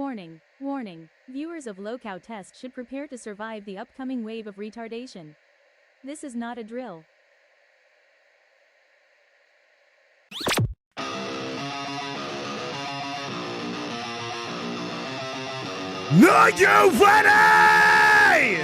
Warning, warning, viewers of Low-Cow Test should prepare to survive the upcoming wave of retardation. This is not a drill. Are you ready?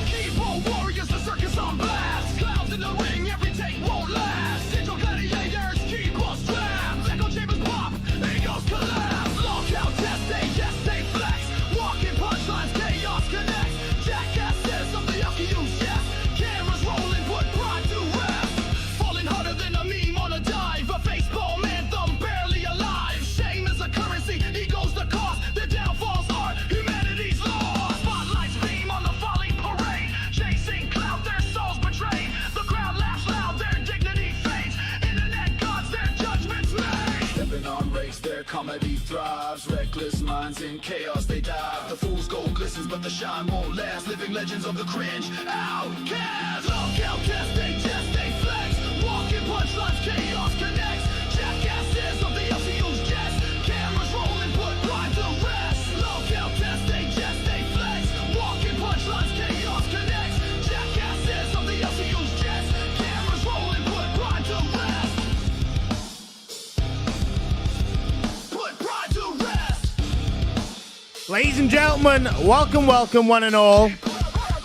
Keyboard warriors, the circus on blast. Clouds in the ring, every take won't last. Digital gladiators, keyboard straps. Echo chambers pop, egos collapse. Lockout test, they yes, they flex. Walking punchlines, chaos connects. Jackasses of the Yakuza, yes. Cameras rolling, put pride to rest. Falling harder than a meme on a dive. A baseball anthem, barely alive. Shame is a currency, ego's the cost. Their downfalls are humanity's loss. Spotlights beam on the falling parade. Chasing clout, their souls betrayed. The crowd laughs loud, their dignity fades. Internet gods, their judgments made. Stepping on rakes, their comedy thrives. Reckless minds in chaos, they dive. The fool's gold glistens, but the shine won't last. Living legends of the cringe outcast. Lockout test, they flex. Walking punchlines, chaos connects. Jackasses of the LCU's jets. Cameras rolling, put pride to rest. Lockout test, they flex. Walking punchlines, chaos connects. Jackasses of the LCU's jets. Cameras rolling, put pride to rest. Put pride to rest. Ladies and gentlemen, welcome, one and all.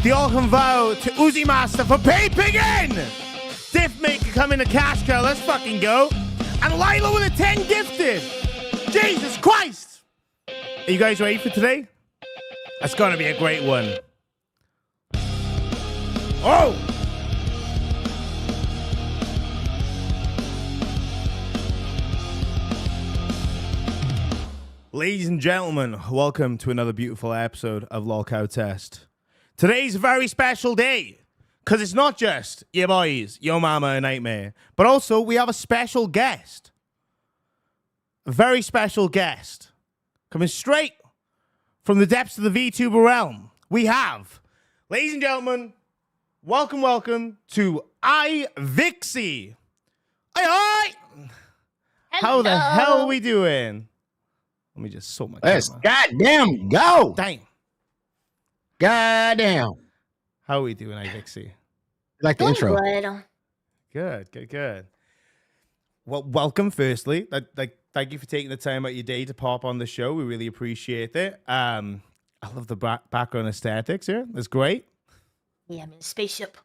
The Orchan vow to Uzi Master for paping in! Diff Maker coming to cash cow, let's fucking go. And Lila with a 10 gifted. Jesus Christ! Are you guys ready for today? That's gonna be a great one. Oh! Ladies and gentlemen, welcome to another beautiful episode of Low-Cow Test. Today's a very special day, because it's not just your boys, your mama and Nightmare, but also we have a special guest. A very special guest. Coming straight from the depths of the VTuber realm. We have, ladies and gentlemen, welcome to iVixey. Hi! How the hell are we doing? Let me just sort my Let's camera. goddamn go. Dang. Goddamn. How are we doing, iVixey? Like the intro. Good. Well, welcome, firstly. Thank you for taking the time out of your day to pop on the show. We really appreciate it. I love the background aesthetics here. It's great. Yeah, I'm in a spaceship.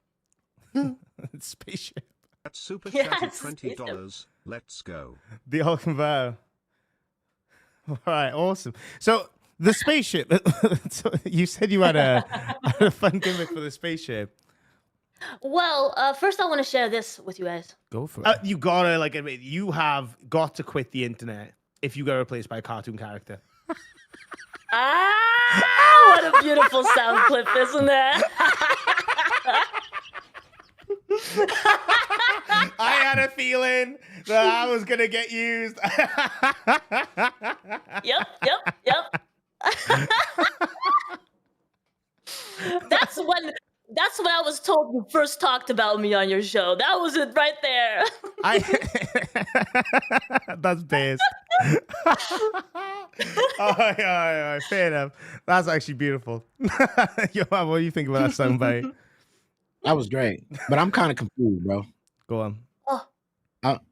Spaceship. That's super Yes, chat at $20. Let's go. The Orchan vow. All right, awesome. So the spaceship. So you said you had a fun gimmick for the spaceship. Well, first I want to share this with you guys. Go for it. You gotta admit, you have got to quit the internet if you get replaced by a cartoon character. What a beautiful sound clip, isn't it? I had a feeling that I was gonna get used. Yep. That's when I was told you first talked about me on your show. That was it right there. That's based. All right, fair enough. That's actually beautiful. Yo, what do you think about that soundbite? That was great. But I'm kind of confused, bro. Go on.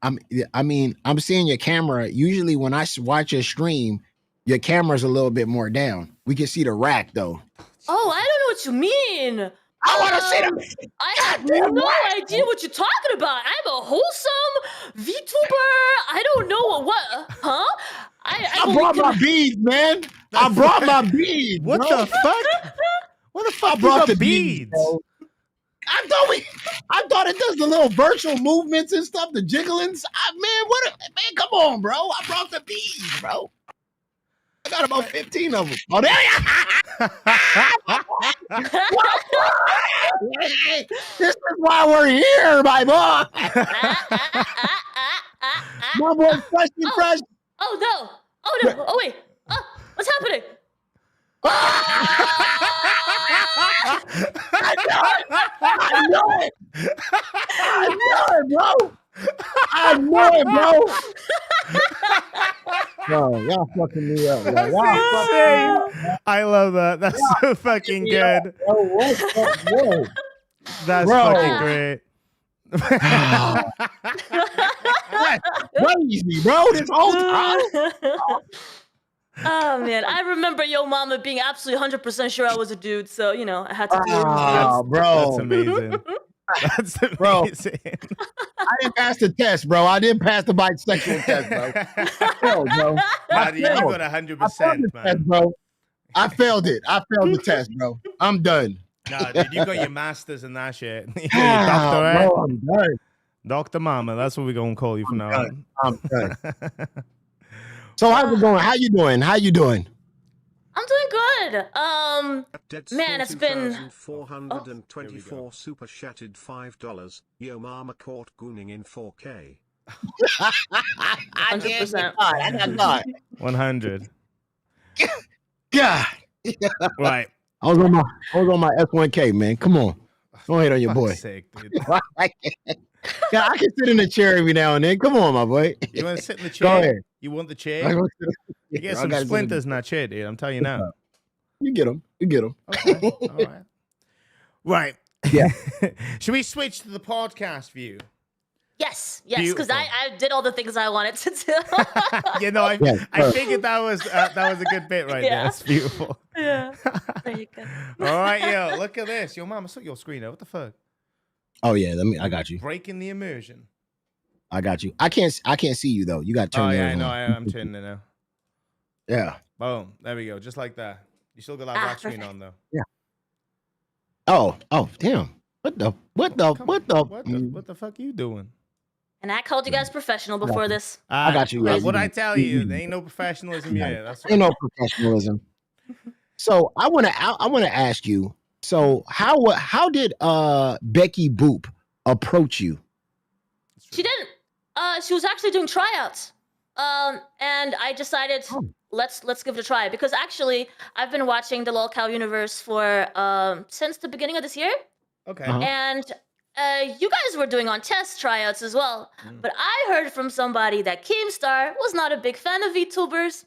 I'm seeing your camera. Usually when I watch your stream, your camera's a little bit more down. We can see the rack though. Oh, I don't know what you mean. I want to see them. I have no idea what you're talking about. I'm a wholesome VTuber. I don't know what, huh? I brought my beads, man. I brought my beads. What bro. the fuck? What the fuck? I brought the beads. bro. I thought it does the little virtual movements and stuff, the jigglings. Man, come on, bro. I brought the beads, bro. I got about 15 of them. Oh, there you This is why we're here, my boy. My boy, fresh and fresh. Oh no! Oh wait! What's happening? I know it. I know it, bro. I know it, bro. Bro, y'all fucking me up, bro. That's Y'all fucking me insane. I love that. That's so fucking me up, good. bro. What the whoa? That's Bro. fucking great. That's crazy, bro. This whole time. Oh man, I remember Yo Mama being absolutely 100% sure I was a dude, so you know I had to do it. Oh, bro. That's amazing. That's Bro. amazing. I didn't pass the test, bro. I didn't pass the bisexual test, bro. I failed, bro. Nah, dude, you failed. got I failed 100%, the test, man. bro. I failed it. I failed the test, bro. I'm done. Nah, dude, you got your masters and that shit. You got your doctorate. Bro, I'm done. Dr. Mama, that's what we're gonna call you from now on. I'm done. So how's it going? How you doing? How you doing? I'm doing good. Dead Man, it's been 424 super chatted $5. Yo mama caught gooning in 4K. 100%. I got God. 100. God. Right. I was on my S1K, man. Come on. Don't hate on your boy. Fuck's sake, dude. Yeah, I can sit in the chair every now and then. Come on, my boy. You want to sit in the Go chair? ahead. You want the I chair? gotta sit You get I some gotta sit in splinters in that chair, dude. I'm telling you now. You get them. You get them. Okay. All right. Right. Yeah. Should we switch to the podcast view? Yes, because Beautiful. I did all the things I wanted to do. You know, I Yes, figured that was a good bit right there. Yeah. That's beautiful. Yeah. There you go. All right, yo, look at this. Yo, mama, sort your screen out. What the fuck? Oh yeah, I got you. Breaking the immersion. I got you. I can't see you though. You got to turn Oh yeah, I yours know. on. I'm turning it now. Yeah. Boom. There we go. Just like that. You still got that black screen on though. Oh, damn. What the What the fuck you doing? And I called you guys professional before this. I got you. Yeah, What you I do. tell you, there ain't no professionalism yet. That's Ain't no professionalism. So I want to ask you. So how did Becky Boop approach you? She didn't. She was actually doing tryouts. And I decided let's give it a try because actually I've been watching the LOLcow universe for since the beginning of this year, Okay. Uh-huh. and you guys were doing on test tryouts as well. But I heard from somebody that Keemstar was not a big fan of VTubers.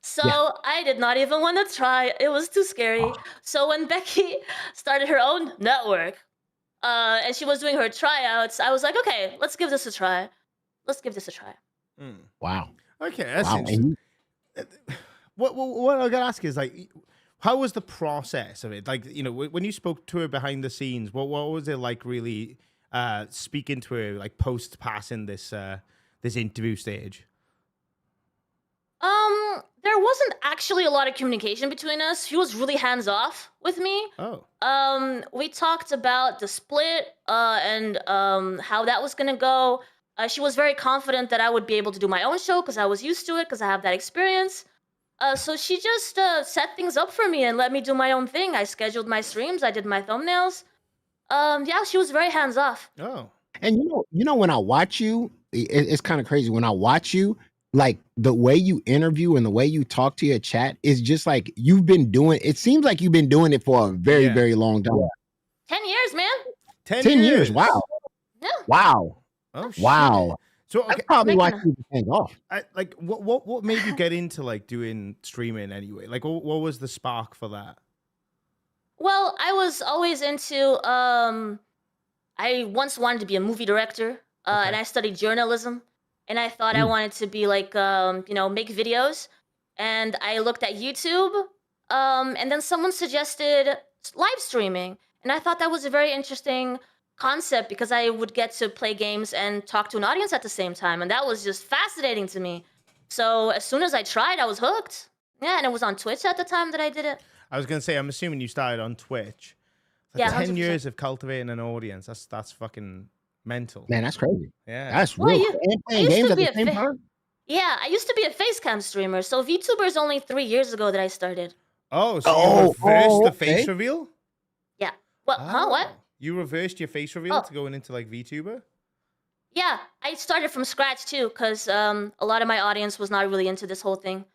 So Yeah. I did not even want to try. It was too scary. So when Becky started her own network, and she was doing her tryouts, I was like, okay, let's give this a try. Let's give this a try. Wow. Okay, that's Wow. interesting. What I gotta ask is like, how was the process of it? Like, you know, when you spoke to her behind the scenes, what was it like really speaking to her like post passing this this interview stage? There wasn't actually a lot of communication between us. She was really hands off with me. Oh. We talked about the split and how that was gonna go. She was very confident that I would be able to do my own show because I was used to it because I have that experience. So she just set things up for me and let me do my own thing. I scheduled my streams. I did my thumbnails. Yeah, she was very hands off. Oh. And you know when I watch you, it's kind of crazy. When I watch you, like the way you interview and the way you talk to your chat is just like you've been doing. It seems like you've been doing it for a very, Yeah. very long time. 10 years, man. 10 years. Wow. Yeah. Wow. Oh, shit. Wow. So okay, That's probably why Making she hands off. like what made you get into like doing streaming anyway? Like what was the spark for that? Well, I was always into. I once wanted to be a movie director, and I studied journalism. And I thought I wanted to be like, make videos. And I looked at YouTube, and then someone suggested live streaming. And I thought that was a very interesting concept because I would get to play games and talk to an audience at the same time. And that was just fascinating to me. So as soon as I tried, I was hooked. Yeah, and it was on Twitch at the time that I did it. I was gonna say, I'm assuming you started on Twitch. Like Yeah, 10 100%. years of cultivating an audience. That's fucking mental. Man, that's crazy. Yeah. That's Well, real. you- And I playing used games to at the be a same fa- time. Yeah, I used to be a facecam streamer. So VTuber is only 3 years ago that I started. Oh, so Oh, you reversed the okay. face reveal? Yeah. What? Huh? What? Oh. You reversed your face reveal Oh. to going into like VTuber? Yeah, I started from scratch too, because a lot of my audience was not really into this whole thing.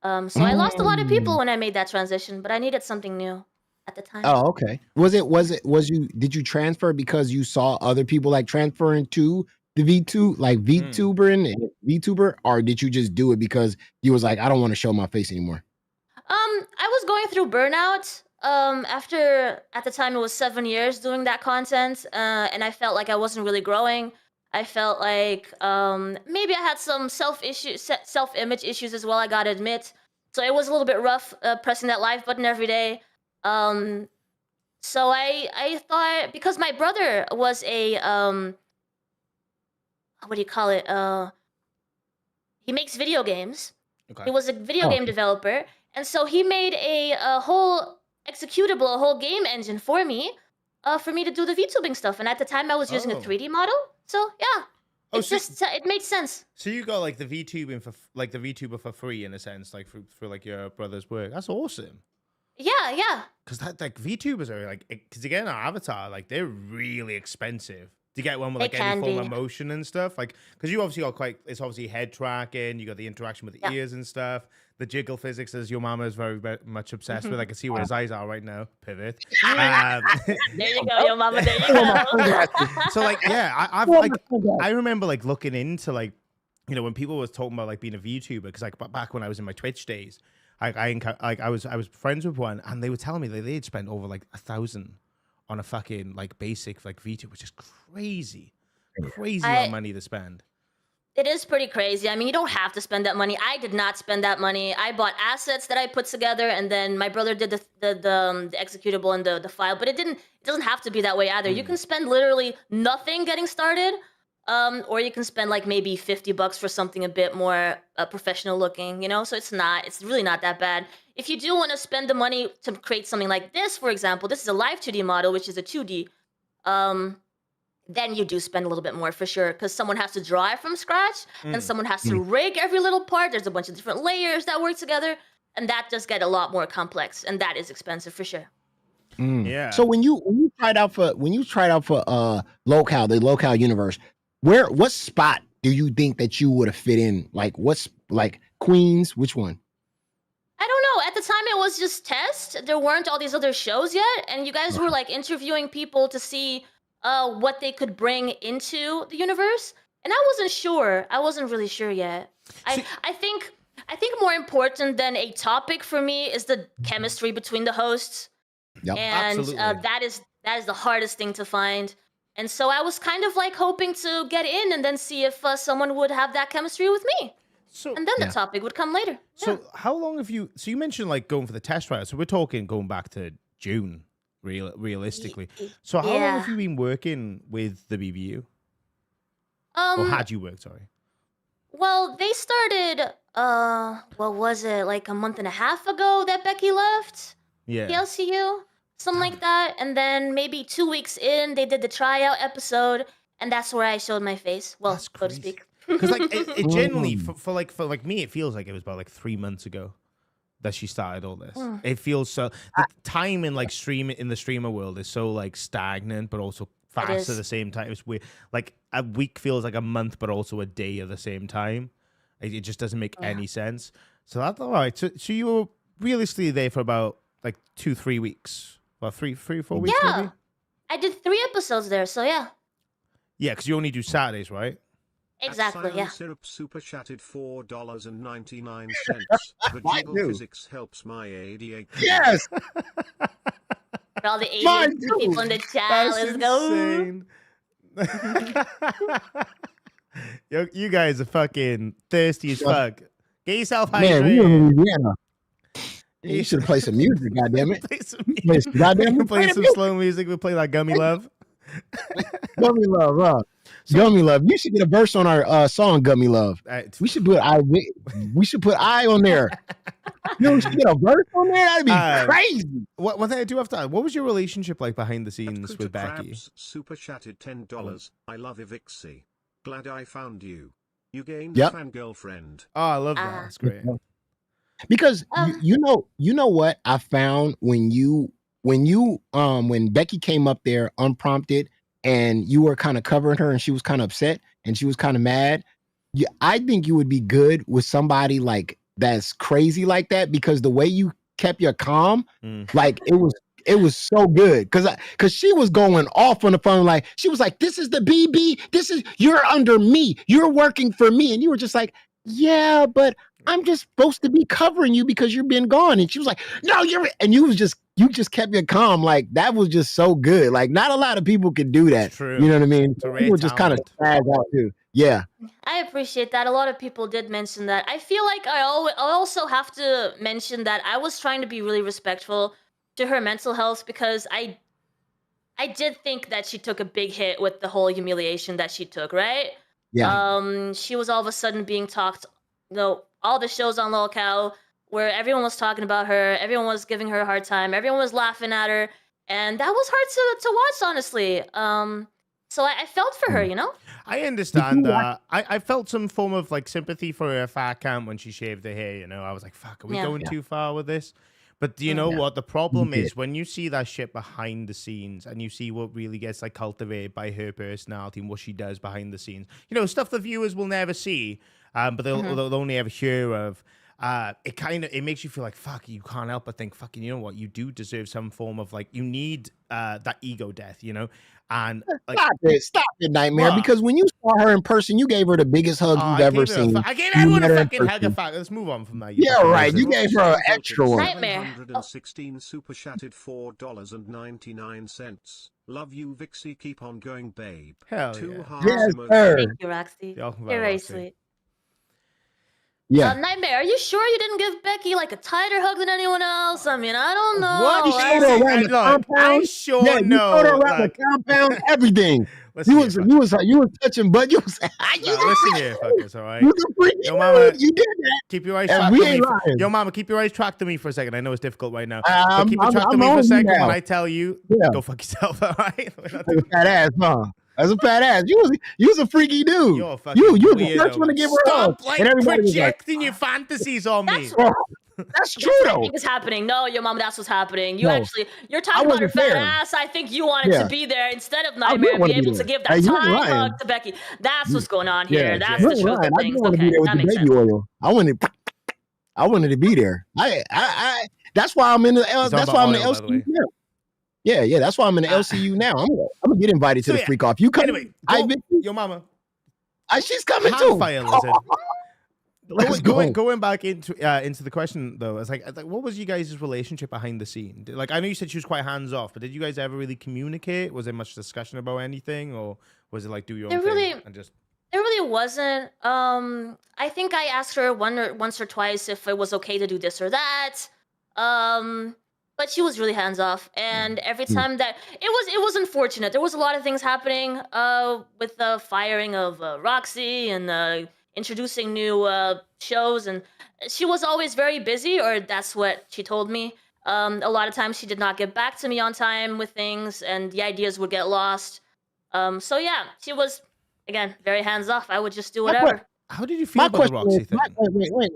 So I lost a lot of people when I made that transition, but I needed something new at the time. Oh, okay. Did you transfer because you saw other people like transferring to the V2, like VTuber and VTuber, or did you just do it because you was like, I don't want to show my face anymore? I was going through burnout. After at the time it was 7 years doing that content, and I felt like I wasn't really growing. I felt like maybe I had some self-image issues as well. I gotta admit. So it was a little bit rough pressing that live button every day. So I thought, because my brother was a what do you call it? He makes video games. Okay. He was a video game developer, and so he made a whole executable, a whole game engine for me to do the VTubing stuff. And at the time, I was using a 3D model. So yeah, it made sense. So you got like the VTuber for free in a sense, like for like your brother's work. That's awesome. Yeah. Because that like VTubers are like, because again, our avatar, like they're really expensive to get one with like any form of motion and stuff. Like, because you obviously got it's obviously head tracking, you got the interaction with the ears and stuff, the jiggle physics, as your mama is very much obsessed with. I can see where his eyes are right now. Pivot. There you go, your mama. There you go. So like, yeah, I remember like looking into like, you know, when people was talking about like being a VTuber, because like back when I was in my Twitch days, I was friends with one, and they were telling me that they'd spent over like 1,000 on a fucking like basic like VTuber, which is crazy amount of money to spend. It is pretty crazy. I mean, you don't have to spend that money. I did not spend that money. I bought assets that I put together, and then my brother did the executable and the file. But it doesn't have to be that way either. You can spend literally nothing getting started, or you can spend like maybe $50 for something a bit more professional looking. You know, so it's really not that bad. If you do want to spend the money to create something like this, for example, this is a live 2D model, which is a 2D. Then you do spend a little bit more for sure, because someone has to draw it from scratch, and someone has to rig every little part. There's a bunch of different layers that work together, and that does get a lot more complex, and that is expensive for sure. Yeah. So when you tried out for Locale, the Locale universe, what spot do you think that you would have fit in? Like what's like Queens? Which one? I don't know. At the time, it was just test. There weren't all these other shows yet, and you guys were like interviewing people to see what they could bring into the universe, and I wasn't sure. I wasn't really sure yet. I think more important than a topic for me is the chemistry between the hosts, and that is the hardest thing to find. And so I was kind of like hoping to get in and then see if someone would have that chemistry with me. So, and then the topic would come later. So how long have you? So you mentioned like going for the test trial. So we're talking going back to June, realistically. So how long have you been working with the BBU? Or had you worked? Sorry. Well, they started. What was it? Like a month and a half ago that Becky left. Yeah. PLCU, something like that. And then maybe 2 weeks in, they did the tryout episode, and that's where I showed my face. Well, so to speak. Because like it generally for me, it feels like it was about like 3 months ago that she started all this. It feels so the time in like in the streamer world is so like stagnant, but also fast at the same time. It's weird. Like a week feels like a month, but also a day at the same time. It just doesn't make any sense. So that's all right. So you were realistically there for about like 2-3 weeks. Well, 3-4 weeks. Yeah, maybe? I did 3 episodes there. So yeah. Yeah, because you only do Saturdays, right? Exactly, yeah. Syrup super chatted $4.99. The jiggle physics helps my ADHD. Yes. For all the ADHD people in the chat, let's go. You guys are fucking thirsty as fuck. Get yourself hydrated. Man, we in Louisiana. You should play some music, goddammit. Play some music. Play some slow music. We'll play that Gummy Love. Gummy Love, Gummy Love. You should get a verse on our song Gummy Love. We should put I on there. You should get a verse on there. That'd be crazy. One thing I do have to add, what was your relationship like behind the scenes with Becky? Super chatted $10. I love iVixey. Glad I found you. You gained a fan girlfriend. Oh, I love that. That's great. Because you know what I found when Becky came up there unprompted and you were kind of covering her and she was kind of upset and she was kind of mad. I think you would be good with somebody like that's crazy like that, because the way you kept your calm, like it was so good, because she was going off on the phone, like she was like, "This is the BB. You're under me. You're working for me," and you were just like, "Yeah, but I'm just supposed to be covering you because you've been gone." And she was like, "No, and you just kept your calm. Like that was just so good. Like not a lot of people could do that. True. You know what I mean? It's a rare People just kind of talent. spaz out too. Yeah. I appreciate that. A lot of people did mention that. I feel like I also have to mention that I was trying to be really respectful to her mental health, because I did think that she took a big hit with the whole humiliation that she took, right? Yeah. She was all of a sudden being talked, all the shows on LolCow where everyone was talking about her, everyone was giving her a hard time, everyone was laughing at her, and that was hard to watch, honestly. So I felt for her, you know? I understand that. I felt some form of like sympathy for her fat camp when she shaved her hair, you know? I was like, fuck, are we going too far with this? But do you know what? The problem is when you see that shit behind the scenes and you see what really gets like cultivated by her personality and what she does behind the scenes, you know, stuff the viewers will never see, but they'll only ever hear of. It makes you feel like, fuck, you can't help but think, fucking, you know what? You do deserve some form of like, you need that ego death, you know? And like, stop it, Nightmare. What? Because when you saw her in person, you gave her the biggest hug you've ever seen. I gave You everyone met a her in fucking hug. person. Let's move on from that. Yeah, right. You gave her an extra one. Nightmare. 716 super chatted $4.99. Love you, Vixey. Keep on going, babe. Hell Two yeah. hearts Yes, emoji. sir. Thank you, Roxy. You're You're very Roxy. sweet. Yeah. Nightmare, are you sure you didn't give Becky like a tighter hug than anyone else? I mean, I don't know. What? You showed her around the compound. I sure Yeah, you showed her know. around the compound. Everything. Listen You here, was touching, but you was listen here, fuckers. All right. you was a freaky Yo, mama, dude. You did that. keep your eyes And tracked we to me. ain't lying. Yo, mama, keep your eyes tracked to me for a second. I know it's difficult right now, but I'm- keep it tracked to I'm me for a on you second now. when I tell you. Yeah. Go fuck yourself. All right. We're not That's a fat ass, huh? That's a fat ass. You was a freaky dude. You're a fucking You was the weirdo, first one to man. give her a hug. Stop like And everybody was like, projecting your fantasies on me. that's true I though. think is happening. No, your mom, that's what's happening. No. You're talking about her wasn't fat there. ass. I think you wanted Yeah. to be there instead of I Nightmare did and wanna be be able to there. give Hey, that you ain't time lying. hug to Becky. That's what's going on here. Yeah, That's You the ain't truth lying. of I things. didn't want to be Okay, there with that the makes baby sense. oil. I wanted to be there. I that's why I'm in the talking that's why I'm in the about oil, by the way. LCU now. Yeah, that's why I'm in the LCU now. I'm gonna get invited to So the yeah, freak off. You coming? Anyway, iVixey? your mama. She's coming too. Fire lizard. Let's go. Going back into the question though, it's like what was you guys' relationship behind the scene? Like I know you said she was quite hands off, but did you guys ever really communicate? Was there much discussion about anything, or was it like do your own thing and just? There really wasn't. I think I asked her once or twice if it was okay to do this or that. But she was really hands off, and every time that it was unfortunate. There was a lot of things happening with the firing of Roxy and introducing new shows, and she was always very busy, or that's what she told me. A lot of times she did not get back to me on time with things, and the ideas would get lost. So yeah, she was again very hands off. I would just do whatever. How did you feel My about the question Roxy is, thing? wait.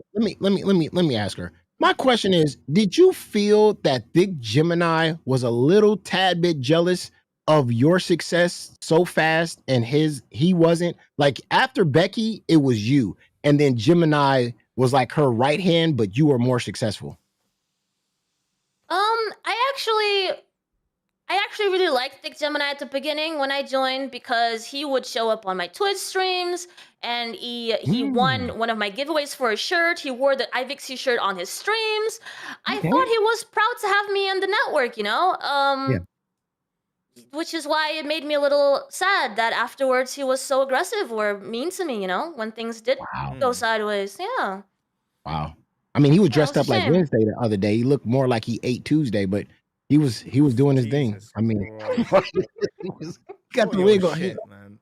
Let me ask her. My question is, did you feel that Big Gemini was a little tad bit jealous of your success so fast and he wasn't? Like after Becky, it was you. And then Gemini was like her right hand, but you were more successful. I actually really liked Big Gemini at the beginning when I joined, because he would show up on my Twitch streams, and he won one of my giveaways for a shirt. He wore the iVixey shirt on his streams. I thought he was proud to have me in the network, you know? Which is why it made me a little sad that afterwards he was so aggressive or mean to me, you know, when things did go sideways. Yeah. Wow. I mean, he was dressed it up was a like shame. Wednesday the other day. He looked more like he ate Tuesday, but he was doing his thing. Jesus I mean, Christ. he got the Oh, wig yo, on. shit, man.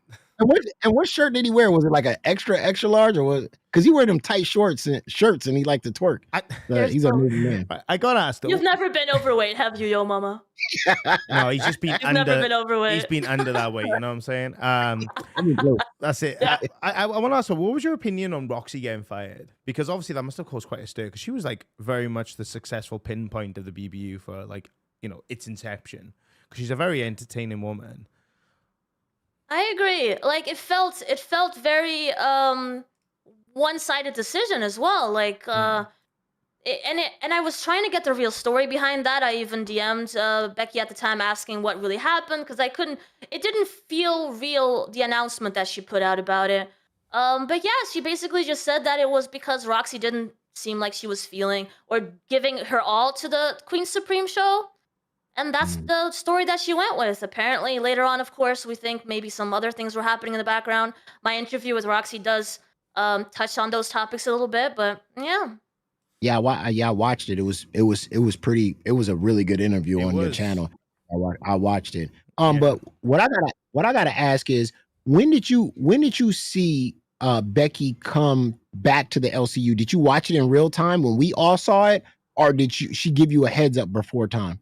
And what shirt did he wear? Was it like an extra large, or was because he wear them tight shirts and he liked to twerk? He's a movie man. I got asked. You've never been overweight, have you, yo mama? No, he's just been You've under. never been overweight. He's been under that weight. You know what I'm saying? I mean, look, That's it. I want to ask her, what was your opinion on Roxy getting fired? Because obviously that must have caused quite a stir. Because she was like very much the successful pinpoint of the BBU for like its inception. Because she's a very entertaining woman. I agree. Like it felt very one-sided decision as well. Like, and I was trying to get the real story behind that. I even DM'd Becky at the time asking what really happened because I couldn't. It didn't feel real. The announcement that she put out about it. But yeah, she basically just said that it was because Roxy didn't seem like she was feeling or giving her all to the Queen Supreme show. And that's the story that she went with. Apparently, later on, of course, we think maybe some other things were happening in the background. My interview with Roxy does touch on those topics a little bit, but yeah. Yeah, I watched it. It was pretty. It was a really good interview on your channel. I watched it. But what I gotta ask is, when did you see Becky come back to the LCU? Did you watch it in real time when we all saw it, or did she give you a heads up before time?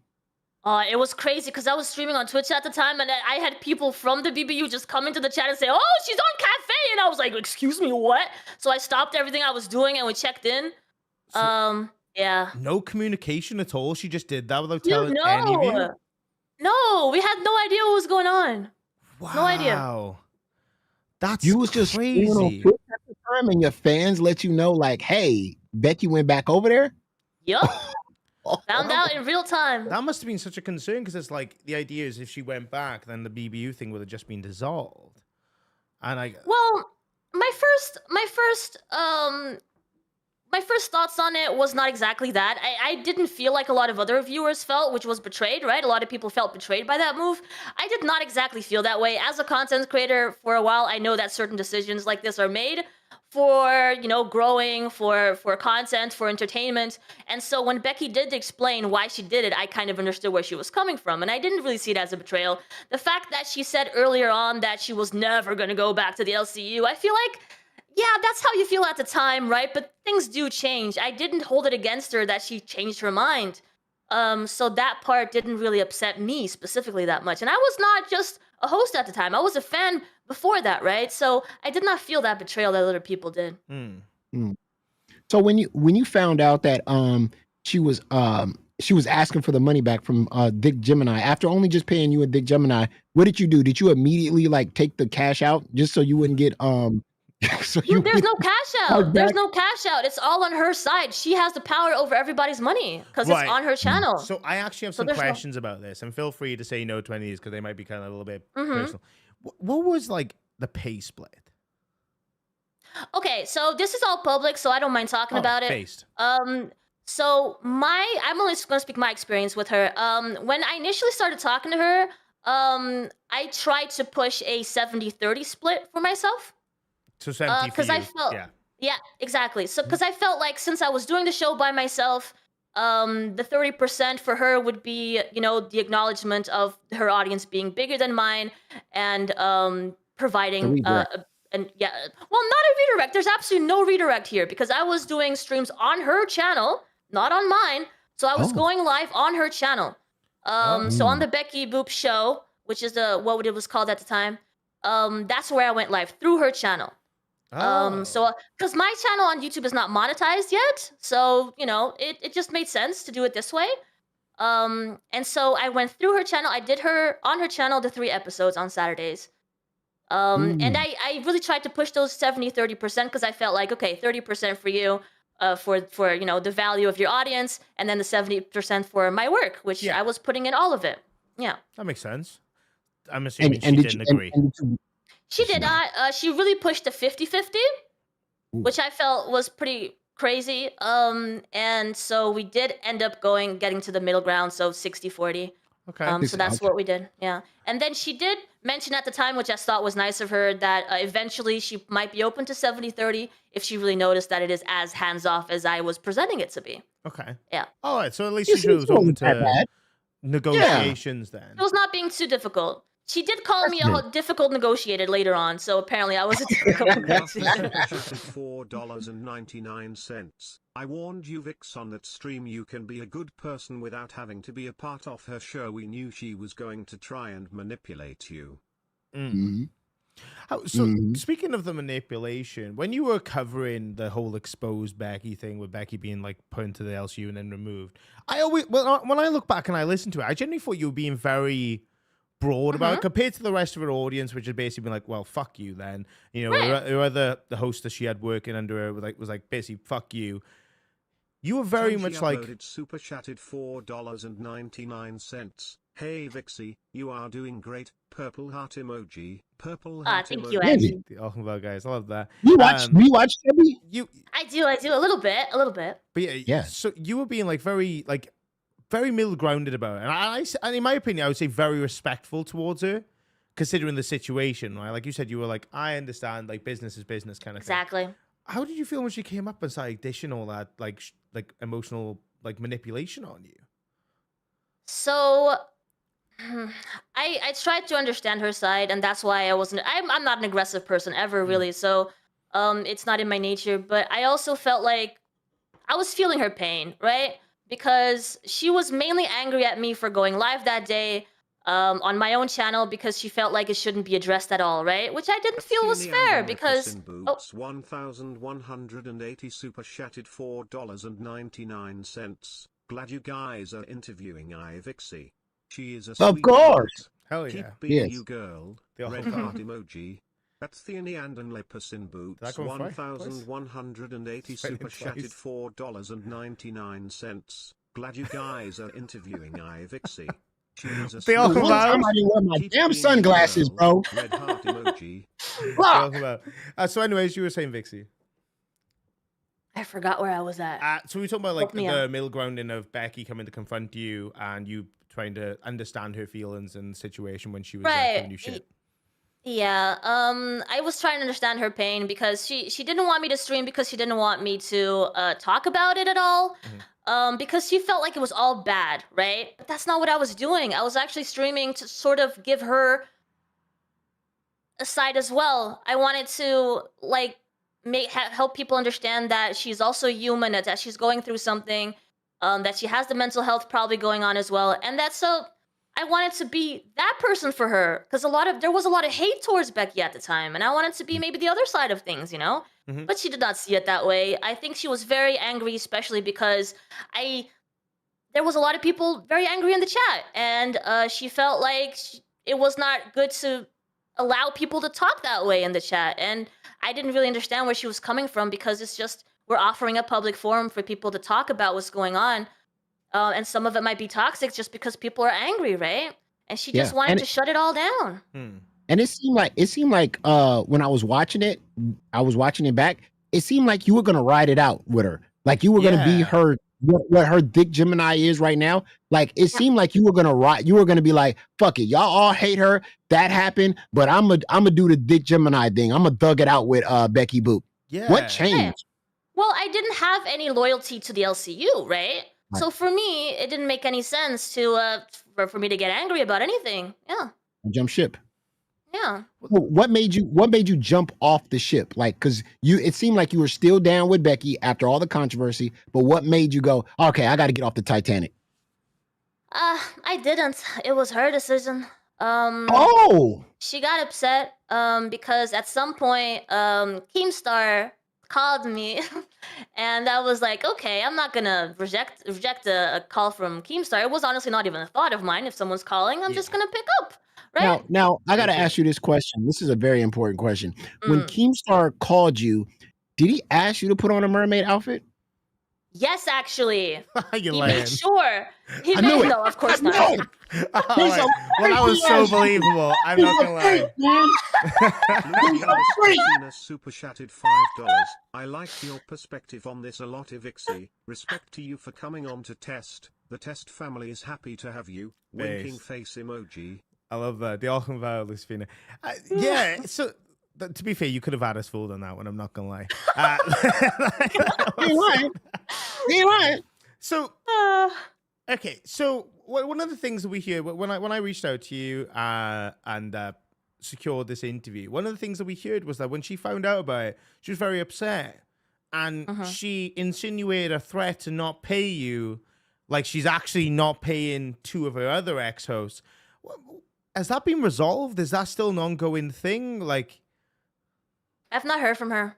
It was crazy because I was streaming on Twitch at the time, and I had people from the BBU just come into the chat and say, "Oh, she's on Cafe," and I was like, "Excuse me, what?" So I stopped everything I was doing and we checked in. Yeah. No communication at all. She just did that without telling any of you. No, we had no idea what was going on. Wow. No idea. That's You was just crazy. on Twitch at the time, and your fans let you know, like, "Hey, Becky went back over there." Yup. Found out in real time. That must have been such a concern because it's like the idea is if she went back, then the BBU thing would have just been dissolved. And Well, my first thoughts on it was not exactly that. I didn't feel like a lot of other viewers felt, which was betrayed, right? A lot of people felt betrayed by that move. I did not exactly feel that way. As a content creator for a while, I know that certain decisions like this are made for, growing, for content, for entertainment. And so when Becky did explain why she did it, I kind of understood where she was coming from. And I didn't really see it as a betrayal. The fact that she said earlier on that she was never going to go back to the LCU, I feel like, yeah, that's how you feel at the time, right? But things do change. I didn't hold it against her that she changed her mind. So that part didn't really upset me specifically that much. And I was not just a host at the time. I was a fan before that, right? So I did not feel that betrayal that other people did. So when you found out that she was asking for the money back from Dick Gemini after only just paying you a Dick Gemini, what did you do? Did you immediately like take the cash out just so you wouldn't get There's no cash out. There's no cash out. It's all on her side. She has the power over everybody's money because it's on her channel. So I actually have some questions about this, and feel free to say no to any of these because they might be kind of a little bit personal. What was like the pay split? Okay, so this is all public, so I don't mind talking about it. Based. So I'm only going to speak my experience with her. When I initially started talking to her, I tried to push a 70-30 split for myself. So 70 for you. I felt, yeah, exactly. So because I felt like since I was doing the show by myself, the 30% for her would be, the acknowledgement of her audience being bigger than mine and providing well, not a redirect. There's absolutely no redirect here because I was doing streams on her channel, not on mine. So I was going live on her channel. So on the Becky Boop show, which is what it was called at the time, that's where I went live through her channel. So because my channel on YouTube is not monetized yet, so it just made sense to do it this way. And so I went through her channel. I did on her channel the 3 episodes on Saturdays. And I really tried to push those 70-30% because I felt like, okay, 30% for you, for the value of your audience, and then the 70% for my work, which I was putting in all of it. Yeah, that makes sense. I'm assuming she didn't agree. She did not. She really pushed the 50-50, which I felt was pretty crazy. And so we did end up getting to the middle ground, so 60-40. Okay. So that's what we did. Yeah. And then she did mention at the time, which I thought was nice of her, that eventually she might be open to 70-30 if she really noticed that it is as hands-off as I was presenting it to be. Okay. Yeah. All right. So at least she was open to negotiations then. It was not being too difficult. She did call me a difficult negotiator later on, so apparently I was a difficult negotiator. $4.99. I warned you, Vix, on that stream you can be a good person without having to be a part of her show. We knew she was going to try and manipulate you. Speaking of the manipulation, when you were covering the whole exposed Becky thing with Becky being like put into the LCU and then removed, when I look back and I listen to it, I generally thought you were being very broad about it compared to the rest of her audience, which had basically been like, well, fuck you then. You know, Right. her other the host that she had working under her was like basically fuck you. You were very Sanji much like uploaded super chatted $4.99. Hey Vixie, you are doing great. Purple heart emoji. Purple heart Thank emoji. you, Andy, Andy. the Offenbach guys. I love that. you watch Chubby? You I do a little bit. but Yeah. So you were being like very middle grounded about it, and and in my opinion, I would say very respectful towards her, considering the situation, right? Like you said, you were like, I understand, like business is business kind of thing. Exactly. How did you feel when she came up and started dishing all that like emotional like manipulation on you? So I tried to understand her side, and that's why I'm not an aggressive person ever really. So it's not in my nature. But I also felt like I was feeling her pain, right? Because she was mainly angry at me for going live that day on my own channel because she felt like it shouldn't be addressed at all, right? Which I didn't feel was fair because 1180 super chatted $4.99. Glad you guys are interviewing iVixey. She is a Of sweet course. Hell Keep yeah. being Yes. you girl. The Red awful- heart emoji. That's Theony and Lepus in Did that boots. go in twice? 1180 Straight in super chatted twice. $4.99. Glad you guys are interviewing iVixey. She is a They all The come one out. time I didn't wear my Keep damn being you sunglasses, girl. bro. Red heart emoji. They Fuck. all come out. So anyways, you were saying Vixie. I forgot where I was at. So we were talking about like Hook me the up. middle grounding of Becky coming to confront you and you trying to understand her feelings and the situation when she was Right. giving you shit. Yeah, I was trying to understand her pain because she didn't want me to stream because she didn't want me to talk about it at all. Because she felt like it was all bad, right? But that's not what I was doing. I was actually streaming to sort of give her a side as well. I wanted to like help people understand that she's also human, that she's going through something, that she has the mental health probably going on as well, and that's so. I wanted to be that person for her because there was a lot of hate towards Becky at the time, and I wanted to be maybe the other side of things, you know. Mhm. But she did not see it that way. I think she was very angry, especially because there was a lot of people very angry in the chat, and she felt like it was not good to allow people to talk that way in the chat, and I didn't really understand where she was coming from because it's just we're offering a public forum for people to talk about what's going on. And some of it might be toxic just because people are angry, right? And she just Yeah, wanted and to shut it all down. And it seemed like when I was watching it back, it seemed like you were gonna ride it out with her. Like you were gonna be Yeah. her what her dick Gemini is right now. Like it seemed like you were gonna be like, fuck it, y'all all hate her. That happened, but I'ma do the dick Gemini thing. I'ma thug it out with Becky Boop. Yeah. What changed? Well, I didn't have any loyalty to the LCU, right? Right. So for me, it didn't make any sense to for me to get angry about anything. Yeah, Jump ship. yeah. What made you jump off the ship? Like, cause it seemed like you were still down with Becky after all the controversy, but what made you go, okay, I gotta get off the Titanic? I didn't. It was her decision. Oh, She got upset because at some point Keemstar called me and I was like, okay, I'm not gonna reject a call from Keemstar. It was honestly not even a thought of mine. If someone's calling, I'm just gonna pick up, right? now I gotta ask you this question. This is a very important question. When Mm. Keemstar called you, did he ask you to put on a mermaid outfit? Yes, actually. You He lying. made sure. He I knew made it. no, of course I not. knew it. All He's right. a Well, that was so freaky-ass- believable. I'm not gonna lie. Man. Luciana super chatted $5. I liked your perspective on this a lot, Ivixey. Respect to you for coming on to test. The test family is happy to have you. Winking Based. face emoji. I love that. The Alchem Violet, Lucifina. Yeah, so to be fair, you could have had us fooled on that one. I'm not gonna lie. He ain't lying. He ain't lying. So okay, so one of the things that we hear when I reached out to you and secured this interview, one of the things that we heard was that when she found out about it, she was very upset, and she insinuated a threat to not pay you, like she's actually not paying two of her other ex-hosts. Has that been resolved? Is that still an ongoing thing? Like, I've not heard from her.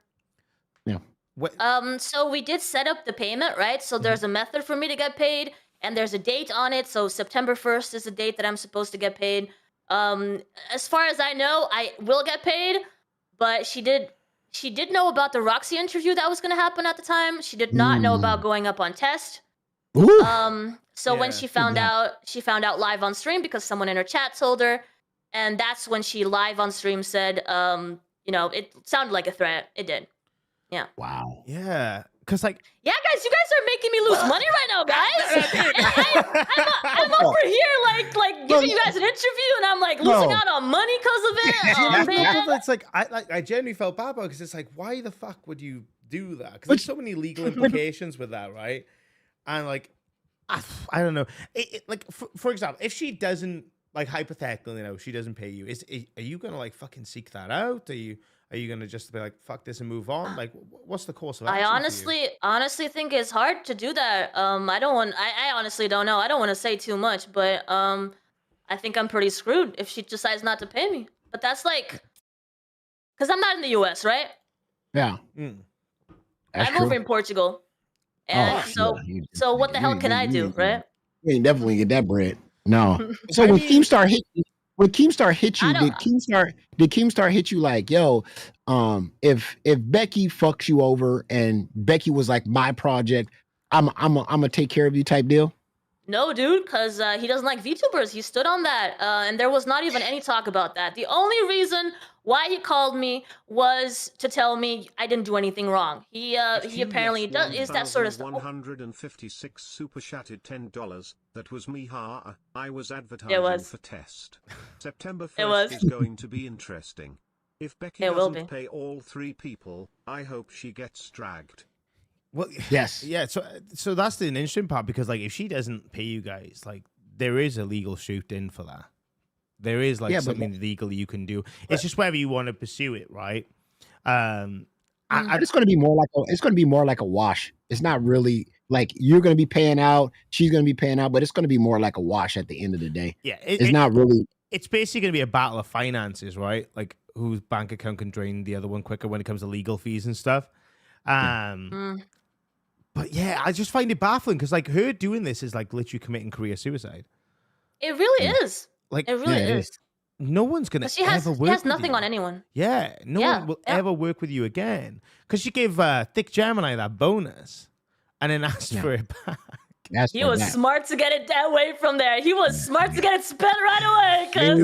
Yeah. what? So we did set up the payment, right? So there's a method for me to get paid, and there's a date on it. So September 1st is the date that I'm supposed to get paid. As far as I know, I will get paid, but she did know about the Roxy interview that was going to happen at the time. She did not know about going up on test. Ooh. So when Yeah. she found Yeah. out live on stream because someone in her chat told her, and that's when she live on stream said, it sounded like a threat. It did. Yeah. Wow. Yeah, because like Yeah, guys, you guys are making me lose money right now, guys. And I'm over here like giving you guys an interview, and I'm like losing out on money because of it. Oh man. it's like I genuinely felt bad about because it's like, why the fuck would you do that? Because there's so many legal implications with that, right? And like, I don't know. Like for example, if she doesn't, like, hypothetically, she doesn't pay you, are you gonna like fucking seek that out? Are you gonna just be like, fuck this and move on? Like, what's the course of action? I honestly think it's hard to do that. I honestly don't know. I don't want to say too much, but I think I'm pretty screwed if she decides not to pay me. But that's like, because I'm not in the US, right? Yeah. That's I'm true. over in Portugal. And so what the hell can I do, right? You ain't definitely get that bread. No. So when Keemstar hit you, did Keemstar hit you like, yo, if Becky fucks you over and Becky was like my project, I'm gonna take care of you type deal? No, dude, because he doesn't like VTubers. He stood on that, and there was not even any talk about that. The only reason why he called me was to tell me I didn't do anything wrong. He apparently is that sort of stuff. 156 super chatted $10. That was me. I was advertising for test. September 1st is going to be interesting. If Becky doesn't pay all 3 people, I hope she gets dragged. Well, yes, yeah. So that's the interesting part, because like if she doesn't pay you guys, like there is a legal shoot in for that. There is like something legal you can do. It's just whether you want to pursue it, right? It's going to be more like a wash. It's not really like you're going to be paying out, she's going to be paying out, but it's going to be more like a wash at the end of the day. Yeah, it's not really. It's basically going to be a battle of finances, right? Like whose bank account can drain the other one quicker when it comes to legal fees and stuff. But yeah, I just find it baffling because like her doing this is like literally committing career suicide. It really is. Like it really is. No one's gonna ever work. She has nothing on anyone. Yeah, no one will ever work with you again because she gave Thick Gemini that bonus and then asked for it back. He was smart to get it away from there. He was smart to get it spent right away. It's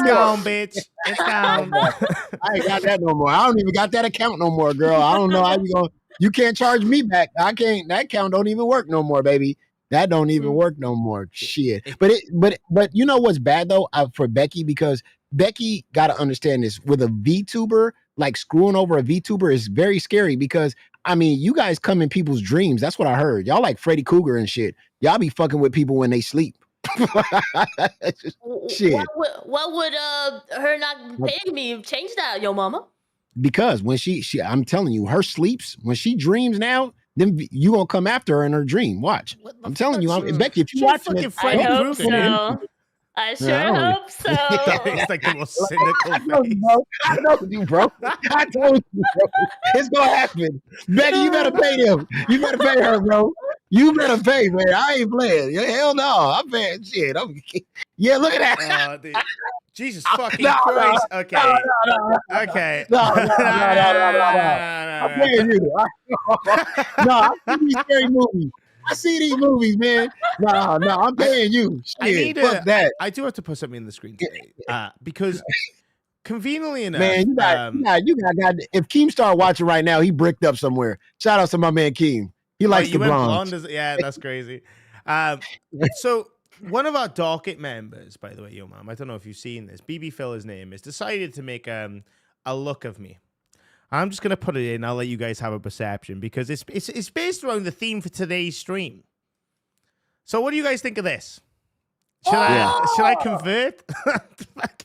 gone, bitch. It's gone. I ain't got that no more. I don't even got that account no more, girl. I don't know how you going. You can't charge me back. I can't. That account don't even work no more, baby. That don't even work no more. Shit. But you know what's bad though for Becky, because Becky got to understand this with a VTuber, like screwing over a VTuber is very scary because I mean, you guys come in people's dreams. That's what I heard. Y'all like Freddy Cougar and shit. Y'all be fucking with people when they sleep. Shit. What would her not paying me change that, yo mama? Because when she I'm telling you, her sleeps, when she dreams now, then you gonna come after her in her dream. Watch. I'm telling you, Becky, if you watch it, I hope so. I sure hope so. It's like the most cynical I know you, bro. I told you, bro. It's gonna happen. Becky, you better pay them. You better pay her, bro. You better pay, man. I ain't playing. Hell no. I'm paying shit. Yeah, look at that. Jesus fucking Christ. Okay. Okay. No. I'm paying you. No, I see these scary movies. I see these movies, man. No, I'm paying you. Shit, fuck that. I do have to put something in the screen today, because conveniently enough, man, you got. If Keemstar watching right now, he bricked up somewhere. Shout out to my man Keem. He likes the blonde. Yeah, that's crazy. So one of our docket members, by the way, yo mom, I don't know if you've seen this. BB Phil, his name is, decided to make a look of me. I'm just gonna put it in. I'll let you guys have a perception because it's based around the theme for today's stream. So, what do you guys think of this? Should I convert?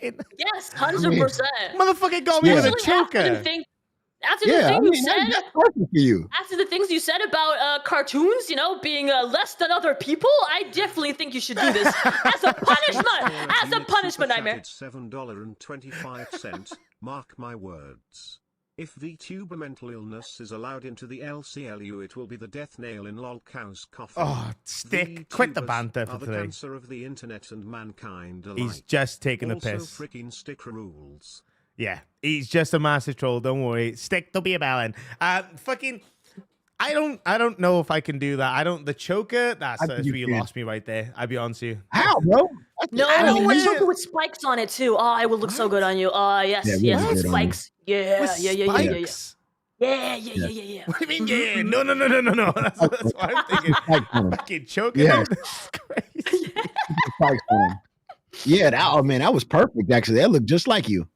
Yes, 100%. Motherfucker got me with a choker. After the thing you said, that's perfect for you. After the things you said about cartoons, being less than other people, I definitely think you should do this as a punishment. As a punishment, Nightmare. $7.25. Mark my words. If VTuber mental illness is allowed into the LCLU, it will be the death nail in Lolcow's coffin. Oh, stick. Quit the banter for the today. cancer of the internet and mankind alike. He's just taking a also piss. freaking stick rules. Yeah, he's just a massive troll. Don't worry. Stick, don't be a bellend. Fucking, I don't know if I can do that. The choker, that's where you lost me right there. I'll be honest with you. How, bro? No, there's something with spikes on it too. Oh, it would look so good on you. Oh, yes, Yeah, yes, spikes. Yeah. Spikes? Yeah. What do you mean, yeah? No. That's what I'm thinking. Fucking choking. Yeah. That's crazy. Yeah, that was perfect, actually. That looked just like you.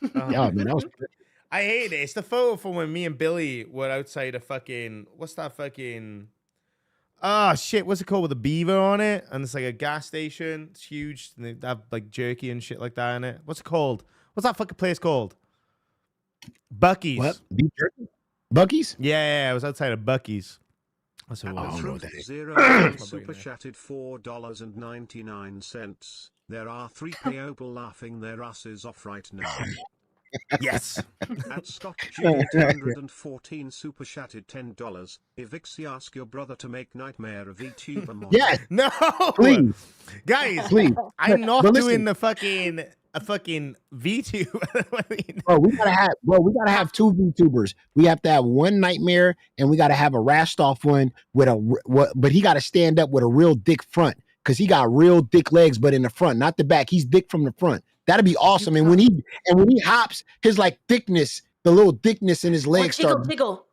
Yeah, man, that was perfect. I hate it. It's the photo from when me and Billy were outside a fucking, what's that fucking, oh shit, what's it called with a beaver on it? And it's like a gas station. It's huge. And they have like jerky and shit like that in it. What's it called? What's that fucking place called? Bucky's. What? Beef jerky? Bucky's? Yeah, I was outside of Bucky's. That's what it was. Zero super chatted $4.99. There are 3 people laughing their asses off right now. Yes. At Scott Jr. 214 super chatted $10. iVixey, ask your brother to make Nightmare a VTuber mod. Yes. No. Please. Guys, Please. I'm not But doing listen, a fucking VTuber. Bro, we gotta have 2 VTubers. We have to have one Nightmare, and we gotta have a rashed off one with but he gotta stand up with a real dick front, because he got real dick legs, but in the front, not the back. He's dick from the front. That'd be awesome. And when he hops, his like thickness, the little thickness in his legs start jiggle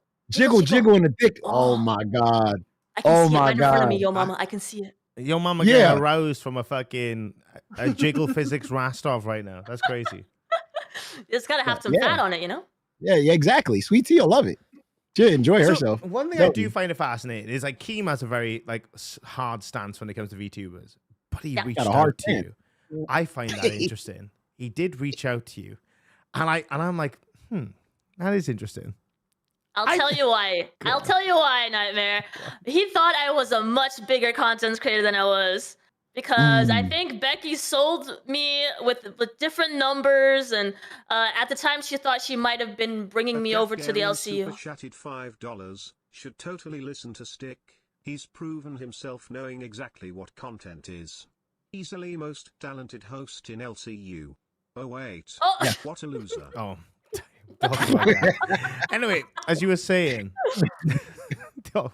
in the dick. Oh my god. I can see it right in front of me, God. yo mama. I can see it. Your mama getting aroused from a jiggle physics Rastov right now. That's crazy. It's gotta have some fat on it, you know? Yeah, exactly. Sweet Tea will love it. She'll enjoy herself. One thing I do find it fascinating is like Keem has a very like hard stance when it comes to VTubers, but he reached out to you. I find that interesting. He did reach out to you, and I'm like, that is interesting. I'll tell you why. I'll tell you why, Nightmare. He thought I was a much bigger content creator than I was. Because I think Becky sold me with different numbers, and at the time she thought she might have been bringing me over to the LCU. Super chatted $5. Should totally listen to Stick. He's proven himself knowing exactly what content is. Easily most talented host in LCU. Oh wait. Oh. What a loser. Oh. Anyway, as you were saying.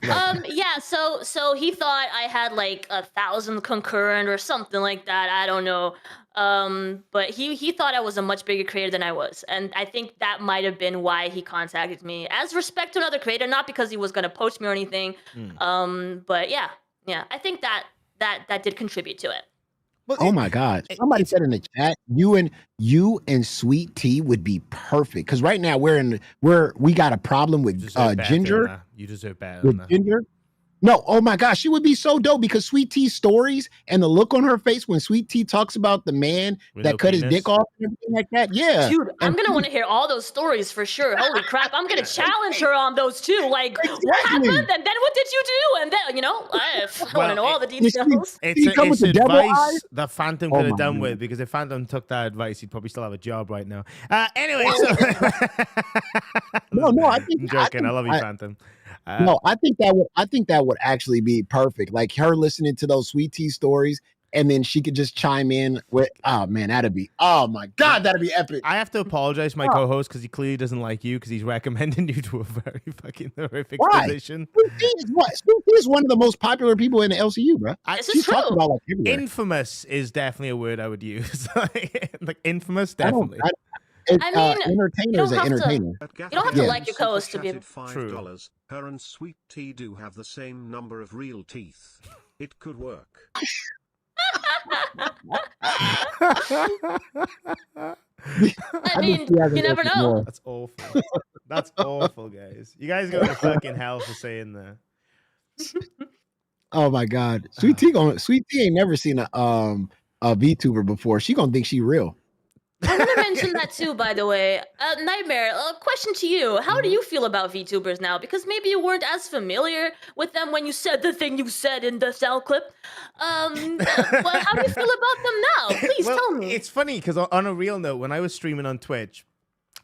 Yeah, so he thought I had like 1,000 concurrent or something like that. I don't know. But he thought I was a much bigger creator than I was. And I think that might have been why he contacted me. As respect to another creator, not because he was gonna poach me or anything. But yeah, I think that did contribute to it. Oh my God! Somebody said in the chat, you and Sweet Tea would be perfect, because right now we got a problem with Ginger. You deserve better with Ginger. No, oh my gosh, she would be so dope, because Sweet Tea's stories and the look on her face when Sweet Tea talks about the man that cut his dick off and everything like that. Yeah, dude, I'm gonna want to hear all those stories for sure. Holy crap, I'm gonna challenge her on those too. Like, what happened, and then what did you do, and then I want to know all the details. It's advice that Phantom could have done with, because if Phantom took that advice, he'd probably still have a job right now. Anyway, no, I'm joking. I love you, Phantom. No, I think that would actually be perfect. Like her listening to those Sweet Tea stories, and then she could just chime in with, oh man, that'd be epic. I have to apologize to my co-host, because he clearly doesn't like you, because he's recommending you to a very fucking horrific position. Sweet Tea is one of the most popular people in the LCU, bro. She's talked about like everywhere. Infamous is definitely a word I would use. Like infamous, definitely. I mean, entertainer is an entertainer. You don't have to like your co-host to be $5. Her and Sweet Tea do have the same number of real teeth. It could work. I mean, you never know. That's awful. That's awful, guys. You guys go to fucking hell for saying that. Oh my God, Sweet Tea ain't never seen a VTuber before. She gonna think she real. I want to mention that too, by the way. Nightmare, a question to you. How do you feel about VTubers now? Because maybe you weren't as familiar with them when you said the thing you said in the cell clip. How do you feel about them now? Please tell me. It's funny, because on a real note, when I was streaming on Twitch,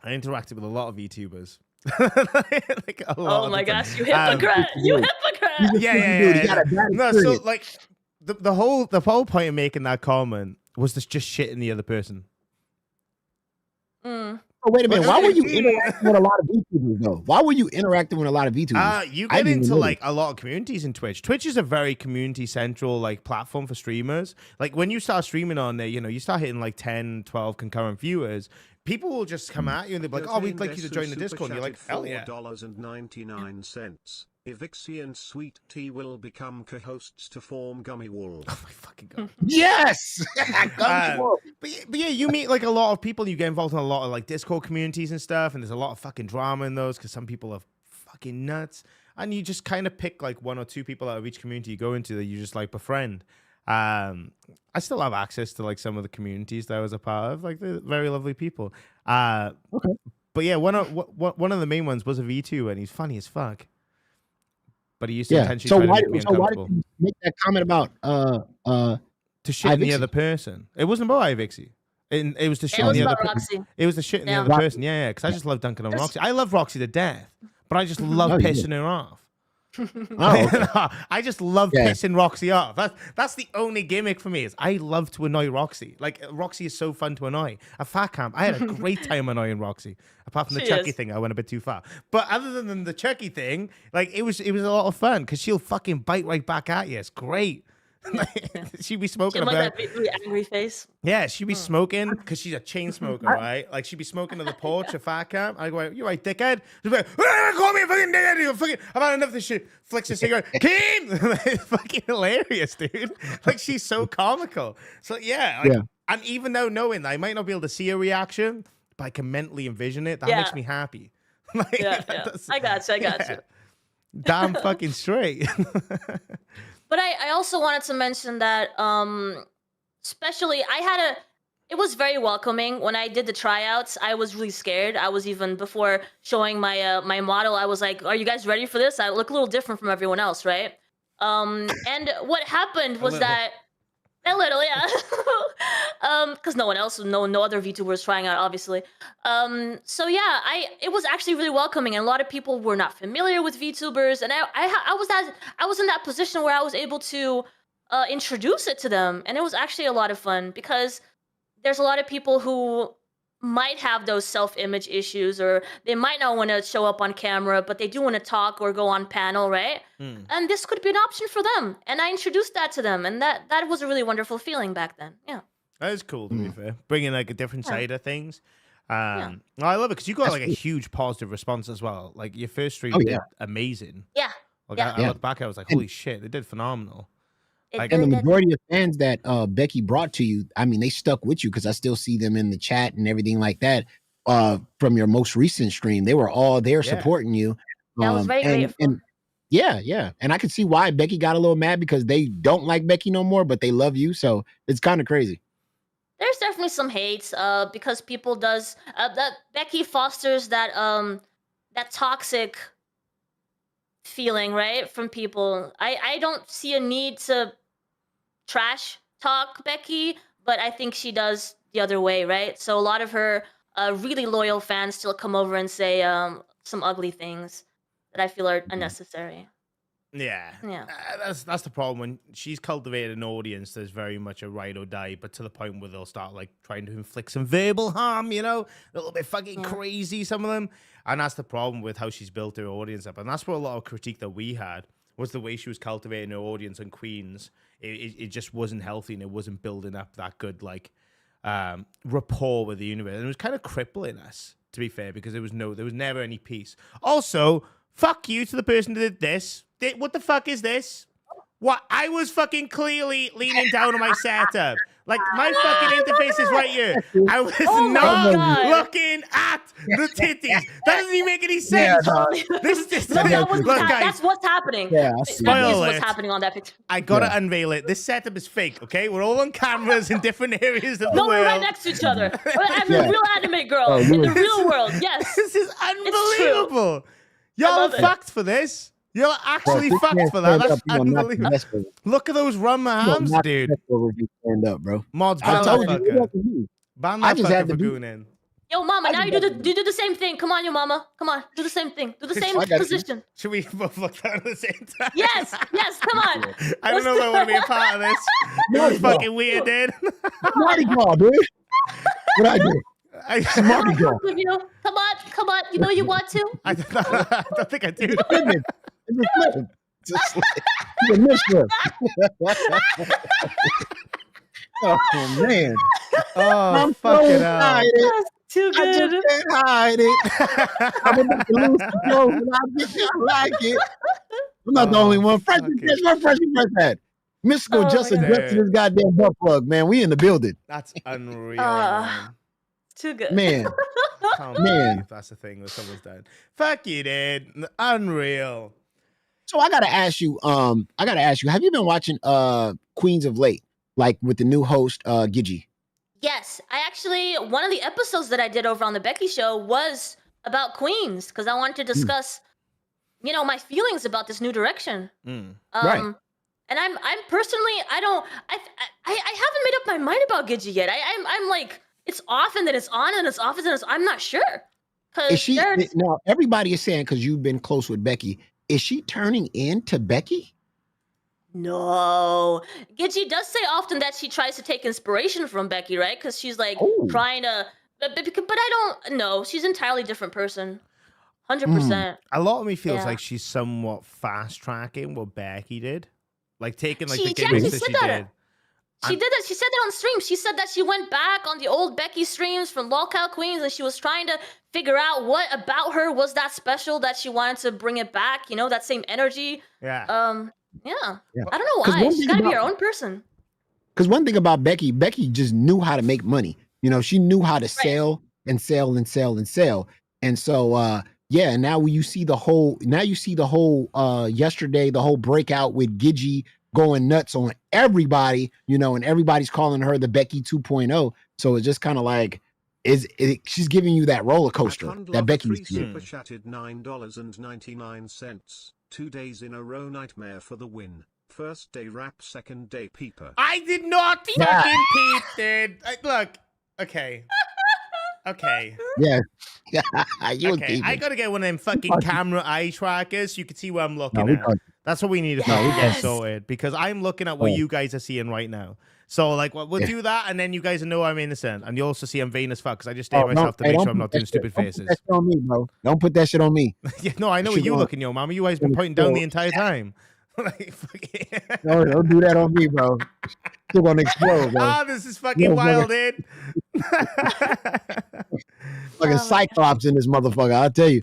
I interacted with a lot of VTubers. Like oh my gosh, you hypocrite! You hypocrite! Yeah. No, so like the whole point of making that comment was just shitting the other person. Oh, wait a minute. Why were you interacting with a lot of VTubers though? Why were you interacting with a lot of VTubers? You get into like a lot of communities in Twitch. Twitch is a very community central like platform for streamers. Like when you start streaming on there, you start hitting like 10, 12 concurrent viewers. People will just come at you and they'll be like, "Oh, we'd like you to join the Discord." And you're like, "Hell yeah!" $4.99. iVixey and Sweet Tea will become co-hosts to form Gummy Wolf. Oh my fucking god! Yes. But yeah, you meet like a lot of people. You get involved in a lot of like Discord communities and stuff, and there's a lot of fucking drama in those because some people are fucking nuts. And you just kind of pick like 1 or 2 people out of each community you go into that you just like befriend. I still have access to like some of the communities that I was a part of, like they're very lovely people. Okay. But yeah, one of the main ones was a VTuber, and he's funny as fuck. But he used to intentionally try to make me uncomfortable. Why did you make that comment about to shit in the other person? It wasn't about iVixey. It was the shit in the other person. It was the shit in the other person. Yeah, because I just love dunking on Roxy. I love Roxy to death, but I just love pissing her off. I just love pissing Roxy off. That's the only gimmick for me. Is I love to annoy Roxy. Like Roxy is so fun to annoy. At Fat Camp, I had a great time annoying Roxy. Apart from the Chucky thing, I went a bit too far. But other than the Chucky thing, like it was a lot of fun because she'll fucking bite right back at you. It's great. She'd be smoking she that really angry face. Yeah, she'd be smoking because she's a chain smoker, right? Like she'd be smoking to the porch at Fat Camp. I go, "You right, dickhead?" She'd be like, "Call me a fucking dickhead! You fucking, I've had enough of this shit." Flicks a cigarette. Keen, it's fucking hilarious, dude. Like she's so comical. So yeah, and even though knowing that I might not be able to see a reaction, but I can mentally envision it, that makes me happy. Like, I got you. Damn fucking straight. But I also wanted to mention that, especially it was very welcoming when I did the tryouts. I was really scared. I was even before showing my my model. I was like, "Are you guys ready for this?" I look a little different from everyone else, right? And what happened was that a little, because no one else, no other VTubers trying out, obviously. So yeah, it was actually really welcoming, and a lot of people were not familiar with VTubers, and I was in that position where I was able to introduce it to them, and it was actually a lot of fun because there's a lot of people who might have those self-image issues, or they might not want to show up on camera, but they do want to talk or go on panel, right? And this could be an option for them. And I introduced that to them, and that was a really wonderful feeling back then. Yeah. That is cool, to be fair. Bringing like a different side of things. I love it because you got like a huge positive response as well. Like your first stream did amazing. Yeah. Like I look back, I was like, holy shit, they did phenomenal. And the majority of fans that Becky brought to you, I mean, they stuck with you because I still see them in the chat and everything like that. From your most recent stream, they were all there supporting you. That was very grateful. And and I could see why Becky got a little mad because they don't like Becky no more, but they love you. So it's kind of crazy. There's definitely some hate because people that Becky fosters that toxic feeling, right, from people. I don't see a need to trash talk Becky, but I think she does the other way, right? So a lot of her really loyal fans still come over and say some ugly things that I feel are unnecessary. Yeah. That's the problem. When she's cultivated an audience that's very much a ride or die, but to the point where they'll start like trying to inflict some verbal harm, a little bit fucking crazy, some of them. And that's the problem with how she's built her audience up. And that's what a lot of critique that we had was the way she was cultivating her audience on Queens. It just wasn't healthy, and it wasn't building up that good like rapport with the universe. And it was kind of crippling us, to be fair, because there was never any peace. Also, fuck you to the person that did this. What the fuck is this? What? I was fucking clearly leaning down on my setup. Like, my fucking interface is right here. I was not looking at the titties. That doesn't even make any sense. That's what's happening. That is what's happening on that picture. I gotta unveil it. This setup is fake, okay? We're all on cameras in different areas of the world. No, we're right next to each other. I'm a real anime girl in the real world. Yes. This is unbelievable. Y'all are fucked for this. You're actually fucked for that. That's unbelievable. Look at those run arms, dude. Stand up, bro. Mods, ban that fucker. Ban that fucker for gooning. Yo, mama, now you do the same thing. Come on, yo, mama. Come on, do the same thing. Do the same position. Should we both look down at the same time? Yes, come on. I don't know if I want to be a part of this. This is fucking weird, dude. Mardi Gras, dude. What I do? Mardi Gras. Come on. You know you want to. I don't think I do. It's a mission. Oh man. Oh, fuck it out. That's too I good. just can't hide it. I'm about to lose control, and I like it. I'm not the only one. Fresh, where Fresh at? Mystical just adjusted his goddamn butt plug, man. We in the building. That's unreal, man. Too good. Man. Can't believe that's the thing that someone's done. Fuck you, dude. Unreal. So I gotta ask you, have you been watching Queens of Late? Like with the new host, Gigi? Yes, I actually, one of the episodes that I did over on the Becky Show was about Queens, because I wanted to discuss, my feelings about this new direction. Right. And I'm personally, I haven't made up my mind about Gigi yet. I'm like, it's off and then it's on and it's off and then it's, I'm not sure. Is she, now everybody is saying, because you've been close with Becky, is she turning into Becky? No. Gigi does say often that she tries to take inspiration from Becky, right? Because she's like trying to, but I don't know. She's an entirely different person. 100%. A lot of me feels like she's somewhat fast tracking what Becky did. Like taking like the gimmicks that she did. She did that. She said that on stream. She said that she went back on the old Becky streams from Lolcow Queens and she was trying to figure out what about her was that special that she wanted to bring it back, that same energy. Yeah. Yeah. I don't know why. She's got to be her own person. Because one thing about Becky just knew how to make money. She knew how to sell and sell and sell and sell. And so, now you see the whole, yesterday, the whole breakout with Gigi going nuts on everybody, and everybody's calling her the Becky 2.0. So it's just kind of like, she's giving you that roller coaster that Becky used to give. Super chatted $9.99. 2 days in a row, nightmare for the win. First day rap, second day peeper. I did not fucking peep, dude. Look, okay. Yeah. Okay, I gotta get one of them fucking camera eye trackers so you can see where I'm looking at. That's what we need to get sorted, because I'm looking at what you guys are seeing right now. So, like, we'll do that, and then you guys know I'm innocent, and you also see I'm vain as fuck, because I just stay myself to make sure I'm not doing stupid faces. Don't put that shit on me, bro. Don't put that shit on me. Yeah, no, I know what you looking, yo, mama. You guys been pointing down the entire time. Like, no, don't do that on me, bro. Still gonna explode, bro. Oh, this is fucking wild, dude. Fucking Cyclops in this motherfucker, I'll tell you.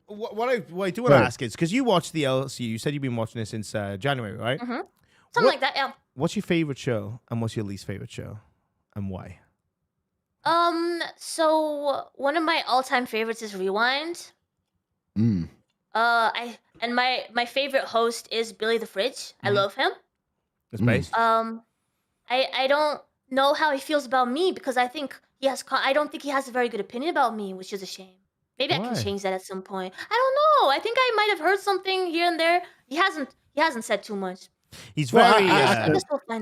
What I do want to ask is, because you watched the LC, you said you've been watching it since January, right? Mm-hmm. Something like that, yeah. What's your favorite show, and what's your least favorite show, and why? So one of my all-time favorites is Rewind. My favorite host is Billy the Fridge. I love him. It's based. I don't know how he feels about me, because I don't think he has a very good opinion about me, which is a shame. Maybe I can change that at some point. I don't know. I think I might have heard something here and there. He hasn't said too much. He's very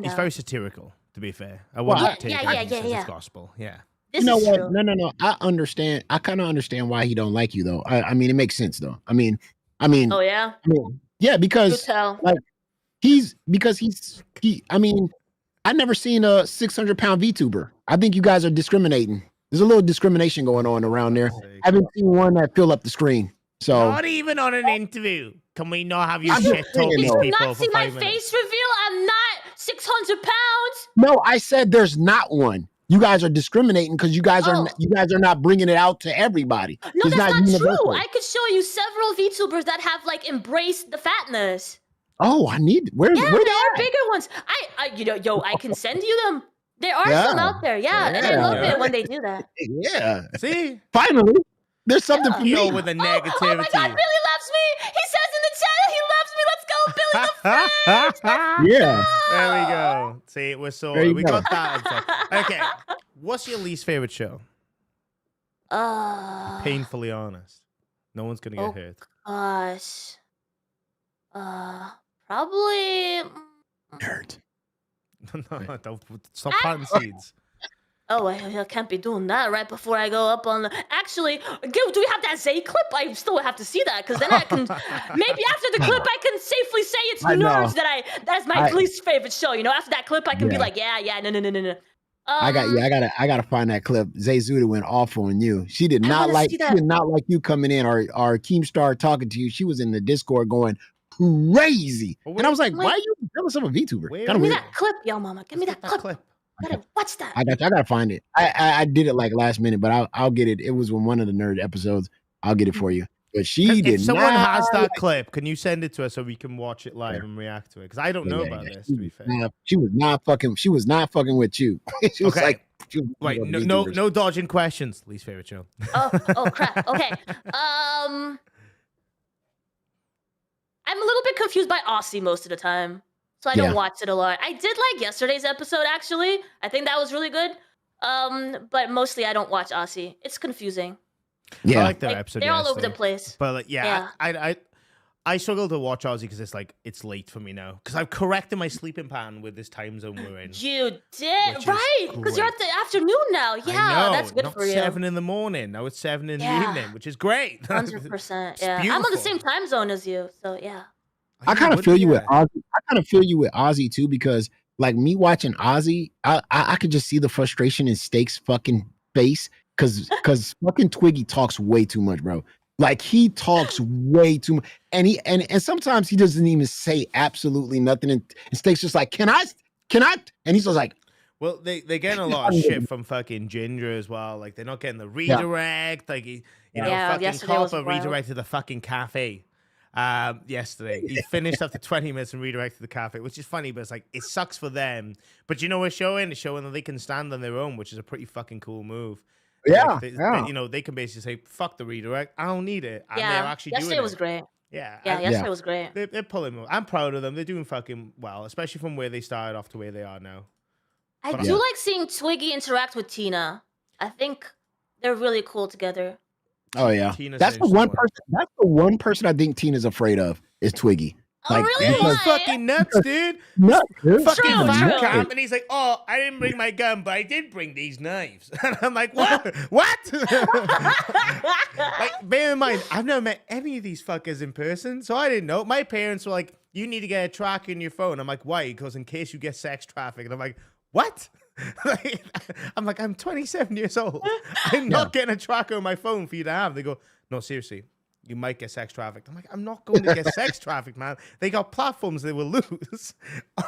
he's very satirical, to be fair. I wouldn't take it as gospel. Yeah. You know what? No. I understand. I kind of understand why he don't like you, though. I mean, it makes sense, though. I mean. Oh yeah. Yeah, because like I mean, I've never seen a 600-pound VTuber. I think you guys are discriminating. There's a little discrimination going on around there. I haven't seen one that fill up the screen. So not even on an interview. Can we not have you shit talk these people? Did you not see my face reveal? I'm not 600 pounds. No, I said there's not one. You guys are discriminating because you guys are not bringing it out to everybody. No, that's not true. I could show you several VTubers that have like embraced the fatness. Oh, where there are bigger ones. I can send you them. There are some out there, and I love it when they do that. Yeah. See? Finally, there's something for me. With the negativity. Oh my God, Billy loves me. He says in the chat he loves me. Let's go, Billy the Fridge. Yeah. There we go. See, we're sorted. We got that. Okay. What's your least favorite show? Painfully honest. No one's gonna get hurt. Gosh. Probably. Nerd. No, don't stop planting seeds. Oh, I can't be doing that right before I go up on the. Actually, do we have that Zay clip? I still have to see that because then I can maybe after the clip I can safely say it's I know. nerds that is my least favorite show. You know, after that clip I can be Yeah. like, yeah, no. I gotta find that clip. Zay Zuda went off on you. She did not like you coming in or Keemstar talking to you. She was in the Discord going crazy. And I was like, why are you jealous of a VTuber? Give me that clip, yo mama. Give me that clip. I gotta watch that. I gotta find it. I did it like last minute, but I'll get it. It was one of the nerd episodes. I'll get it for you. But she did. If someone has that clip, can you send it to us so we can watch it live and react to it? Because I don't know about this. To be fair, she was not fucking. She was not fucking with you. She was like, wait, no dodging questions. Least favorite show. Oh crap. Okay. I'm a little bit confused by Aussie most of the time. So I don't watch it a lot. I did like yesterday's episode, actually. I think that was really good. But mostly I don't watch Aussie. It's confusing. Yeah, I like their episode. They're all over the place. But I struggle to watch Aussie because it's late for me now. Because I've corrected my sleeping pattern with this time zone we're in. You did, right? Because you're at the afternoon now. Yeah, that's good for you. Not 7 in the morning. Now it's 7 in the evening, which is great. 100%. Yeah, I'm on the same time zone as you, so yeah. I kind of feel you with Ozzy. I kind of feel you with Ozzy too, because like me watching Ozzy, I could just see the frustration in Steak's fucking face because fucking Twiggy talks way too much, bro. Like he talks way too much, and sometimes he doesn't even say absolutely nothing. And Steak's just like, can I? And he's just like, well, they're getting a lot of shit from fucking Ginger as well. Like they're not getting the redirect. Like fucking Copper redirected the fucking cafe. Yesterday he finished after 20 minutes and redirected the cafe, which is funny, but it's like it sucks for them. But you know, it's showing that they can stand on their own, which is a pretty fucking cool move. Yeah, they can basically say fuck the redirect, I don't need it. And they're actually yesterday doing was great. Yesterday was great. They're pulling them. I'm proud of them. They're doing fucking well, especially from where they started off to where they are now. I do like seeing Twiggy interact with Tina. I think they're really cool together. Oh yeah, that's the one person. That's the one person I think Tina's afraid of is Twiggy. Like, really? He's fucking nuts, dude. Fucking fat camp, and he's like, "Oh, I didn't bring my gun, but I did bring these knives." And I'm like, "What? What?" Like, bear in mind, I've never met any of these fuckers in person, so I didn't know. My parents were like, "You need to get a tracker in your phone." I'm like, "Why?" Because in case you get sex trafficked. And I'm like, "What?" I'm like, I'm 27 years old. I'm not getting a tracker on my phone for you to have. They go, no, seriously, you might get sex trafficked. I'm like, I'm not going to get sex trafficked, man. They got platforms they will lose.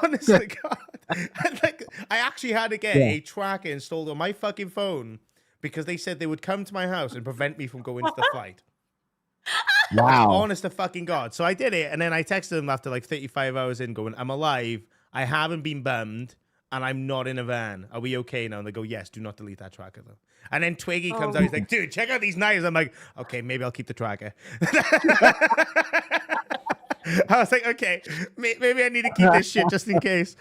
Honestly, God. And like, I actually had to get a tracker installed on my fucking phone because they said they would come to my house and prevent me from going to the fight. Wow. Honest to fucking God. So I did it. And then I texted them after like 35 hours in going, I'm alive. I haven't been bummed. And I'm not in a van. Are we okay now? And they go, yes, do not delete that tracker, though. And then Twiggy comes out. He's like, dude, check out these knives. I'm like, okay, maybe I'll keep the tracker. I was like, okay, maybe I need to keep this shit just in case.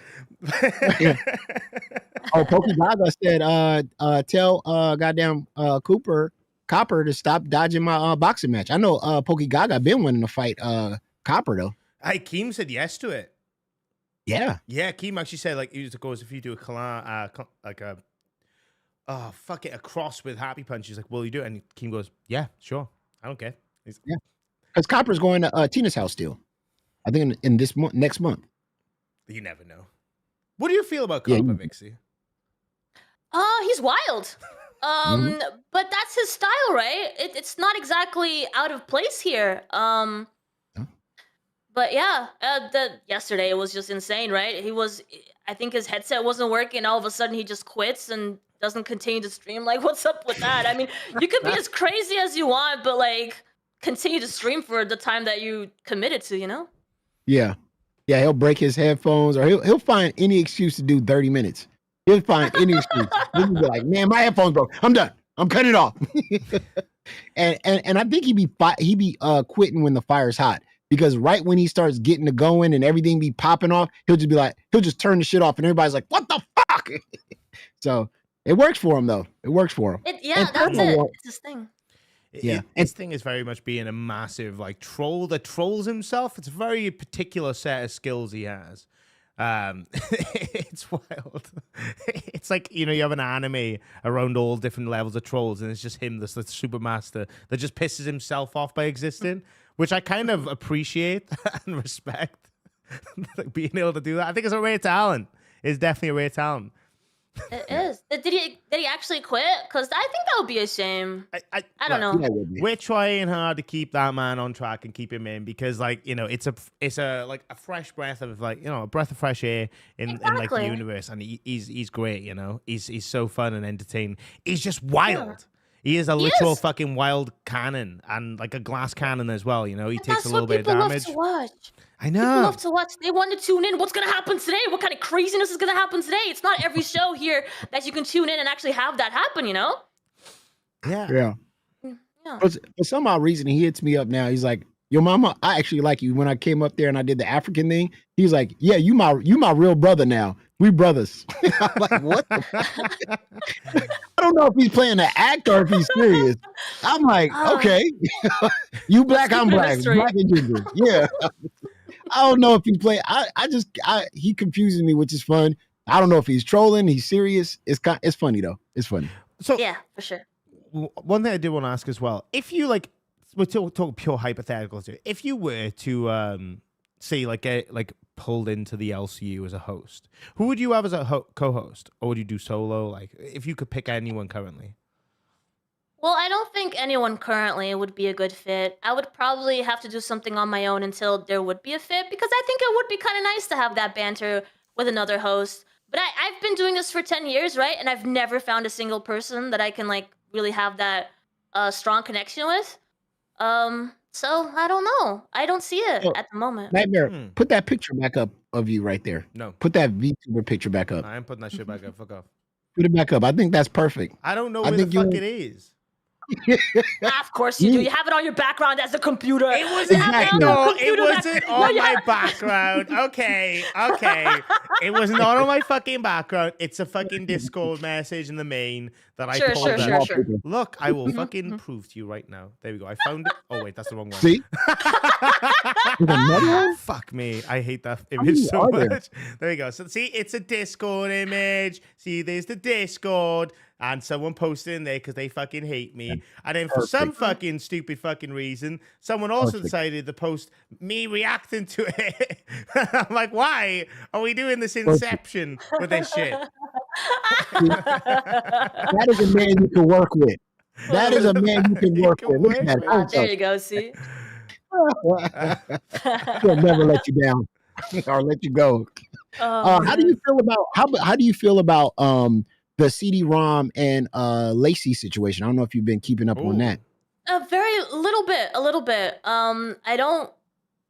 Pokey Gaga said, tell goddamn Copper to stop dodging my boxing match. I know Pokey Gaga been wanting to fight Copper, though. Hey, Keem said yes to it. Yeah, Keem actually said like it goes if you do a cross with Happy Punch. He's like, "Will you do it?" And Keem goes, "Yeah, sure, I don't care." because Copper's going to Tina's house still. I think in this next month. You never know. What do you feel about Copper, Vixey? He's wild. But that's his style, right? It's not exactly out of place here. But yeah, yesterday it was just insane, right? I think his headset wasn't working. All of a sudden he just quits and doesn't continue to stream. Like, what's up with that? I mean, you could be as crazy as you want, but like, continue to stream for the time that you committed to, you know? Yeah. He'll break his headphones or he'll find any excuse to do 30 minutes. He'll find any excuse. He'll be like, man, my headphones broke. I'm done. I'm cutting it off. and I think he be quitting when the fire's hot. Because right when he starts getting to going and everything be popping off, he'll just turn the shit off and everybody's like, what the fuck? So it works for him though. It works for him. That's it. It's his thing. His thing is very much being a massive like troll that trolls himself. It's a very particular set of skills he has. It's wild. It's like, you have an anime around all different levels of trolls, and it's just him, this super master that just pisses himself off by existing, which I kind of appreciate and respect. Like being able to do that, I think it's a rare talent. It's definitely a rare talent. It is. Did he actually quit? Because I think that would be a shame. I don't know. We're trying hard to keep that man on track and keep him in, because it's a like a fresh breath of a breath of fresh air in like the universe, and he's great. He's so fun and entertaining. He's just wild. Yeah. He is a literal fucking wild cannon, and like a glass cannon as well. He takes a little bit of damage. Love to watch. I know. People love to watch. They want to tune in. What's going to happen today? What kind of craziness is going to happen today? It's not every show here that you can tune in and actually have that happen, Yeah. Yeah. But for some odd reason, he hits me up now. He's like, "Yo, mama, I actually like you." When I came up there and I did the African thing, he's like, "Yeah, you my real brother now. We brothers." I'm like, what? I don't know if he's playing the act or if he's serious. I'm like, okay, you black, I'm black, black and ginger. Yeah. I don't know if he's playing. He confuses me, which is fun. I don't know if he's trolling. He's serious. It's funny though. It's funny. So yeah, for sure. One thing I did want to ask as well, if you we're talking pure hypotheticals here. If you were to say get pulled into the LCU as a host, who would you have as a co-host, or would you do solo? Like, if you could pick anyone currently. Well, I don't think anyone currently would be a good fit. I would probably have to do something on my own until there would be a fit, because I think it would be kind of nice to have that banter with another host. But I've been doing this for 10 years, right? And I've never found a single person that I can really have that strong connection with. So I don't know. I don't see it at the moment. Nightmare, put that picture back up of you right there. No. Put that VTuber picture back up. I ain't putting that shit back up. Fuck off. Put it back up. I think that's perfect. I don't know where the fuck it is. Of course you do. You have it on your background as a computer. It wasn't on my background. Okay. It was not on my fucking background. It's a fucking Discord message in the main that I pulled up. Sure. Look, I will fucking prove to you right now. There we go. I found it. Oh wait, that's the wrong one. See? Fuck me. I hate that image so much. There we go. So see, it's a Discord image. See, there's the Discord. And someone posted in there because they fucking hate me. And then for some fucking stupid fucking reason, someone also decided to post me reacting to it. I'm like, why are we doing this Inception with this shit? That is a man you can work with. That is a man you can work with. Look at that. There you go, see? He'll never let you down or let you go. How do you feel about the CD-ROM and Lacey situation? I don't know if you've been keeping up on that. A little bit. I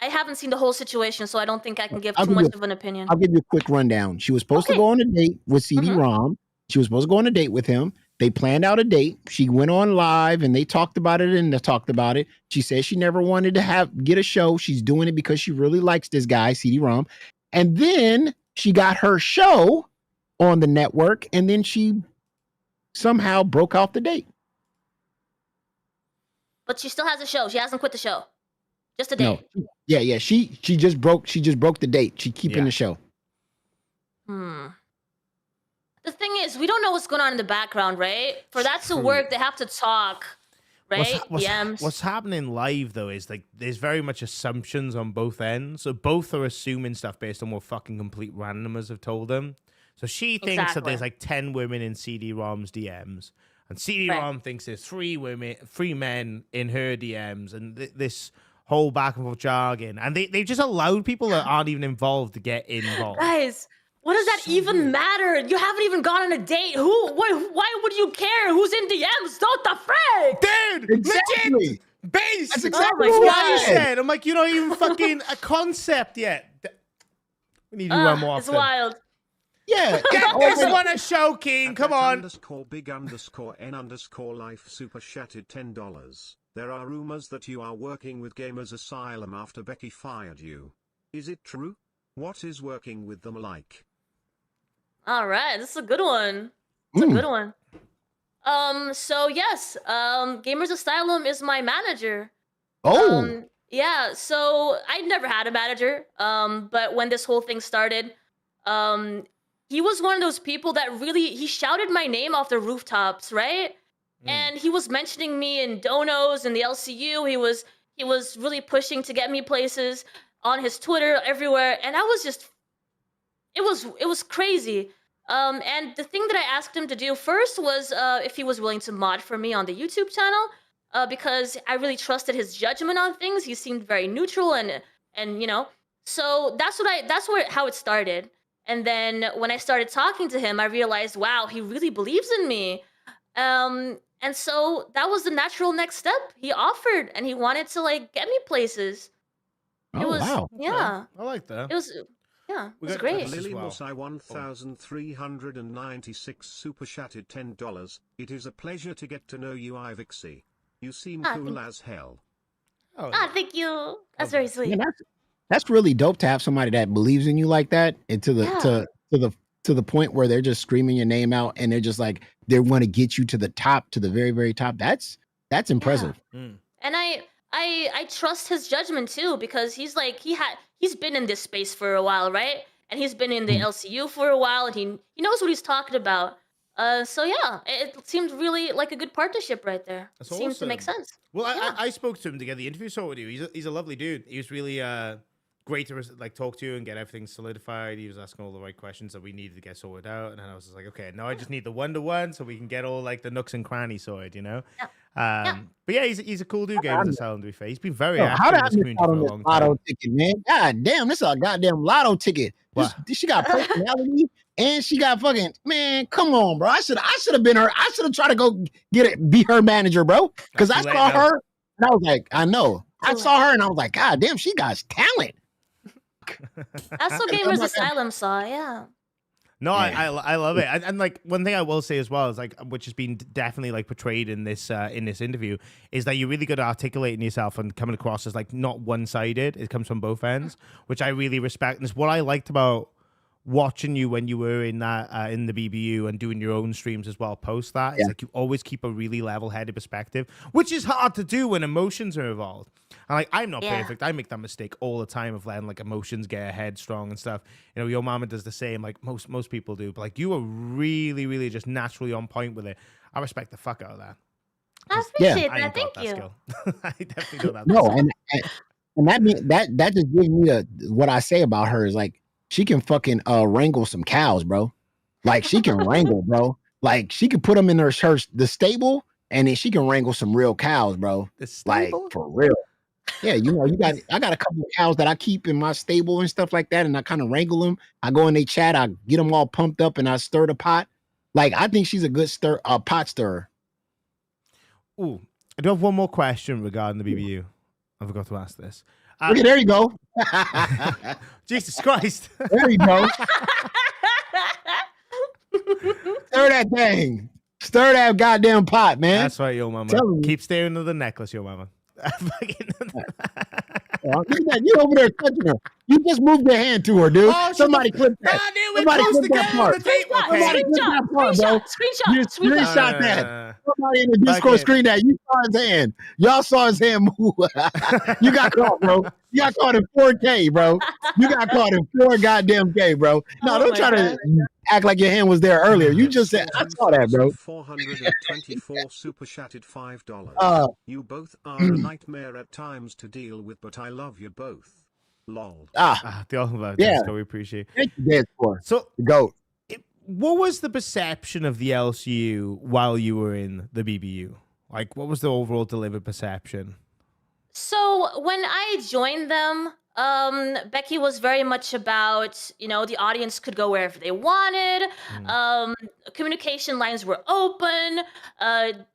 haven't seen the whole situation, so I don't think I can give too much of an opinion. I'll give you a quick rundown. She was supposed to go on a date with CD-ROM. She was supposed to go on a date with him. They planned out a date. She went on live and they talked about it. She said she never wanted to get a show. She's doing it because she really likes this guy, CD-ROM. And then she got her show on the network, and then she somehow broke off the date. But she still has a show. She hasn't quit the show. Just a date. No. Yeah. She just broke the date. She keeping the show. The thing is, we don't know what's going on in the background, right? For that to work, they have to talk, right? What's happening live though is there's very much assumptions on both ends. So both are assuming stuff based on what fucking complete randomers have told them. So she thinks that there's 10 women in CD-ROM's DMs, and CD-ROM thinks there's 3 men in her DMs, and this whole back and forth jargon. And they've just allowed people that aren't even involved to get involved. Guys, what does that even matter? You haven't even gone on a date. Why would you care who's in DMs? Don't the frick? Dude, exactly. Legit, base. That's exactly what I said. I'm like, you're not even fucking a concept yet. We need to do one more. It's wild. Yeah. Get this one a show, King. Come on. _big_n_life super chatted $10. There are rumors that you are working with Gamers Asylum after Becky fired you. Is it true? What is working with them like? All right, this is a good one. It's a good one. So yes, Gamers Asylum is my manager. Oh. Yeah, so I never had a manager. But when this whole thing started, he was one of those people that he shouted my name off the rooftops, right? And he was mentioning me in donos and the LCU. He was really pushing to get me places on his Twitter everywhere, and I was just, it was crazy. And the thing that I asked him to do first was if he was willing to mod for me on the YouTube channel, because I really trusted his judgment on things. He seemed very neutral and so that's how it started. And then when I started talking to him, I realized, wow, he really believes in me. And so that was the natural next step. He offered and he wanted to like get me places. Oh, It was wow. yeah. I like that. It was yeah, it was got great. as Lily well. Musai 1396 super chatted $10. It is a pleasure to get to know you, iVixey. You seem cool as hell. Oh, Thank you. That's very sweet. Man, that's really dope to have somebody that believes in you like that, and to the point where they're just screaming your name out, and they're just like they want to get you to the top, to the very, very top. That's impressive. And I trust his judgment too, because he's been in this space for a while, right? And he's been in the LCU for a while, and he knows what he's talking about. So yeah, it seemed really like a good partnership right there. That's Seems to make awesome. sense. Well, I spoke to him to get the interview sorted with you. He's a lovely dude. He was really great to like talk to you and get everything solidified. He was asking all the right questions that we needed to get sorted out, and then I was just like, okay, now I just need the one-to-one so we can get all like the nooks and crannies sorted, you know. But yeah, he's a cool dude. Game to sell him, to be fair. He's been very How active did in I this community miss out for on a this long lotto time. ticket, man? God damn, this is a goddamn lotto ticket. She got personality, and she got fucking, man. Come on, bro. I should have been her. I should have tried to go be her manager, bro. Because I saw her and I was like, I know. I saw her and I was like, God damn, she got talent. That's what Gamers Asylum saw, yeah. No, I love it, and like one thing I will say as well is like, which has been definitely like portrayed in this interview, is that you're really good at articulating yourself and coming across as like not one-sided. It comes from both ends, which I really respect. And it's what I liked about watching you when you were in that in the BBU and doing your own streams as well. Post that, it's like you always keep a really level-headed perspective, which is hard to do when emotions are involved. And like, I'm not perfect. I make that mistake all the time of letting like emotions get headstrong and stuff. You know, your mama does the same, like most people do. But like, you are really, really just naturally on point with it. I respect the fuck out of that. I appreciate that. I Thank you. skill. I definitely know that. No, and that mean that just gives me what I say about her is like she can fucking wrangle some cows, bro. Like she can wrangle, bro. Like she can put them in the stable, and then she can wrangle some real cows, bro. The stable? Like for real. Yeah, you know, I got a couple of cows that I keep in my stable and stuff like that, and I kind of wrangle them. I go in they chat, I get them all pumped up, and I stir the pot. Like I think she's a good pot stirrer. Ooh, I do have one more question regarding the BBU. I forgot to ask this. Okay, there you go. Jesus Christ. There you go. Stir that thing. Stir that goddamn pot, man. That's right, yo mama. Keep staring at the necklace, yo mama. You over there touching her. You just moved your hand to her, dude. Oh, somebody clip that. Somebody clip that part. Screenshot that. Somebody in the Discord screen that. You saw his hand. Y'all saw his hand move. You got caught, bro. You got caught in 4K, bro. You got caught in 4 goddamn K, bro. No, don't try to act like your hand was there earlier. You just said, I saw that, bro. 424 super chatted $5. You both are a nightmare at times to deal with, but I love you both. Lol. The awesome Disco, we appreciate. Thank you, guys, for so the GOAT. What was the perception of the LCU while you were in the BBU? Like, what was the overall delivered perception? So when I joined them, Becky was very much about, you know, the audience could go wherever they wanted. Communication lines were open.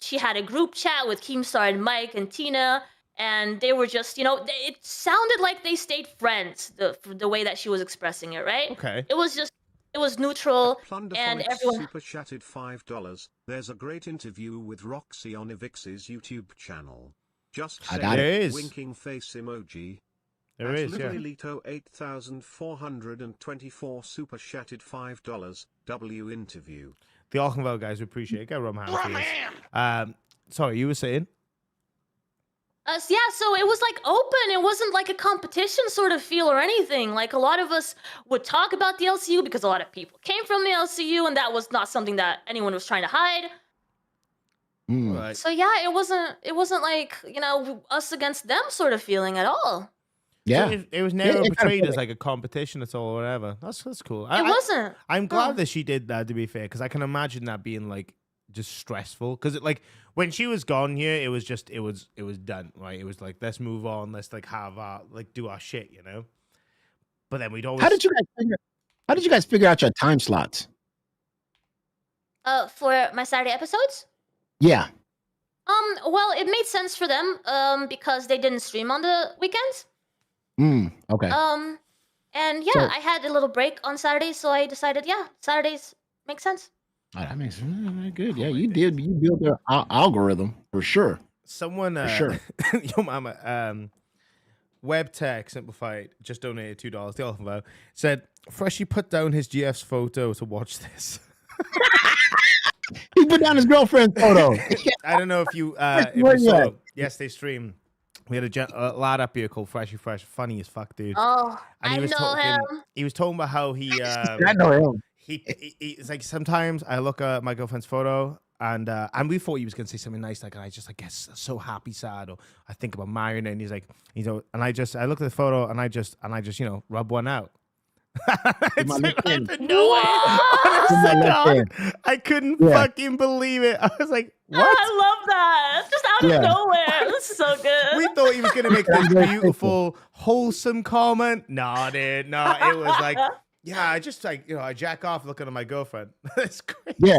She had a group chat with Keemstar and Mike and Tina, and they were just, you know, it sounded like they stayed friends, the way that she was expressing it, right? Okay. It was neutral, and everyone... super chatted $5. There's a great interview with Roxy on iVixey's YouTube channel. Just say winking face emoji. There is, yeah. Lito 8424 super chatted $5. W interview. The Archenville guys, we appreciate it. Go Rum Ham. Sorry, you were saying? So it was like open. It wasn't like a competition sort of feel or anything. Like a lot of us would talk about the LCU because a lot of people came from the LCU, and that was not something that anyone was trying to hide. Right. So yeah, it wasn't like, us against them sort of feeling at all. Yeah, so it was never portrayed as like a competition at all or whatever. That's cool. It wasn't. I'm glad that she did that, to be fair, because I can imagine that being like just stressful. Because like when she was gone here, it was done, right? It was like, let's move on, let's like have our do our shit, But then we'd always. How did you guys figure out your time slots? For my Saturday episodes? Yeah. Well, it made sense for them, because they didn't stream on the weekends. Okay. And yeah, I had a little break on Saturdays, so I decided, Saturdays make sense. Oh, that makes sense. Good. Yeah, you built the algorithm for sure. Someone, For sure. yo mama, Web Tech Simplified just donated $2. The Elephant Vow said, Freshie put down his GF's photo to watch this. He put down his girlfriend's photo. I don't know if you saw. Yes, they streamed. We had a lad up here called Freshy Fresh, funny as fuck, dude. Oh, And I know him. He was talking about how he. I know him. It's like sometimes I look at my girlfriend's photo and we thought he was gonna say something nice, like, and I just get so happy, sad, or I think about marrying her, and he's like, and I looked at the photo and I just rub one out. It's like, no way. I couldn't fucking believe it. I was like, what? I love that. Just out of nowhere. This is so good. We thought he was going to make this beautiful, wholesome comment. No, dude. No, it was like, I just I jack off looking at my girlfriend. That's crazy. Yeah.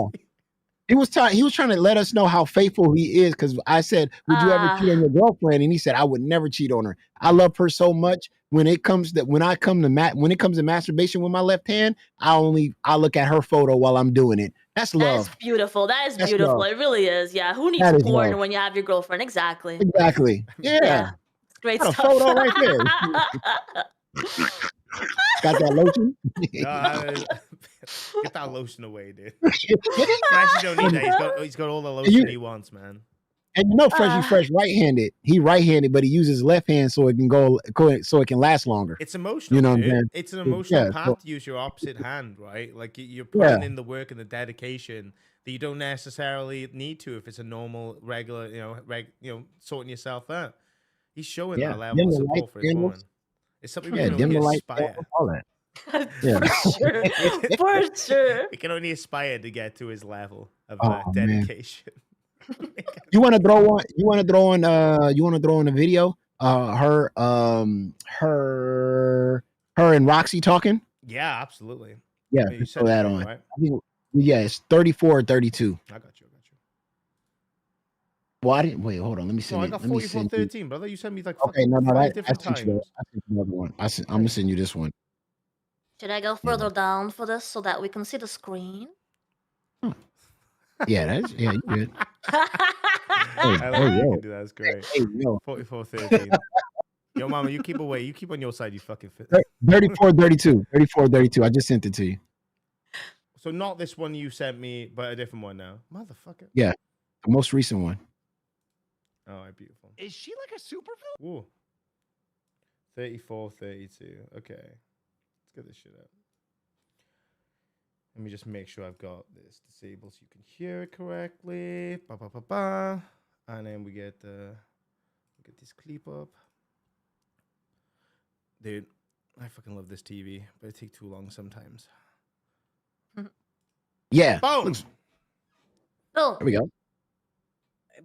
He was trying to let us know how faithful he is, because I said, would you ever cheat on your girlfriend? And he said, I would never cheat on her. I love her so much. When it comes to masturbation with my left hand, I look at her photo while I'm doing it. That's love. That's beautiful. That's beautiful. Love. It really is. Yeah. Who needs porn when you have your girlfriend? Exactly. Yeah. It's great got stuff. A photo right there. Got that lotion? Get that lotion away, dude. Freshy don't need that. He's got all the lotion he wants, man. And Freshy Fresh right-handed. He right-handed, but he uses his left hand so it can last longer. It's emotional. You know what I'm saying? It's an emotional path to use your opposite hand, right? Like you're putting in the work and the dedication that you don't necessarily need to if it's a normal, regular, sorting yourself out. He's showing that level of support for his woman. It's something we can only aspire. All that. For sure. We can only aspire to get to his level of dedication. You want to throw on? You want to throw on a video? Her and Roxy talking. Yeah, absolutely. Yeah, you throw that on. Right? I think, it's 34 or 32. I got you. Well, I didn't wait. Hold on. Let me see. No, I got 44-13, brother. You sent me like okay. No, I sent you another one. I'm gonna send you this one. Should I go further down for this so that we can see the screen? Yeah, you good. I love you can do that. That's great. 44-13. Yo, mama, you keep away. You keep on your side, you fucking fit. 34-32. 34-32. I just sent it to you. So not this one you sent me, but a different one now. Motherfucker. Yeah, the most recent one. Oh, beautiful. Is she like a supervillain? Ooh. 34-32. Okay. Let's get this shit out. Let me just make sure I've got this disabled so you can hear it correctly. And then we get this clip up. Dude, I fucking love this TV, but it takes too long sometimes. Yeah. Boom. Oh. There we go.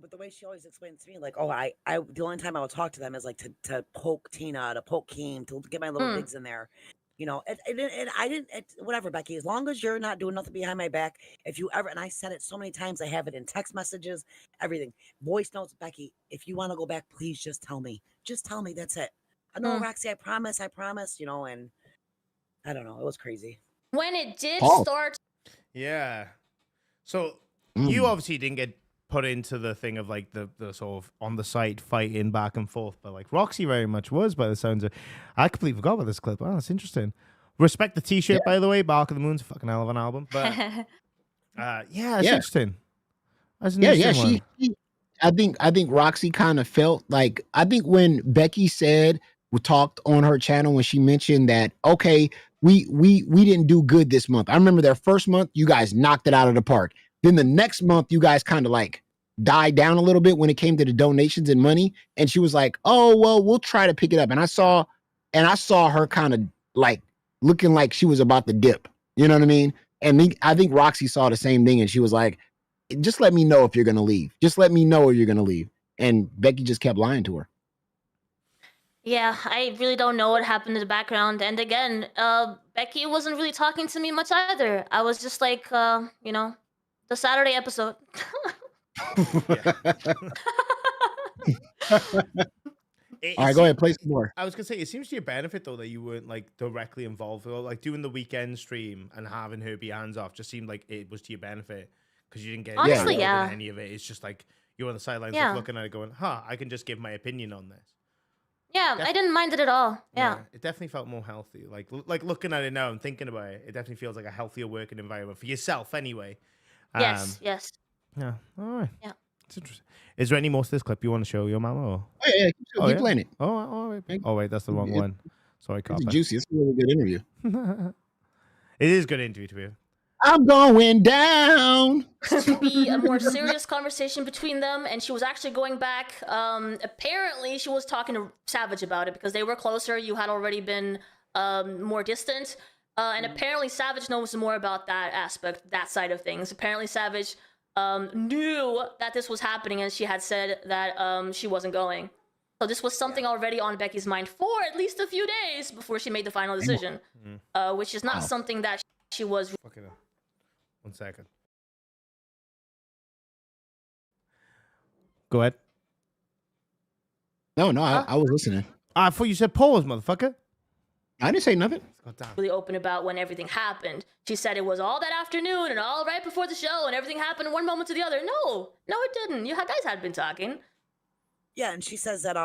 But the way she always explains to me, like, I the only time I will talk to them is like to poke Tina, to poke Keem, to get my little digs in there. Whatever, Becky, as long as you're not doing nothing behind my back, if you ever, and I said it so many times, I have it in text messages, everything, voice notes, Becky, if you want to go back, please just tell me. Just tell me, that's it. I know, Roxy, I promise, and I don't know, it was crazy. When it did start. Yeah. So you obviously didn't get put into the thing of like the sort of on the site fighting back and forth, but like Roxy very much was by the sounds of. I completely forgot about this clip. Oh, that's interesting. Respect the T-shirt, by the way. Bark of the Moon's a fucking hell of an album, but it's interesting. That's an interesting one. think Roxy kind of felt like, I think when Becky talked on her channel when she mentioned that, okay, we didn't do good this month. I remember their first month, you guys knocked it out of the park. Then the next month, you guys kind of like died down a little bit when it came to the donations and money. And she was like, oh, well, we'll try to pick it up. And I saw her kind of like looking like she was about to dip. You know what I mean? And I think Roxy saw the same thing, and she was like, just let me know if you're going to leave. Just let me know if you're going to leave. And Becky just kept lying to her. Yeah, I really don't know what happened in the background. And again, Becky wasn't really talking to me much either. I was just like, you know, the Saturday episode. All right, go ahead, play some more. I was gonna say, it seems to your benefit though that you weren't like directly involved, or like doing the weekend stream and having her be hands off. Just seemed like it was to your benefit because you didn't get honestly, any of it. It's just like you're on the sidelines, like, looking at it, going, "Huh, I can just give my opinion on this." Yeah, I didn't mind it at all. Yeah, it definitely felt more healthy. Like looking at it now and thinking about it, it definitely feels like a healthier working environment for yourself, anyway. Yes. Yeah. All right. Yeah. It's interesting. Is there any more to this clip you want to show your mama? Or? Oh, yeah, keep playing it. Oh, wait, that's the wrong one. Sorry, It's juicy. It's a really good interview. It is a good interview to be. I'm going down. To be a more serious conversation between them, and she was actually going back. Apparently, she was talking to Savage about it because they were closer. You had already been more distant, and apparently Savage knows more about that aspect, that side of things. Apparently, Savage knew that this was happening, and she had said that she wasn't going. So this was something already on Becky's mind for at least a few days before she made the final decision, which is not something that she was. Fucking hell. 1 second. Go ahead. No, I was listening. I thought you said pause, motherfucker. I didn't say nothing. Really open about when everything happened. She said it was all that afternoon and all right before the show, and everything happened one moment to the other. No, it didn't. You guys had been talking. Yeah, and she says that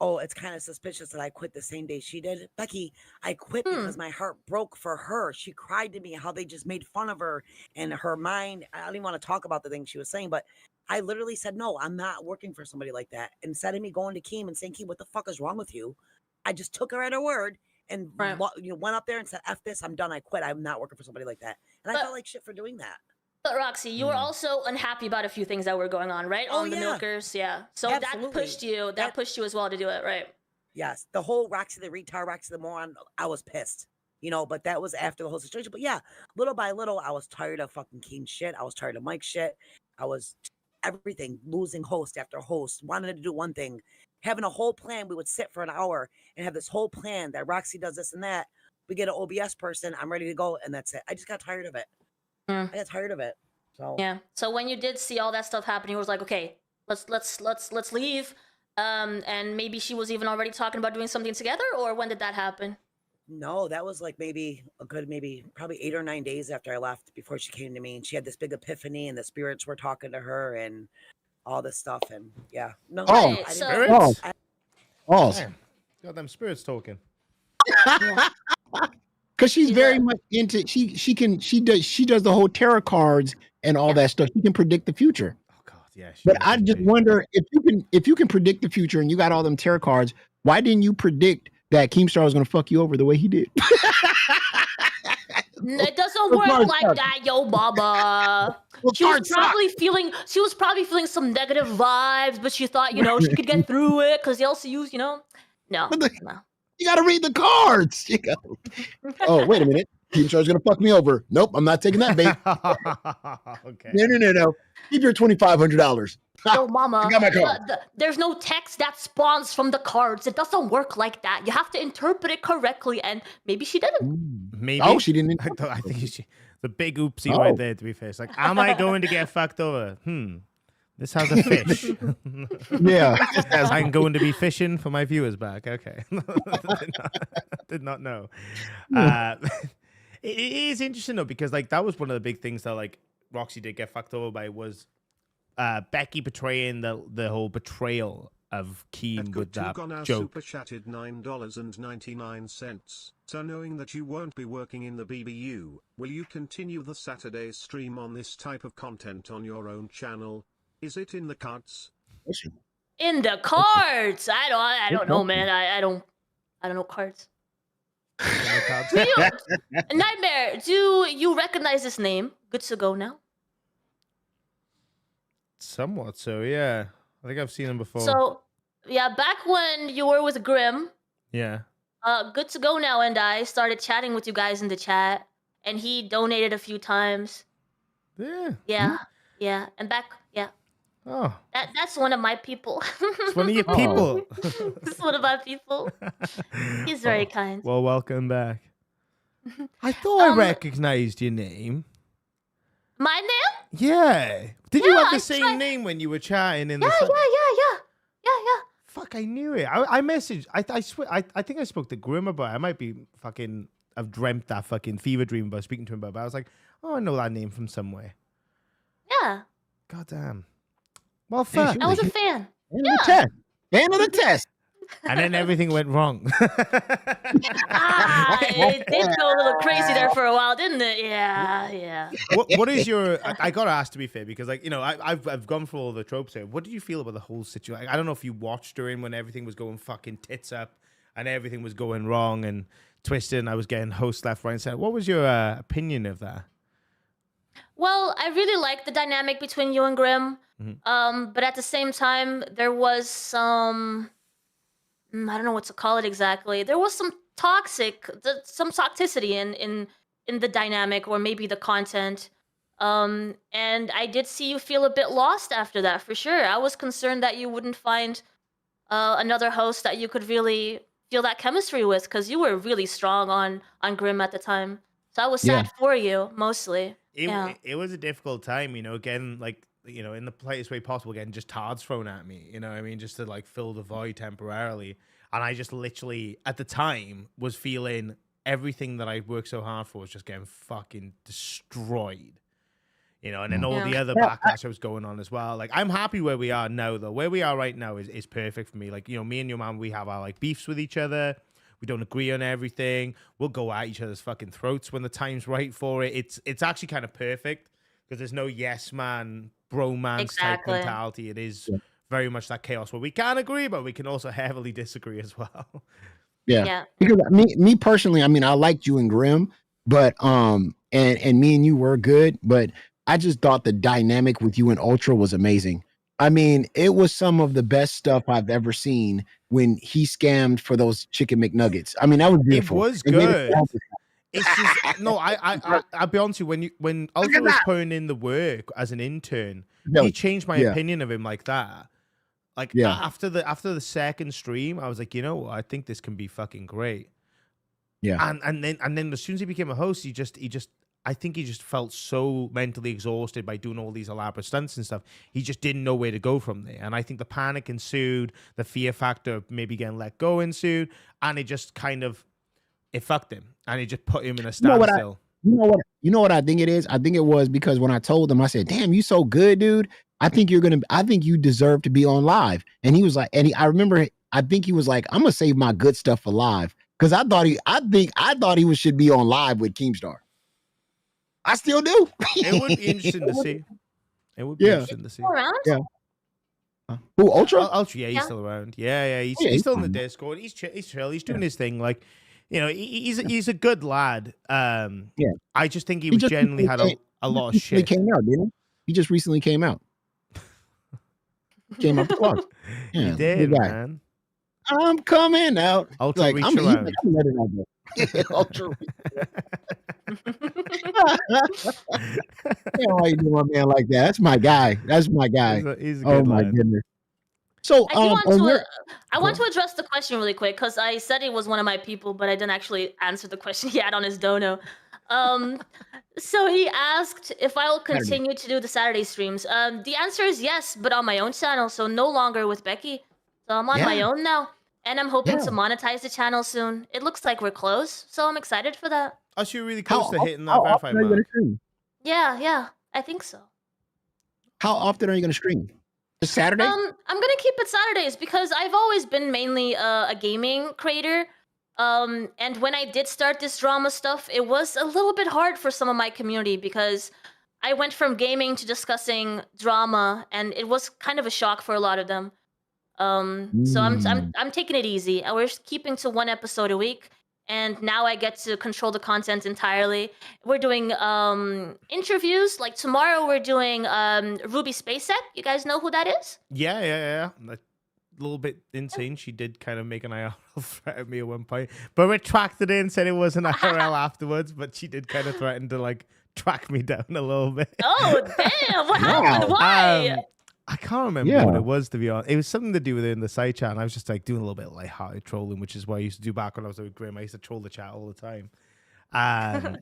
it's kind of suspicious that I quit the same day she did. Becky, I quit because my heart broke for her. She cried to me how they just made fun of her and her mind. I don't even want to talk about the things she was saying, but I literally said, no, I'm not working for somebody like that. Instead of me going to Keem and saying, Keem, what the fuck is wrong with you? I just took her at her word and went up there and said, F this, I'm done, I quit. I'm not working for somebody like that. And I felt like shit for doing that. But Roxy, you were also unhappy about a few things that were going on, right? On the milkers, So absolutely. that pushed you as well to do it, right? Yes. The whole Roxy the retard, Roxy the moron, I was pissed. But that was after the whole situation. But yeah, little by little, I was tired of fucking King shit. I was tired of Mike shit. I was everything, losing host after host, wanted to do one thing, having a whole plan. We would sit for an hour and have this whole plan that Roxy does this and that. We get an OBS person, I'm ready to go, and that's it. I just got tired of it. I got tired of it. So yeah. So when you did see all that stuff happening, it was like, okay, let's leave. And maybe she was even already talking about doing something together, or when did that happen? No, that was like maybe probably 8 or 9 days after I left before she came to me, and she had this big epiphany, and the spirits were talking to her and all this stuff, and yeah. No. Spirits? Got them spirits talking. Because she's very much into she does the whole tarot cards and all that stuff. She can predict the future. Oh God, yeah. But I just wonder if you can predict the future and you got all them tarot cards, why didn't you predict that Keemstar was gonna fuck you over the way he did? It doesn't work like that, yo, Baba. She was probably feeling some negative vibes, but she thought, she could get through it because the LCU's, no. You gotta read the cards. Oh, wait a minute. Keemstar's gonna fuck me over. Nope, I'm not taking that bait. Okay. No. Keep your $2,500. Yo, mama, I got my card. there's no text that spawns from the cards. It doesn't work like that. You have to interpret it correctly, and maybe she didn't. Maybe. Oh, she didn't. I think the big oopsie right there, to be fair. It's like, am I going to get fucked over? This has a fish. Yeah. I'm going to be fishing for my viewers back. Okay. Did not know. It is interesting though, because like that was one of the big things that like Roxy did get fucked over by was Becky betraying the whole betrayal of Keem with that joke. Super chatted $9.99. So knowing that you won't be working in the BBU, will you continue the Saturday stream on this type of content on your own channel? Is it in the cards? In the cards. I don't know, man. I don't know cards. Do you, Nightmare, do you recognize this name? Good to go now. Somewhat so, yeah. I think I've seen him before. So, yeah, back when you were with Grim, yeah. Good to go now, and I started chatting with you guys in the chat, and he donated a few times. Yeah. Yeah, and back, yeah. Oh. That's one of my people. It's one of your people. It's one of my people. He's very kind. Well, welcome back. I thought I recognized your name. My name? Yeah. Did you have the same name when you were chatting in the? Yeah. Fuck, I knew it. I messaged. I swear. I think I spoke to Grim about it. I might be fucking. I've dreamt that fucking fever dream about speaking to him about it. But I was like, oh, I know that name from somewhere. Yeah. God damn. Well, fuck. I was a fan. Fan of the test. And then everything went wrong. It did go a little crazy there for a while, didn't it? Yeah. What is your? I gotta ask, to be fair, because like, you know, I've gone through all the tropes here. What did you feel about the whole situation? I don't know if you watched during when everything was going fucking tits up and everything was going wrong and twisted, and I was getting hosts left, right, and center. What was your opinion of that? Well, I really liked the dynamic between you and Grim. But at the same time, there was some. I don't know what to call it exactly. There was some toxicity in the dynamic, or maybe the content. And I did see you feel a bit lost after that, for sure. I was concerned that you wouldn't find another host that you could really feel that chemistry with, because you were really strong on Grim at the time. So I was sad for you, mostly. It was a difficult time, you know, again, like, you know, in the politest way possible, getting just tards thrown at me, you know what I mean, just to like fill the void temporarily. And I just literally, at the time, was feeling everything that I worked so hard for was just getting fucking destroyed, you know, and then all the other backlash that was going on as well. Like, I'm happy where we are now, though. Where we are right now is perfect for me. Like, you know, me and your mom, we have our like beefs with each other. We don't agree on everything. We'll go at each other's fucking throats when the time's right for it. It's actually kind of perfect because there's no yes man, bromance type mentality. It is very much that chaos where we can agree, but we can also heavily disagree as well. Yeah. Because me personally, I mean, I liked you and Grim, but and me and you were good, but I just thought the dynamic with you and Ultra was amazing. I mean, it was some of the best stuff I've ever seen when he scammed for those chicken McNuggets. I mean, that was beautiful. It was good. It's just no. I'll be honest with you. When Ultra was putting in the work as an intern, he changed my opinion of him like that. Like after the second stream, I was like, you know what? I think this can be fucking great. Yeah. And then as soon as he became a host, I think he just felt so mentally exhausted by doing all these elaborate stunts and stuff. He just didn't know where to go from there. And I think the panic ensued, the fear factor of maybe getting let go ensued, and it just kind of, it fucked him. And it just put him in a standstill. You know what I think it is? I think it was because when I told him, I said, damn, you so good, dude. I think you deserve to be on live. And he was like, I remember, I think he was like, I'm going to save my good stuff for live. Cause I thought he should be on live with Keemstar. I still do. It would be interesting to see. It would be interesting to see. Around? Yeah. Who, Ultra? Ultra, he's still around. Yeah, he's still in the Discord. He's chill. He's doing his thing. Like, you know, he's a good lad. I just think he generally had a lot of shit. He came out, didn't he? He just recently came out. Came up the clock. Yeah, he did, man. I'm coming out. Ultra like, reach around. I'm letting out there. Ultra. Why you doing a man like that? That's my guy. He's a good my goodness. So I want to address the question really quick because I said it was one of my people, but I didn't actually answer the question he had on his dono. So he asked if I will continue to do the Saturday streams. The answer is yes, but on my own channel, so no longer with Becky. So I'm on my own now, and I'm hoping to monetize the channel soon. It looks like we're close, so I'm excited for that. Oh, so you're really close to hitting that verified mark. Yeah, I think so. How often are you going to stream? This Saturday? I'm going to keep it Saturdays because I've always been mainly a gaming creator. And when I did start this drama stuff, it was a little bit hard for some of my community because I went from gaming to discussing drama, and it was kind of a shock for a lot of them. So I'm taking it easy. We're keeping to 1 episode a week, and now I get to control the content entirely. We're doing interviews. Like tomorrow, we're doing Ruby Spacek. You guys know who that is? Yeah. A little bit insane. She did kind of make an IRL threat at me at one point, but retracted it and said it was an IRL afterwards. But she did kind of threaten to like track me down a little bit. Oh damn! What happened? Why? I can't remember what it was, to be honest. It was something to do with it in the side chat, and I was just like doing a little bit of lighthearted trolling, which is what I used to do back when I was with Grim. I used to troll the chat all the time. And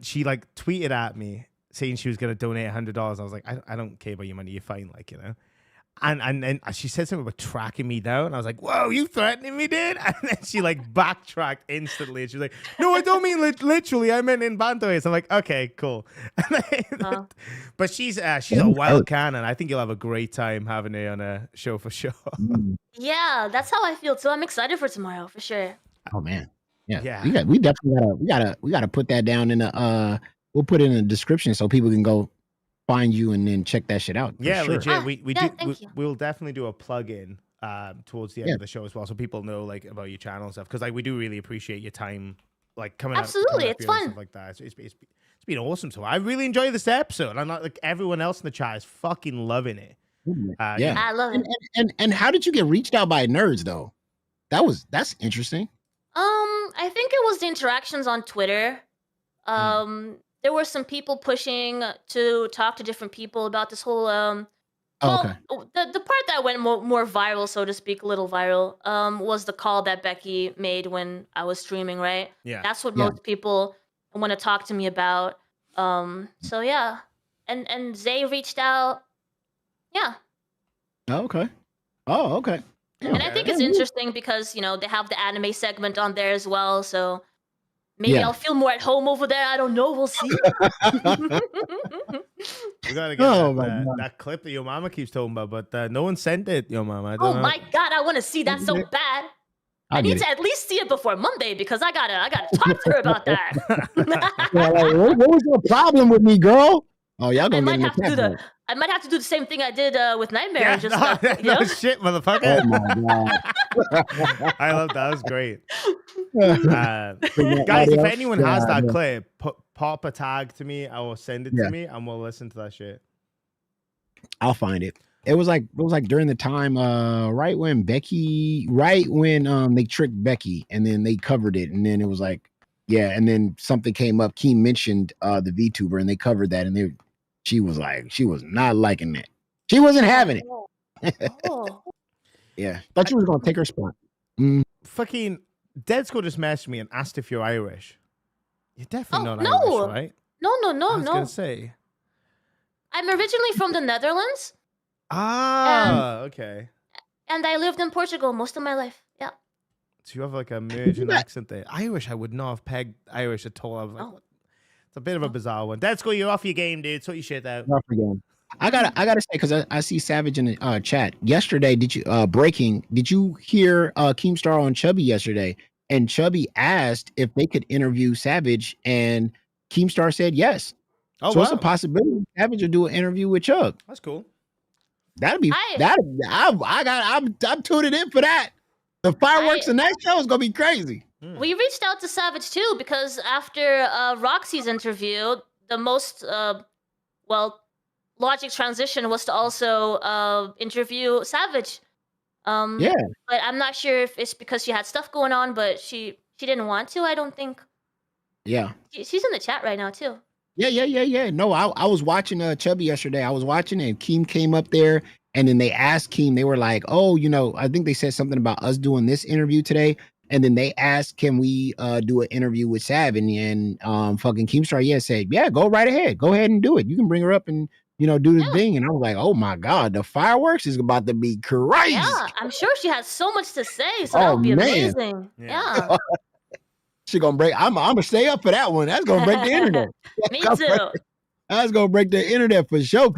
she like tweeted at me saying she was going to donate $100. I was like, I don't care about your money. You're fine, like, you know. And she said something about tracking me down. I was like, whoa, you threatening me, dude? And then she like backtracked instantly. And she was like, no, I don't mean literally. I meant in banter. So I'm like, okay, cool. But she's a wild cannon. I think you'll have a great time having her on a show for sure. Yeah, that's how I feel too. I'm excited for tomorrow for sure. Oh man. Yeah. We definitely gotta put that down in the we'll put it in the description so people can go find you and then check that shit out. Yeah, sure. legit. We'll definitely do a plug-in towards the end of the show as well, so people know like about your channel and stuff. Because like we do really appreciate your time, like coming Absolutely, up it's here and fun. stuff like that. So it's been awesome. So I really enjoy this episode. I'm not like everyone else in the chat is fucking loving it. I love it. And how did you get reached out by nerds though? That's interesting. I think it was the interactions on Twitter. There were some people pushing to talk to different people about this whole the part that went more viral, so to speak, a little viral, was the call that Becky made when I was streaming, right? Yeah. That's what most people want to talk to me about. So yeah. And Zay reached out. Yeah. Oh, okay. Yeah. And I think it's interesting because, you know, they have the anime segment on there as well, so maybe I'll feel more at home over there. I don't know. We'll see. We gotta get that clip that your mama keeps talking about, but no one sent it, your mama. Oh my god, I want to see that so bad. I need to at least see it before Monday because I gotta talk to her about that. What was your problem with me, girl? Oh, y'all gonna I might have to do the same thing I did with Nightmare. Yeah, and just no shit, motherfucker. Oh my god. I love that. That was great. Guys, if anyone has that clip, pop a tag to me. I will send it to me, and we'll listen to that shit. I'll find it. It was like during the time, right when they tricked Becky, and then they covered it, and then it was like, and then something came up. Keem mentioned the VTuber, and they covered that, and she was not liking that. She wasn't having it. Yeah, thought you was gonna take her spot. Fucking Dead School just messaged me and asked if you're Irish. You're definitely not Irish, right? No. I was gonna say. I'm originally from the Netherlands. Okay. And I lived in Portugal most of my life. Yeah. So you have like a American accent there. Irish, I would not have pegged Irish at all. I was like, it's a bit of a bizarre one. Dead School, you're off your game, dude. Sort your shit out. I gotta say, because I see Savage in the chat. Yesterday, did you hear Keemstar on Chubby yesterday? And Chubby asked if they could interview Savage, and Keemstar said yes. Oh, so it's a possibility Savage will do an interview with Chub. That's cool. I'm tuning in for that. The fireworks in that show is gonna be crazy. We reached out to Savage too because after Roxy's interview, the most logic transition was to also interview Savage. But I'm not sure if it's because she had stuff going on, but she didn't want to. I don't think. Yeah. She's in the chat right now too. Yeah. No, I was watching Chubby yesterday. I was watching and Keem came up there, and then they asked Keem. They were like, "Oh, I think they said something about us doing this interview today." And then they asked, "Can we do an interview with Sav?" And fucking Keemstar, said, "Yeah, go right ahead. Go ahead and do it. You can bring her up and do the thing." And I was like, "Oh my god, the fireworks is about to be crazy." Yeah, I'm sure she has so much to say, so that would be amazing. Yeah. She gonna break. I'm gonna stay up for that one. That's gonna break the internet. Me too. That's gonna break the internet for sure.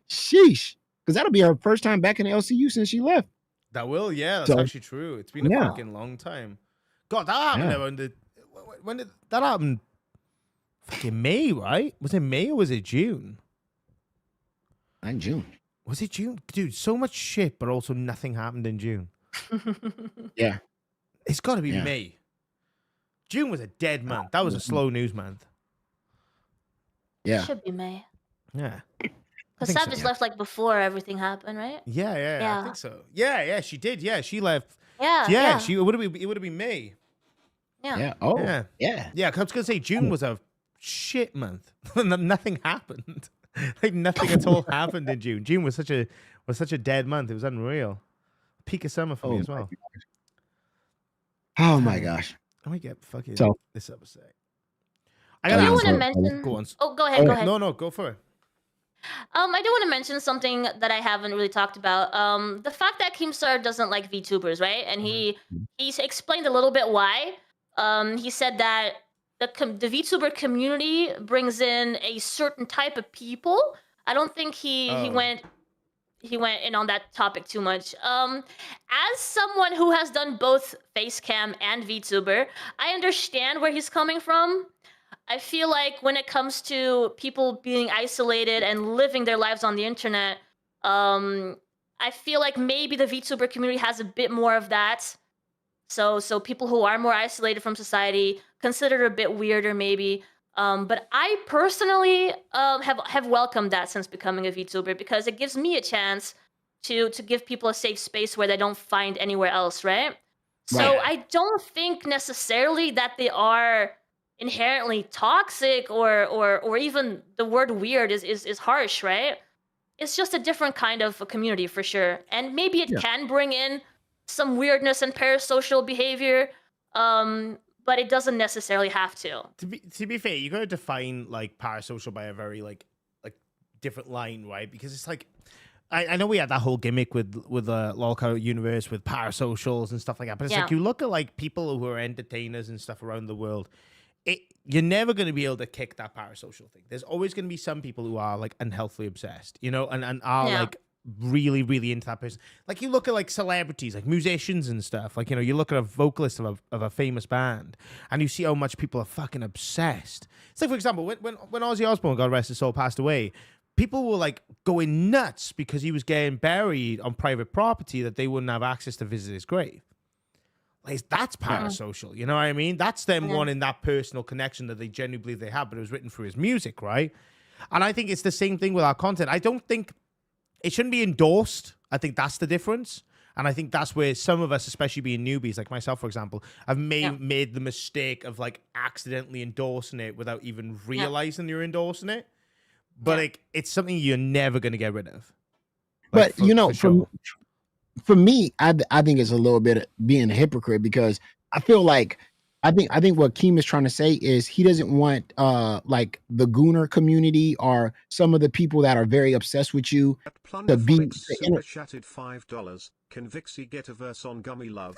Sheesh, because that'll be her first time back in the LCU since she left. That will, that's actually true. It's been a fucking long time. God, that happened when did that happen? fucking May, right? Was it May or was it June? In June. Was it June? Dude, so much shit, but also nothing happened in June. Yeah. It's got to be Yeah. May. June was a dead month. That was a slow news month. Yeah. Should be May. Yeah. Because Savage left like before everything happened, right? Yeah, I think so. Yeah, she did. Yeah, she left. Yeah. She it would have been May. Yeah. Oh. Yeah. Yeah. I was gonna say June was a shit month. Nothing happened. Like nothing at all happened in June. June was such a dead month. It was unreal. Peak of summer for me as well. Oh my gosh. Let me get fucking So- this up a sec. I do want to answer- mention. Go on. Oh, go ahead. Go ahead. No, go for it. I do want to mention something that I haven't really talked about. The fact that Keemstar doesn't like VTubers, right? And he explained a little bit why. He said that the VTuber community brings in a certain type of people. I don't think he went in on that topic too much. As someone who has done both Facecam and VTuber, I understand where he's coming from. I feel like when it comes to people being isolated and living their lives on the internet, I feel like maybe the VTuber community has a bit more of that. So people who are more isolated from society, considered a bit weirder maybe. But I personally have welcomed that since becoming a VTuber, because it gives me a chance to give people a safe space where they don't find anywhere else, right? So I don't think necessarily that they are inherently toxic or even the word weird is harsh, right? It's just a different kind of a community for sure. And maybe it can bring in some weirdness and parasocial behavior, but it doesn't necessarily have to. To be fair, you got to define like parasocial by a very like different line, right? Because it's like I know we had that whole gimmick with Lolcout universe with parasocials and stuff like that, but it's like you look at like people who are entertainers and stuff around the world. You're never going to be able to kick that parasocial thing. There's always going to be some people who are like unhealthily obsessed, you know, and are like really, really into that person. Like you look at like celebrities, like musicians and stuff. Like, you know, you look at a vocalist of a famous band and you see how much people are fucking obsessed. It's like, for example, when Ozzy Osbourne, God rest his soul, passed away, people were like going nuts because he was getting buried on private property that they wouldn't have access to visit his grave. Like, that's parasocial, you know what I mean? That's them wanting that personal connection that they genuinely believe they have, but it was written through his music, right? And I think it's the same thing with our content. I don't think it shouldn't be endorsed. I think that's the difference. And I think that's where some of us, especially being newbies, like myself, for example, have made the mistake of like accidentally endorsing it without even realizing you're endorsing it. But like, it's something you're never going to get rid of. Like, but, you know, for me, I think it's a little bit of being a hypocrite, because I feel like I think what Keem is trying to say is he doesn't want like the Gooner community or some of the people that are very obsessed with you to be super chatted $5. Can Vixey get a verse on Gummy Love?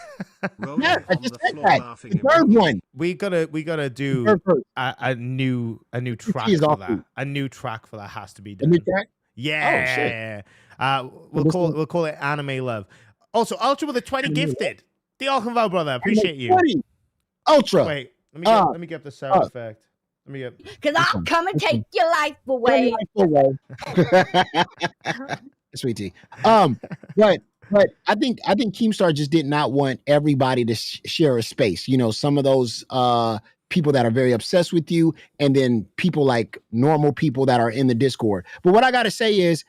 Yeah, I just said that. The third one. We gotta do a new track for that. A new track for that has to be done. A new track? Yeah. Oh, shit. We'll call it Anime Love. Also, Ultra with a 20 gifted. The Alchanval brother, appreciate you. Ultra. Wait, let me get the sound effect. Let me get. Because I'll come and take your life away. Sweetie. But I think Keemstar just did not want everybody to share a space. You know, some of those people that are very obsessed with you, and then people like normal people that are in the Discord. But what I gotta say is,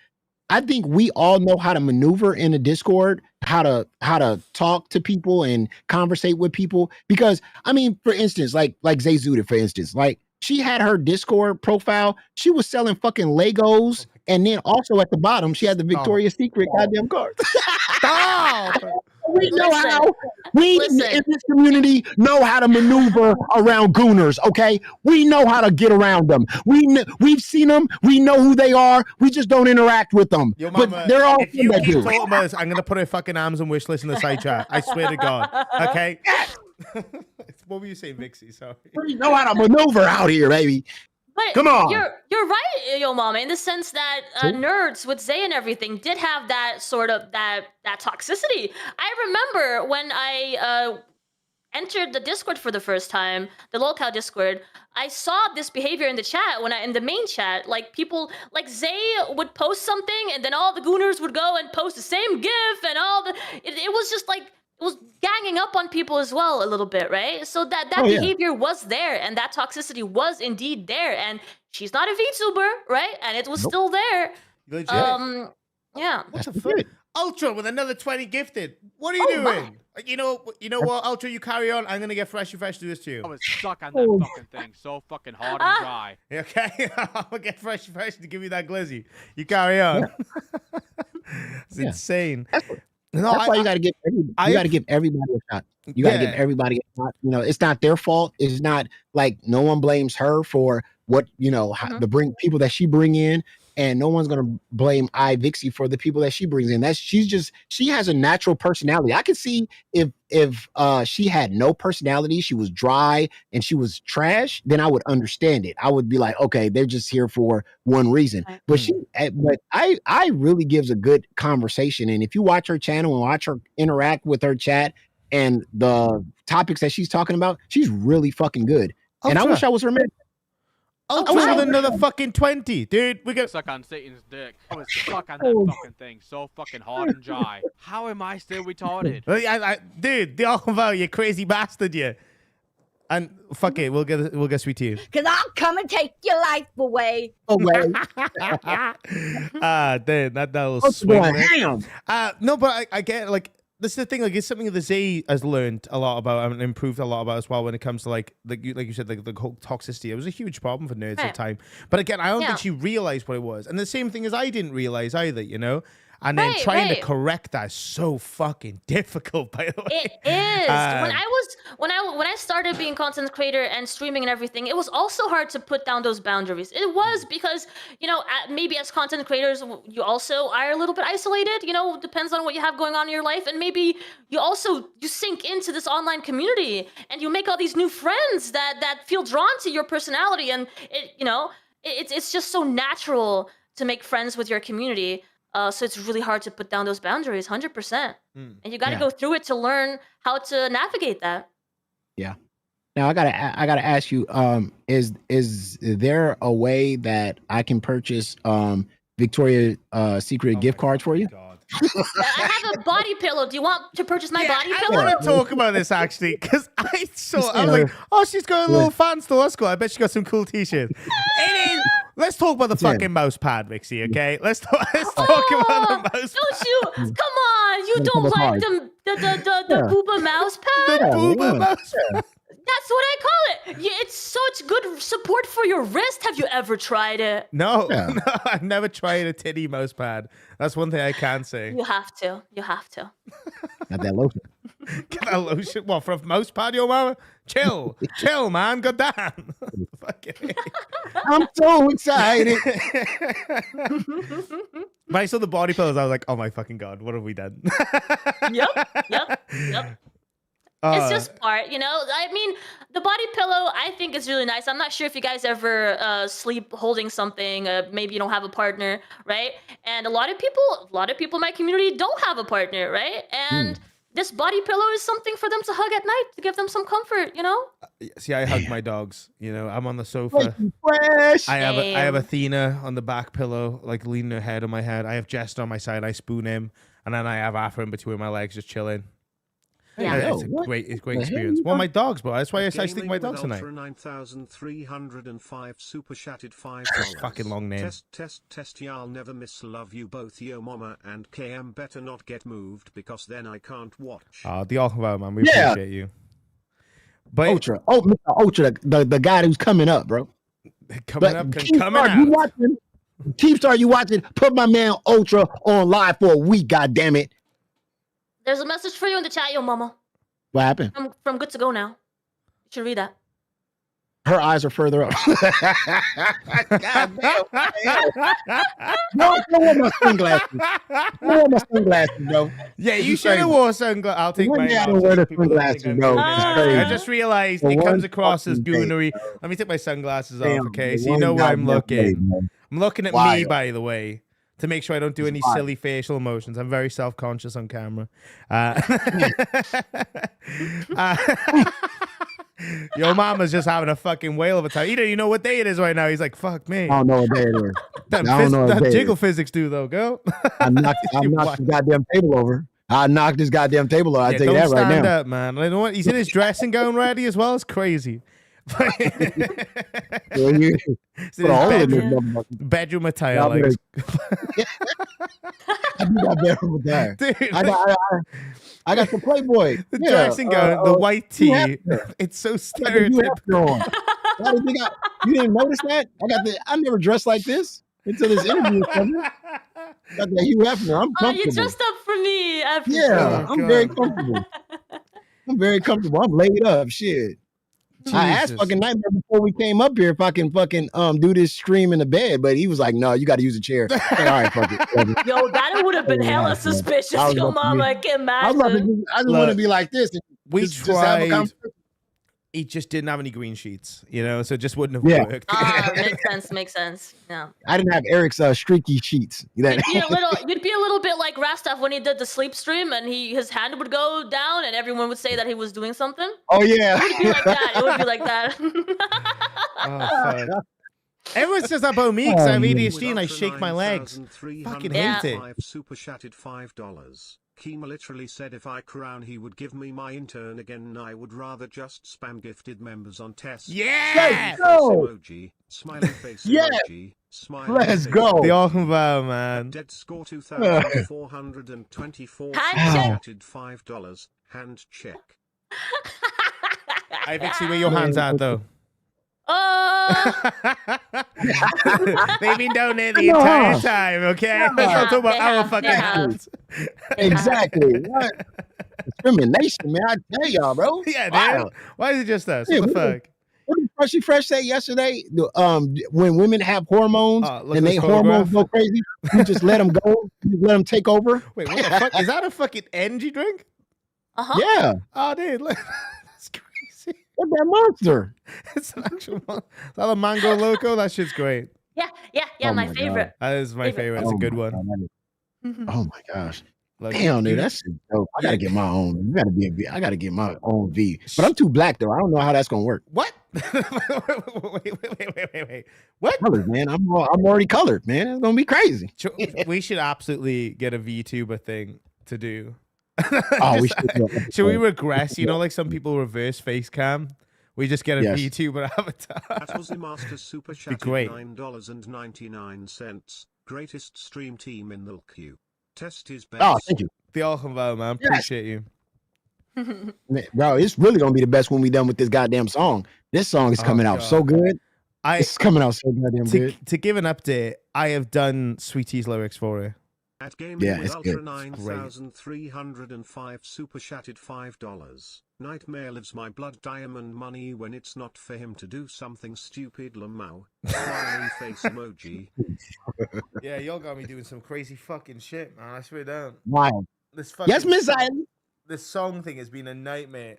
I think we all know how to maneuver in the Discord, how to talk to people and conversate with people. Because I mean, for instance, like Zayzuda, for instance, like she had her Discord profile, she was selling fucking Legos, and then also at the bottom she had the Victoria's Secret goddamn cards. Stop. We know how we in this community know how to maneuver around Gooners. Okay, we know how to get around them. We've seen them. We know who they are. We just don't interact with them. Yo, mama, but they're all if you keep talking about this, I'm gonna put a fucking Amazon wish list in the side chat. I swear to God. Okay. What were you saying, Vixey? Sorry. We know how to maneuver out here, baby. But come on, you're right, yo mama, in the sense that nerds with Zay and everything did have that sort of that toxicity. I remember when I entered the Discord for the first time, the lolcow Discord, I saw this behavior in the chat in the main chat, like people like Zay would post something and then all the gooners would go and post the same GIF and it was just like it was ganging up on people as well a little bit, right? So that behavior was there and that toxicity was indeed there, and she's not a VTuber, right? And it was still there. Legit. Yeah. What the fuck? Ultra with another 20 gifted. What are you doing? You know what, Ultra, you carry on. I'm gonna get Freshy Fresh to do this to you. I was stuck on that fucking thing, so fucking hard and dry. Okay, I'm gonna get Freshy Fresh to give you that glizzy. You carry on. It's insane. That's why you gotta give everybody a shot. You gotta give everybody a shot. You know, it's not their fault. It's not like no one blames her for what the people that she bring in. And no one's gonna blame iVixey for the people that she brings in. She has a natural personality. I could see if she had no personality, she was dry and she was trash, then I would understand it. I would be like, okay, they're just here for one reason. But I really gives a good conversation. And if you watch her channel and watch her interact with her chat and the topics that she's talking about, she's really fucking good. And I wish I was her man. Ultra with another fucking 20, dude. We got stuck on Satan's dick. I was stuck on that fucking thing, so fucking hard and dry. How am I still retarded? Dude, they all about you crazy bastard, you. And fuck it, we'll get sweet to you. Cause I'll come and take your life away. Dude, that was swing. No, but I get like. This is the thing, like, it's something that Zay has learned a lot about and improved a lot about as well when it comes to, like you said, like the whole toxicity. It was a huge problem for nerds at the time. But again, I don't think she realized what it was. And the same thing as I didn't realize either, you know? And then trying to correct that is so fucking difficult, by the way. It is. When I started being content creator and streaming and everything, it was also hard to put down those boundaries. It was because, you know, maybe as content creators, you also are a little bit isolated, you know, depends on what you have going on in your life. And maybe you sink into this online community and you make all these new friends that feel drawn to your personality. And it's just so natural to make friends with your community. So it's really hard to put down those boundaries, 100%. And you got to go through it to learn how to navigate that. Yeah. Now I gotta ask you, is there a way that I can purchase Victoria's Secret gift cards for you? I have a body pillow. Do you want to purchase my body pillow? I want to talk about this actually, because I was like, oh, she's got a little fan store. That's cool. I bet she got some cool t-shirts. Let's talk about the fucking mouse pad, Vixie, okay? Let's talk about the mouse pad. Come on, you don't like the booba mouse pad? The booba mouse pad. That's what I call it. Yeah, it's such good support for your wrist. Have you ever tried it? No, I've never tried a titty mouse pad. That's one thing I can say. You have to. Got that lotion. Get that lotion. What, from mouse pad, yo mama? Chill, man. God damn. I'm so excited. When I saw the body pillows, I was like, oh my fucking God, what have we done? Yep. It's just part, you know? I mean, the body pillow, I think is really nice. I'm not sure if you guys ever sleep holding something. Maybe you don't have a partner, right? And a lot of people in my community don't have a partner, right? And this body pillow is something for them to hug at night to give them some comfort, you know? See, I hug my dogs. You know, I'm on the sofa. I have Athena on the back pillow, like leaning her head on my head. I have Jester on my side. I spoon him, and then I have Afro in between my legs, just chilling. Yeah. It's a great experience. Well, my dogs, bro. That's why I stick my dogs tonight. 9,305 super chatted $5. Fucking long name. Test. Y'all never miss. Love you both, yo mama and KM. Better not get moved because then I can't watch. The Alpha man. We appreciate you. But Ultra, the guy who's coming up, bro. Coming out. Keepstar, you watching? Put my man Ultra on live for a week. God damn it. There's a message for you in the chat, yo mama. What happened? From Good to Go Now. You should read that. Her eyes are further up. God damn. No, I want my sunglasses. I want my sunglasses, bro. Yeah, you should have worn sunglasses. I'll take my. I don't wear the sunglasses, bro. I just realized it comes across as goonery. Let me take my sunglasses off, okay? So you know where I'm looking. I'm looking at me, by the way. to make sure I don't do any silly facial emotions. I'm very self-conscious on camera. Your mama's just having a fucking whale of a time. He don't even know what day it is right now. He's like, fuck me. I don't know what day it is. That jiggle physics do, though, girl. I knocked this goddamn table over. I knocked this goddamn table over. I tell you that right now. Stand up, man. You know what? He's in his dressing gown ready as well. It's crazy. Bedroom attire. Like. I do got bedroom attire. Dude, I got the Playboy. The dressing gown, the white tee. It's so stereotypical. You didn't notice that? I never dressed like this until this interview was coming. Got that Hugh Hefner. I'm comfortable. You dressed up for me. I'm very comfortable. I'm very comfortable. I'm laid up. Shit. Jesus. I asked fucking Nightmare before we came up here if I can fucking do this stream in the bed, but he was like, "No, you got to use a chair." Like, all right, fuck it. Yo, that would have been hella suspicious. Yo, mama, I can imagine. I just want to be like this. We tried. He just didn't have any green sheets, you know, so it just wouldn't have worked. Makes sense. Yeah. I didn't have Eric's streaky sheets. You'd be a little bit like Rastaf when he did the sleep stream, and his hand would go down, and everyone would say that he was doing something. Oh yeah, it would be like that. It would be like that. Everyone says that about me because I'm ADHD and I shake my legs. Fucking hate it. Super chatted $5. Kima literally said if I crown he would give me my intern again and I would rather just spam gifted members on test. Yeah! Let's go! Emoji, smiley face yes! emoji, smiley Let's face go! The Alchenbauer, man. Dead score 2,424. Chatted $5. Hand check. iVixey, where your hands at though? They've been down there the entire time, okay? Let's not talk about our fucking hands. Exactly. What? Discrimination, man. I tell y'all, bro. Yeah, wow. Why is it just us? What the fuck? What did Freshly Fresh say yesterday? When women have hormones and they hormones go crazy, you just let them go. You let them take over. Wait, what the fuck? Is that a fucking energy drink? Yeah. Oh, dude. That's crazy. What's that monster? It's an actual monster. Is that a Mango Loco? That shit's great. Yeah, my favorite. That is my favorite. It's a good one. Oh my gosh. Damn, dude, that's dope. I gotta get my own. I gotta get my own V. But I'm too black though. I don't know how that's gonna work. What? wait. What? Colored, man. I'm already colored, man. It's gonna be crazy. We should absolutely get a VTuber thing to do. Should we regress? You know, like some people reverse face cam. We just get a VTuber avatar. That was the Master Super Chat. $9.99. Greatest stream team in the queue. Test his best. Oh, thank you. The Alchenbauer, man. Appreciate you. Bro, it's really gonna be the best when we done with this goddamn song. This song is coming out so good. It's coming out so goddamn good. To give an update, I have done Sweetie's lyrics for her. At Gaming with Ultra 9,305 super chatted $5. Nightmare lives my blood diamond money when it's not for him to do something stupid. Lamau. Smiley face emoji. Yeah, y'all got me doing some crazy fucking shit, man. I swear down. Wow. Yes, Miss Island. This song thing has been a nightmare.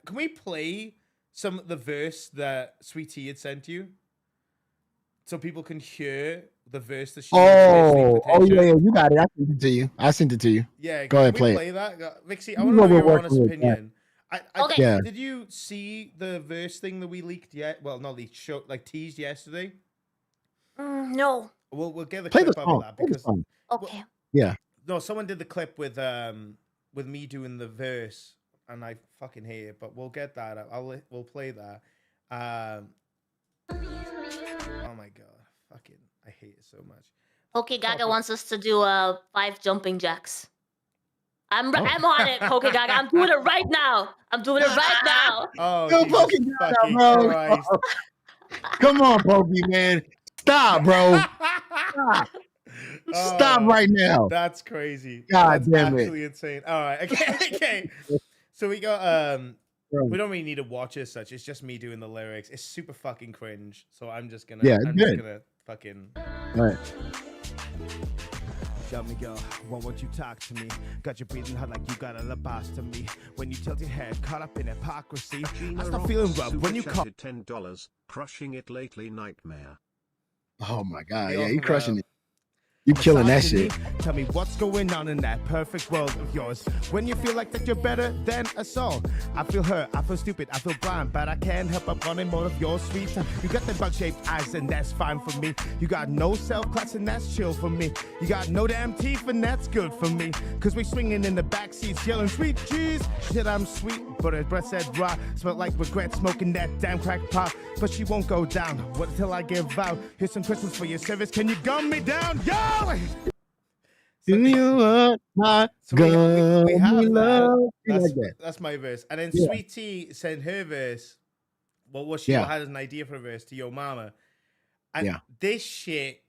Can we play some of the verse that Sweetie had sent you? So people can hear the verse that she yeah, you got it. I sent it to you. Yeah, go ahead, play that. Vixie, I want to know your honest opinion. Did you see the verse thing that we leaked yet? Well, not leaked, teased yesterday. No. We'll get the clip clip of that because okay. Yeah. No, someone did the clip with me doing the verse, and I fucking hate it. But we'll get that. We'll play that. Oh my god, fucking, I hate it so much. Okay, Gaga wants us to do 5 jumping jacks. I'm on it, Poke Gaga. I'm doing it right now. Oh, Poke Gaga, bro. Come on, Poke, man. Stop, bro. Stop right now. That's crazy. God damn it. That's actually insane. All right, okay. So we got we don't really need to watch it as such. It's just me doing the lyrics. It's super fucking cringe. So I'm just gonna fucking right. Tell me, girl, why won't you talk to me? Got you breathing hard like you got a labas to me. When you tilt your head, caught up in hypocrisy. I start feeling rough when you call. $10, crushing it lately, Nightmare. Oh my god, yeah, he crushing it. You killing that shit. Tell me what's going on in that perfect world of yours. When you feel like that you're better than us all. I feel hurt, I feel stupid, I feel blind, but I can't help but wanting more of your sweet time. You got the bug-shaped eyes and that's fine for me. You got no self-class and that's chill for me. You got no damn teeth and that's good for me. Cause we swinging in the backseats yelling sweet cheese. Shit, I'm sweet, but her breath said raw. Smelled like regret smoking that damn crack pop. But she won't go down, what till I give out. Here's some questions for your service, can you gun me down? Yo! Do you want my gun? We have that. Like that. That's my verse. And then Sweet Tea sent her verse. Well, what she had an idea for a verse to Yo Mama. And this shit.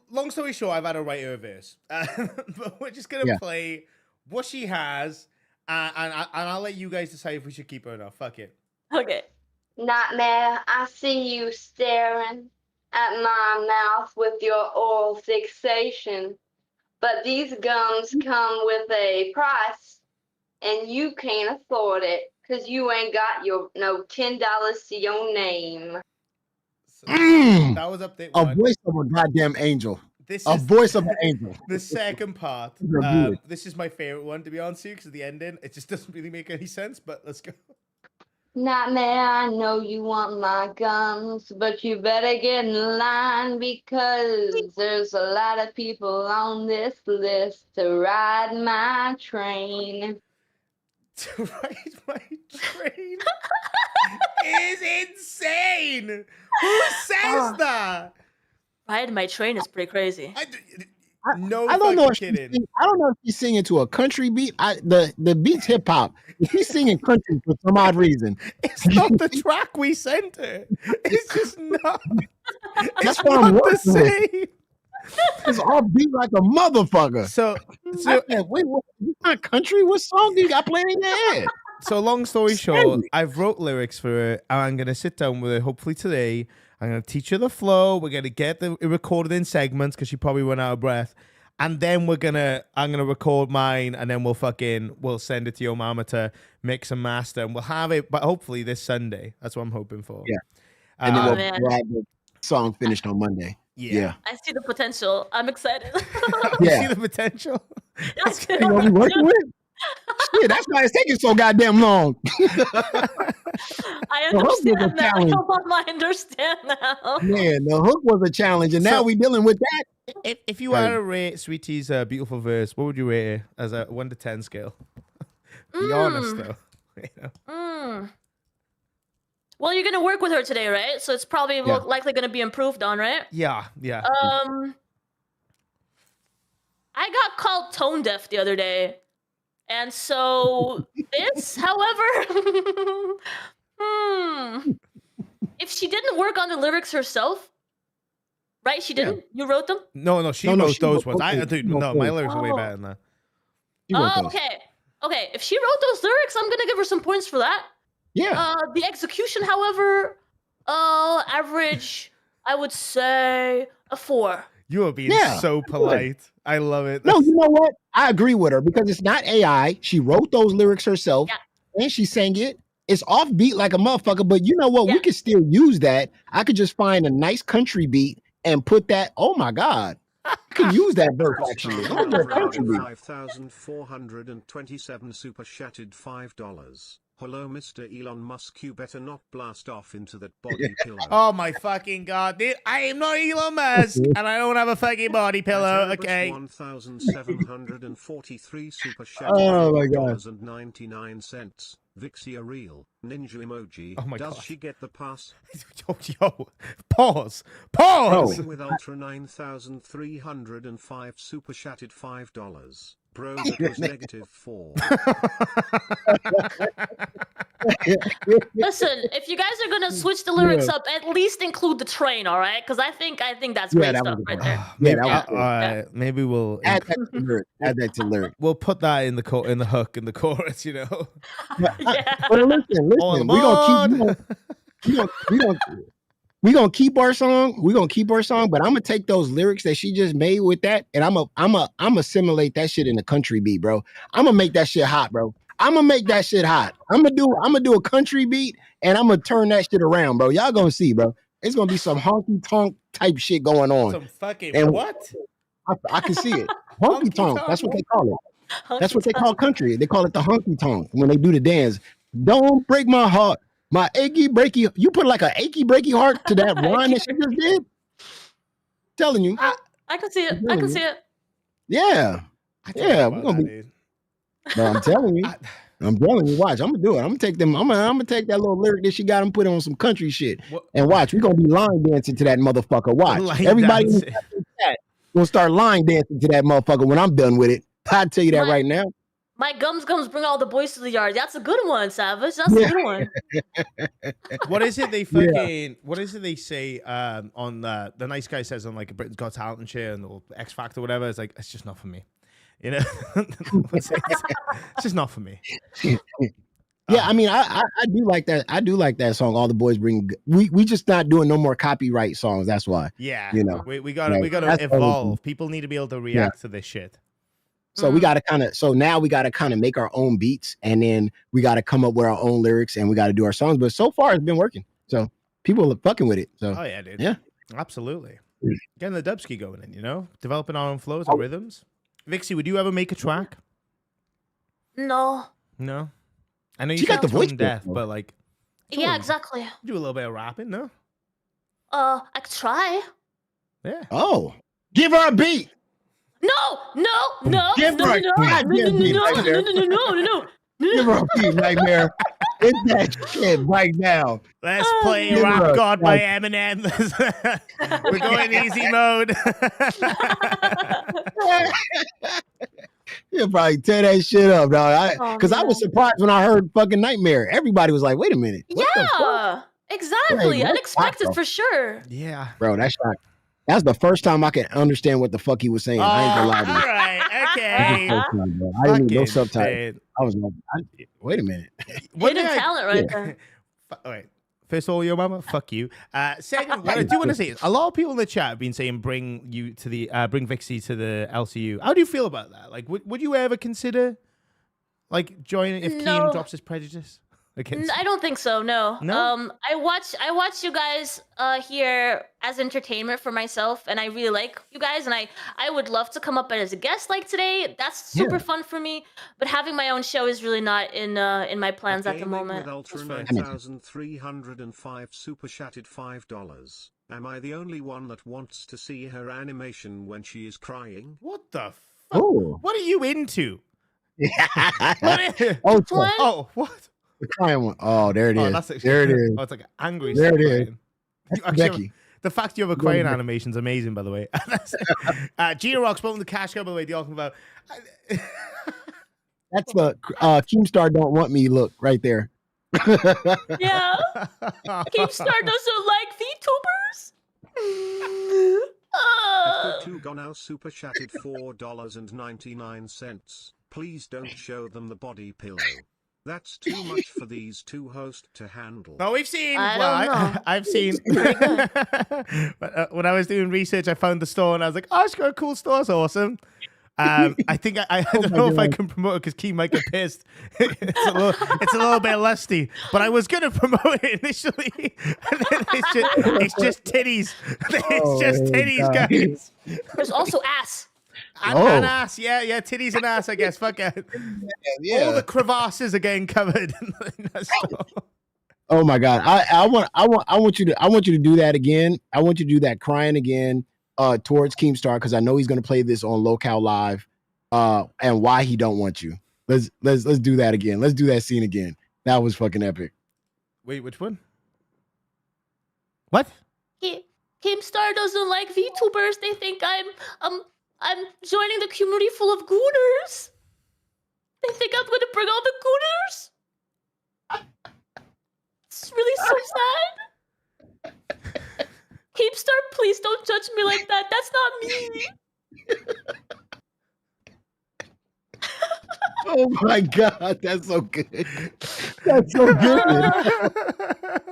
Long story short, I've had to write her a verse. But we're just going to play what she has. And I'll let you guys decide if we should keep her or not. Fuck it. Okay. Nightmare, I see you staring at my mouth with your oral fixation. But these gums come with a price, and you can't afford it, because you ain't got no $10 to your name. So that was update one. A voice of a goddamn angel. Voice of an angel. The second part. This is my favorite one, to be honest with you, because of the ending. It just doesn't really make any sense, but let's go. Nightmare, I know you want my gums, but you better get in line because there's a lot of people on this list to ride my train. To ride my train is insane. Who says that? Ride my train is pretty crazy. I don't know if she's singing to a country beat. The beat's hip hop. She's singing country for some odd reason. It's not the track we sent her. It's just not. That's what I'm working with. It's all beat like a motherfucker. So wait, what? You not country? What song do you got playing in your head? So long story short, I've wrote lyrics for her, and I'm gonna sit down with her hopefully today. I'm gonna teach her the flow. We're gonna get it recorded in segments because she probably went out of breath, and then I'm gonna record mine, and then we'll send it to Your Mama to mix and master, and we'll have it, but hopefully this Sunday. That's what I'm hoping for. Yeah, and then we'll have the song finished on Monday. Yeah. I see the potential. I'm excited. You see the potential? That's you know what we're working with? Yeah, that's why it's taking so goddamn long. I understand now. I understand now. Man, the hook was a challenge, and now we're dealing with that. If you were to rate Sweet Tea's beautiful verse, what would you rate it as a 1 to 10 scale? Be honest, though. You know? Well, you're gonna work with her today, right? So it's probably likely gonna be improved on, right? Yeah. I got called tone deaf the other day. And so this, however, if she didn't work on the lyrics herself, right? She didn't? You wrote them? No, she wrote those ones. My lyrics are way better than that. Okay, if she wrote those lyrics, I'm gonna give her some points for that. Yeah. The execution, however, average, I would say a 4. You are being so polite. I love it. No, you know what? I agree with her because it's not AI. She wrote those lyrics herself and she sang it. It's offbeat like a motherfucker, but you know what? We could still use that. I could just find a nice country beat and put that. Oh my God. I could use that verse actually. 5,427 super chatted $5. Hello, Mr. Elon Musk. You better not blast off into that body pillow. Oh my fucking God, dude. I am not Elon Musk, and I don't have a fucking body pillow, okay? 1,743 super chat. Oh my God. And 99 cents. Vixey a real ninja emoji. Oh my Does God. she get the pass? Yo, pause. With Ultra 9,305 super chatted $5. Bro, that was -4. Listen, if you guys are gonna switch the lyrics up, at least include the train, all right? Because I think that's great stuff right there. Maybe we'll add that to lyric. Add that to lyric. We'll put that in the hook in the chorus, you know. But listen. We're gonna keep our song. We're gonna keep our song, but I'm gonna take those lyrics that she just made with that, and I'm gonna assimilate that shit in the country beat, bro. I'm gonna make that shit hot, bro. I'm gonna make that shit hot. I'm gonna do a country beat, and I'm gonna turn that shit around, bro. Y'all gonna see, bro. It's gonna be some honky tonk type shit going on. Some fucking And what? I can see it. Honky tonk. That's what they call it. That's what they call country. They call it the honky tonk when they do the dance. Don't break my heart, my achy breaky. You put like an achy breaky heart to that line that she just did. Telling you, I can see it. I can see it. Yeah, yeah. We're gonna be. But I'm telling you, watch. I'm gonna do it. I'm gonna take them. I'm gonna take that little lyric that she got and put it on some country shit. And watch, we're gonna be line dancing to that motherfucker. Watch, everybody in the chat gonna start line dancing to that motherfucker when I'm done with it. I'll tell you that right now. My gums bring all the boys to the yard. That's a good one, Savage. That's a good one. What is it they fucking? What is it they say on the nice guy says on like a Britain's Got Talent and shit and the X Factor or whatever? It's like it's just not for me. You know, it's just not for me. Yeah, I mean, I do like that. I do like that song. All the boys bring. We just not doing no more copyright songs. That's why. Yeah, you know, we gotta evolve. People need to be able to react to this shit. So we gotta now we gotta kind of make our own beats, and then we gotta come up with our own lyrics, and we gotta do our songs. But so far, it's been working. So people are fucking with it. So oh yeah, dude. Yeah, absolutely. Getting the dubski going in, you know, developing our own flows and rhythms. Vixey, would you ever make a track? No. No. I know you got the voice deaf, but like. Yeah, exactly. Do a little bit of rapping, no? I could try. Yeah. Oh, give her a beat. No. Give her a beat. No. Give her a beat, Nightmare. Hit that shit right now. Let's play Rap God by Eminem. We're going easy mode. You'll probably tear that shit up, dog. Because I was surprised when I heard fucking Nightmare. Everybody was like, wait a minute. Yeah, exactly. Unexpected for sure. Yeah. Bro, that's the first time I could understand what the fuck he was saying. I ain't gonna lie to you. All right, okay. I didn't need no subtitles. I was like, wait a minute. Hidden talent right there. All right. First of all, your mama, fuck you. Second, what I do want to say is a lot of people in the chat have been saying bring Vixey to the LCU. How do you feel about that? Like, would you ever consider like joining if Keem drops his prejudice? I don't think so. No. I watch you guys here as entertainment for myself, and I really like you guys, and I would love to come up as a guest like today. That's super fun for me. But having my own show is really not in my plans at the moment. With Ultra 9305 super chatted $5. Am I the only one that wants to see her animation when she is crying? What the fuck? What are you into? What? The crying one. Oh, there it is. There it is. Oh, it's like angry. There it is. Actually, the fact you have a crying animation is amazing, by the way. Gina Rock spoke the cash cow, by the way. Talking about. That's the Keemstar don't want me look right there. Yeah. Keemstar doesn't like VTubers. Two now super chatted $4.99. Please don't show them the body pillow. That's too much for these two hosts to handle. No, we've seen. I've seen. When I was doing research, I found the store and I was like, "Oh, it's got a cool store. It's awesome." I think I don't know if I can promote it because Key might get pissed. It's a little bit lusty, but I was gonna promote it initially. It's just titties. It's just titties, guys. There's also ass. And ass, yeah, titties and ass, I guess. Fuck it. Yeah. All the crevasses are getting covered. Oh my god, I want you to do that again. I want you to do that crying again towards Keemstar because I know he's gonna play this on Locale Live. And why he don't want you. Let's do that again. Let's do that scene again. That was fucking epic. Wait, which one? What? Keemstar doesn't like VTubers. They think I'm joining the community full of gooners. They think I'm gonna bring all the gooners. It's really so sad. Keemstar, please don't judge me like that. That's not me. Oh my god, that's so good. That's so good.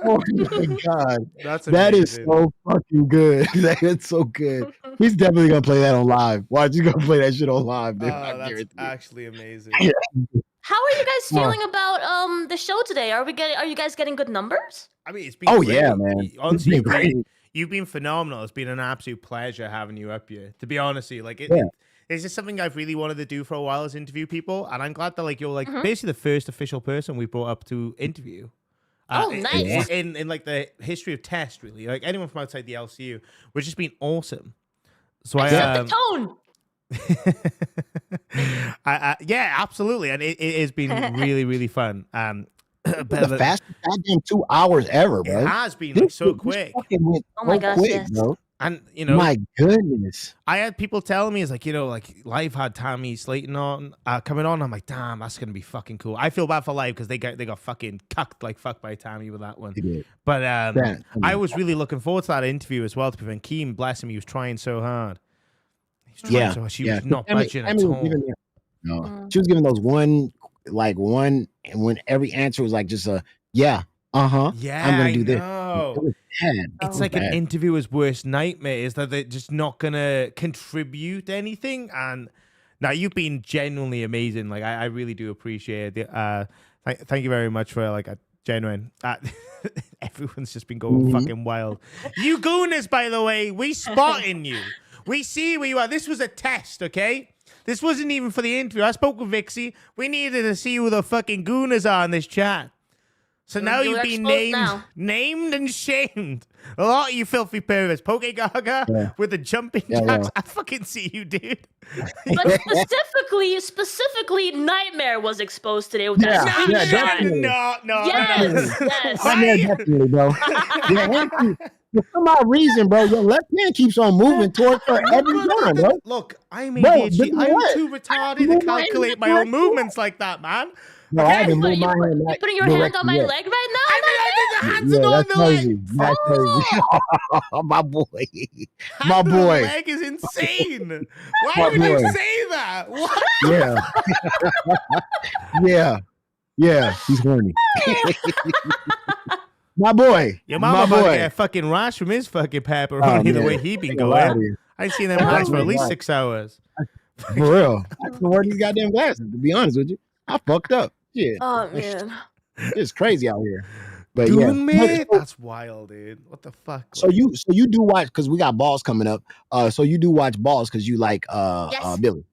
Oh my god. That is so fucking good. That's so good. He's definitely gonna play that on live. Watch, he's gonna play that shit on live, dude. That's actually amazing. How are you guys feeling about the show today? Are you guys getting good numbers? I mean, it's been great. Yeah, man. Honestly, you've been phenomenal. It's been an absolute pleasure having you up here. To be honest with you, like it's just something I've really wanted to do for a while is interview people, and I'm glad that like you're like basically the first official person we brought up to interview. Nice. In like the history of test, really, like anyone from outside the LCU, which has been awesome. So I set the tone. Yeah, absolutely, and it has been really, really fun. The fastest goddamn 2 hours ever, bro. It has been like so quick. Oh my gosh, yes. bro. And you know, my goodness, I had people telling me, it's like, you know, like Live had Tammy Slayton on coming on. I'm like, damn, that's gonna be fucking cool. I feel bad for Live because they got fucking cucked like fuck by Tammy with that one. But I was really looking forward to that interview as well. To prevent Keem, bless him, he was trying so hard. He was trying so hard. She was not budging at all. She was giving those one, and when every answer was like just a yeah. I'm gonna do this. It's like an interviewer's worst nightmare is that they're just not gonna contribute anything. And now you've been genuinely amazing. Like I really do appreciate it. Thank you very much for like a genuine. Everyone's just been going fucking wild. You gooners, by the way, we spotting you. We see where you are. This was a test, okay? This wasn't even for the interview. I spoke with Vixey. We needed to see who the fucking gooners are in this chat. So now you've been named and shamed. A lot of you filthy perverts. Poke Gaga with the jumping jacks. I fucking see you, dude. But specifically, Nightmare was exposed today with that. No. Yes. Definitely, bro. For some odd reason, bro, your left hand keeps on moving towards her every time, bro. Look, I'm ADHD. I'm too retarded to calculate my own movements like that, man. No, I haven't moved my hand. You're putting your hand on my leg right now? That's crazy. That's crazy. My boy. My boy. My leg is insane. Why would you say that? What? Yeah, he's horny. My boy. Your mama about to get a fucking rash from his fucking pepperoni the way he been going. I ain't seen them eyes for at least 6 hours. For real. I can wear these goddamn glasses, to be honest with you. I fucked up. Yeah. Oh, man. It's crazy out here. But man, that's wild, dude. What the fuck? So you do watch, because we got balls coming up. So you do watch balls because you like Billy.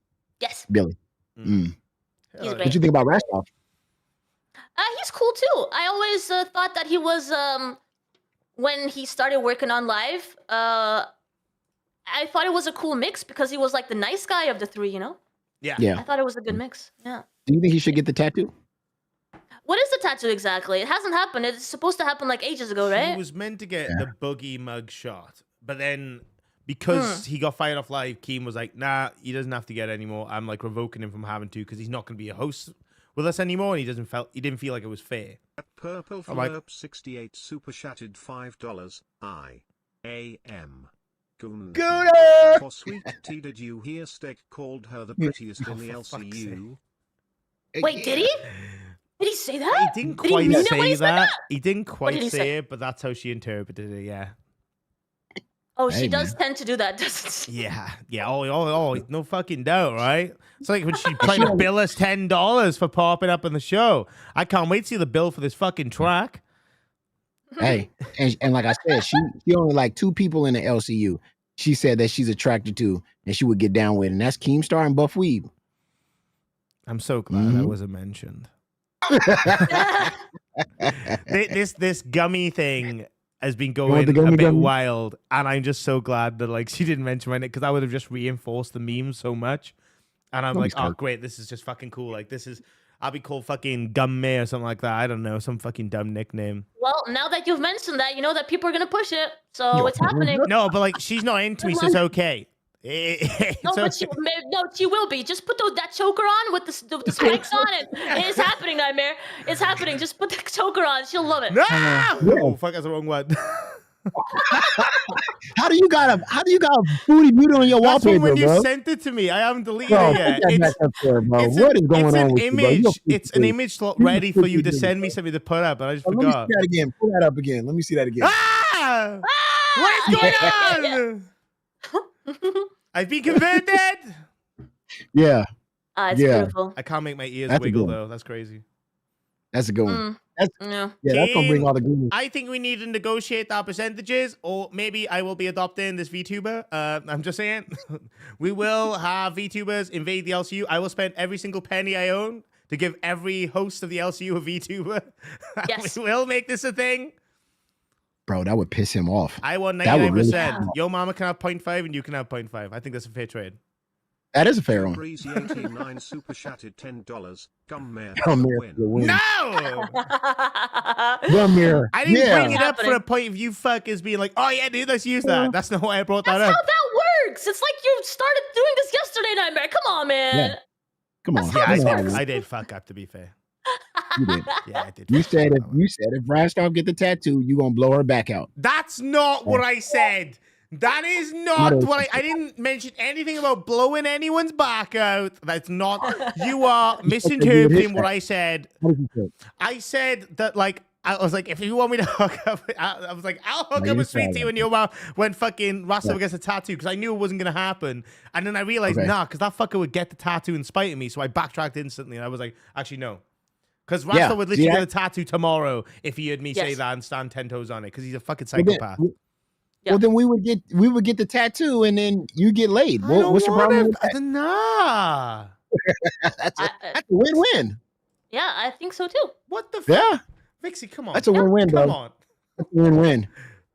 Yes. Billy. He's great. What you think about Rashtoff? He's cool too. I always thought that he was when he started working on Live. I thought it was a cool mix because he was like the nice guy of the three, you know? Yeah. I thought it was a good mix. Yeah. Do you think he should get the tattoo? What is the tattoo exactly? It hasn't happened. It's supposed to happen like ages ago, right? He was meant to get the boogie mug shot, but then because he got fired off Live, Keem was like, nah, he doesn't have to get it anymore. I'm like revoking him from having to because he's not going to be a host with us anymore, and he didn't feel like it was fair. Purple Flurp 68 super chatted $5. I.A.M. Gooner! For sweet tea, did you hear Steak called her the prettiest in the LCU? Wait, did he? Did he say that? He didn't quite say that. He didn't quite say it, but that's how she interpreted it, yeah. Oh, she does tend to do that, doesn't she? Yeah. Oh, no fucking doubt, right? It's like when she tried to bill us $10 for popping up in the show. I can't wait to see the bill for this fucking track. Hey, and like I said, she only like 2 people in the LCU. She said that she's attracted to and she would get down with, and that's Keemstar and Buff Weeb. I'm so glad that wasn't mentioned. This gummy thing has been going a bit wild, and I'm just so glad that like she didn't mention it because I would have just reinforced the meme so much. And I'm like, oh great, this is just fucking cool. Like I'll be called fucking Gummay or something like that. I don't know, some fucking dumb nickname. Well, now that you've mentioned that, you know that people are gonna push it, so it's happening. No, but like she's not into me, so it's okay. But she will be. Just put that choker on with the spikes on it. It's happening, Nightmare. It's happening. Just put the choker on. She'll love it. No! Oh fuck, that's the wrong one. How do you got a booty beauty on your wallpaper, when bro? You sent it to me. I haven't deleted it yet. What is going on with image. You, bro? It's an image slot ready for you to send me something to put up, but I just forgot. Let me see that again. Pull that up again. Let me see that again. What's going on? I've been converted. Yeah. It's beautiful. I can't make my ears wiggle though. That's crazy. That's a good one. Yeah. That's gonna bring all the goodies. I think we need to negotiate our percentages, or maybe I will be adopting this VTuber. I'm just saying, we will have VTubers invade the LCU. I will spend every single penny I own to give every host of the LCU a VTuber. Yes. We will make this a thing. Bro, that would piss him off. I want That would 99%. really- Yo mama can have 0.5 and you can have 0.5. I think that's a fair trade. That is a fair one. Breezy 89 super chatted $10. Gum mayor Come for the here win. for the win. No! Come here. I didn't bring it up Happening. for a point of you fuckers being like, oh yeah, dude, let's use that. That's not why I brought that That's how up. that works. It's like you started doing this yesterday, Nightmare. Come on, man. Yeah. Come on. That's Yeah, how I this did, works. I did fuck up, to be fair. You did. Yeah, I did. You fuck said up. if Rastarv get the tattoo, you gonna blow her back out. That's not what I said. That is not What is what I didn't mention anything about blowing anyone's back out. That's not. You are misinterpreting what I said. What did you say? I said that, like, I was like, if you want me to hook up, I was like, I'll hook No, up you with Sweet said Tea that. when you're when fucking Rasta Yeah. gets a tattoo, because I knew it wasn't going to happen. And then I realized, Okay. nah, because that fucker would get the tattoo in spite of me. So I backtracked instantly and I was like, actually, no. Because Rasta Yeah, would see literally that? get a tattoo tomorrow if he heard me say Yes. that and stand 10 toes on it, because he's a fucking Well, then- psychopath. Yeah. Well, then we would get the tattoo, and then you get laid. I don't What's the problem want with it. Nah. that? That's I- a win-win. Yeah, I think so too. What the fuck? Yeah, Vixie, come on. that's a win-win, Come bro. on. That's a win-win.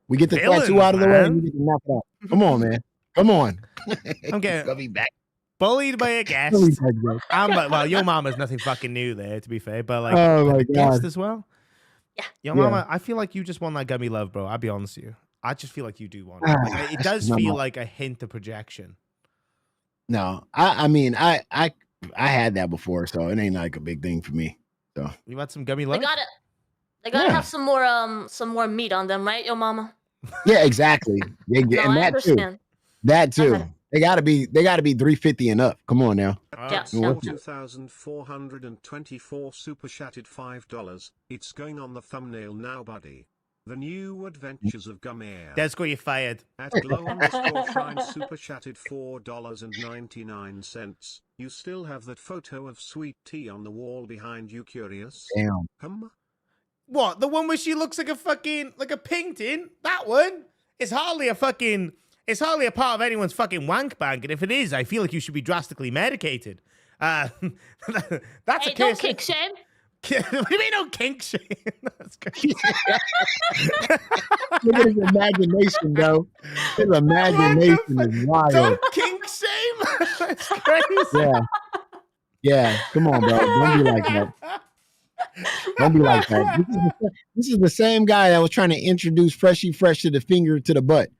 We get the Villains, tattoo out of the way, man. and we get to knock it out. Come on, man. Come on. I'm It's getting gonna be back. bullied by a guest. Gonna be back, bro. I'm like, well, your mama's nothing fucking new there, to be fair, but like, Oh my the guest god. as well. Yeah. Your Yeah. mama, I feel like you just want that gummy love, bro. I'll be honest with you. I just feel like you do want it. Ah, Like, it does no, feel no. like a hint of projection. No, I mean, I had that before, so it ain't like a big thing for me. So You want some gummy They love? gotta Yeah. have some more meat on them, right, yo mama? yeah, exactly. They No, get and I that too. understand. That too. Okay. They gotta be 350 and up. Come on now. Yeah. It's Yeah. 2,424 super chatted $5. It's going on the thumbnail now, buddy. The new adventures of Gumair. That's got you fired. At glow_shrine super chatted $4.99. You still have that photo of Sweet Tea on the wall behind you, curious? Damn. What? The one where she looks like a fucking, like a painting? That one? It's hardly a fucking, it's hardly a part of anyone's fucking wank bank. And if it is, I feel like you should be drastically medicated. That's Hey, a don't case. kick shame. What do you mean no kink shame? That's crazy. Look at his imagination, though. His imagination is wild. Don't kink shame? That's crazy. Yeah. Yeah. Come on, bro. Don't be like that. Don't be like that. This is the same guy that was trying to introduce Freshie Fresh to the finger to the butt.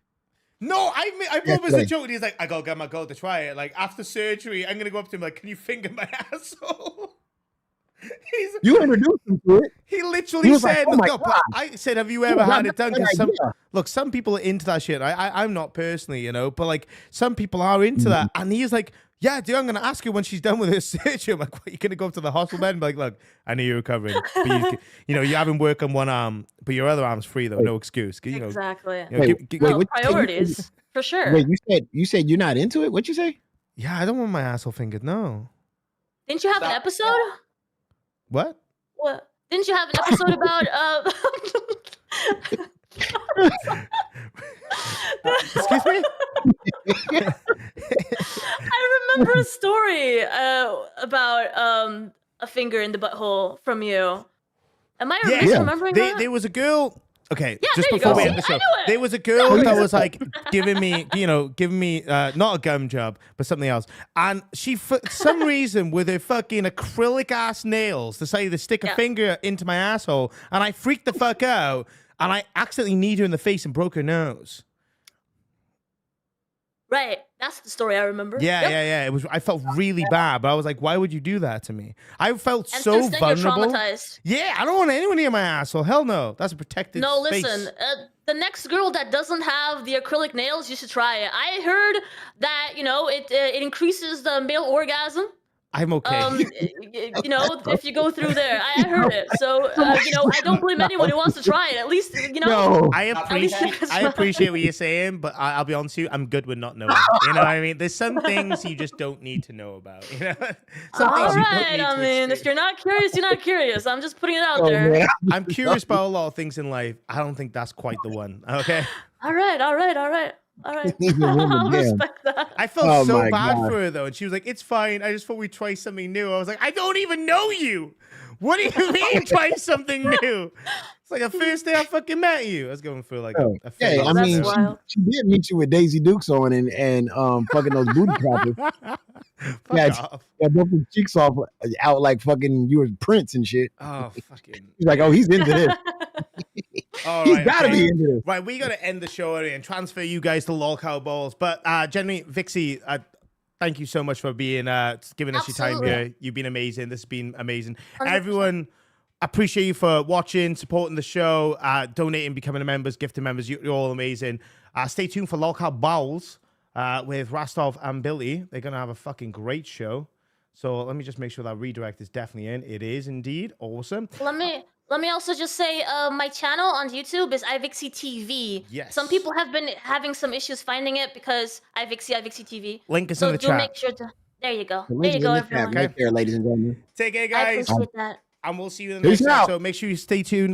No, I Yes, promised a right. joke. And he's like, I gotta get my girl to try it. Like, after surgery, I'm gonna go up to him like, can you finger my asshole? You introduced him to it. He literally He was like, said, "Oh my no, but God." I said, have you ever Yeah, had it that's done? a good Because idea. look, some people are into that shit. I'm not personally, you know, but like some people are into that. And he's like, yeah, dude, I'm going to ask her when she's done with her surgery. I'm like, what, you going to go up to the hospital bed and be like, look, I know you're recovering. But you know, you haven't worked on one arm, but your other arm's free though. No excuse. You know, Exactly. you know, Wait, wait, what- Priorities, for sure. Wait, you said you're not into it? What'd you say? yeah, I don't want my asshole fingered. No. Didn't you have an episode? What? What? Didn't you have an episode about Excuse me? I remember a story about a finger in the butthole from you. Am I Yeah. misremembering that? There was a girl. Okay, Yeah, just there you before go. we See, end the I show, knew it. there was a girl that was like giving me not a gum job, but something else. And she, for some reason, with her fucking acrylic ass nails, decided to stick a Yeah. finger into my asshole, and I freaked the fuck out, and I accidentally kneed her in the face and broke her nose. Right, that's the story I remember. Yeah, Yep. yeah. It was. I felt really bad, but I was like, why would you do that to me? I felt And so since then you're vulnerable. traumatized. Yeah, I don't want anyone near my asshole. Hell no. That's a protected No, space. listen. The next girl that doesn't have the acrylic nails, you should try it. I heard that it increases the male orgasm. I'm okay. You know, if you go through there, I heard it. So, you know, I don't blame anyone who wants to try it. At least, you know. No. I appreciate what you're saying, but I'll be honest with you, I'm good with not knowing. You know what I mean? There's some things you just don't need to know about. You know? Some All things you don't right. need I to mean, if experience. you're not curious, you're not curious. I'm just putting it out Oh, there. man. I'm curious about a lot of things in life. I don't think that's quite the one. Okay. All right. All right. He's a woman, I'll damn. respect that. I felt Oh so my bad God. for her though, and she was like, "It's fine. I just thought we'd try something new." I was like, "I don't even know you. What do you mean try something new?" It's like the first day I fucking met you. I was going for like a phase. Yeah, I That's mean, wild. she did meet you with Daisy Dukes on and fucking those booty clappers. Fuck off. Yeah, both the cheeks off out like fucking you were Prince and shit. Oh fucking. He's like, oh, he's into this. All He's right, got to okay. be into this. Right, we got to end the show early and transfer you guys to lol cow balls. But generally, Vixey, thank you so much for being giving us your time Absolutely. here. You've been amazing. This has been amazing. 100%. Everyone, appreciate you for watching, supporting the show, donating, becoming members, gifting members. You're all amazing. Stay tuned for lol cow balls with Rastov and Billy. They're gonna have a fucking great show. So let me just make sure that redirect is definitely in. It is indeed awesome. Let me also just say, my channel on YouTube is iVixey TV. Yes. Some people have been having some issues finding it because iVixey TV. Link is So in the do chat. make sure to. There you go. The There link you is go, in the chat everyone. right there, ladies and gentlemen. Take care, I guys. appreciate that. And we'll see you in the Peace next out. episode. Make sure you stay tuned.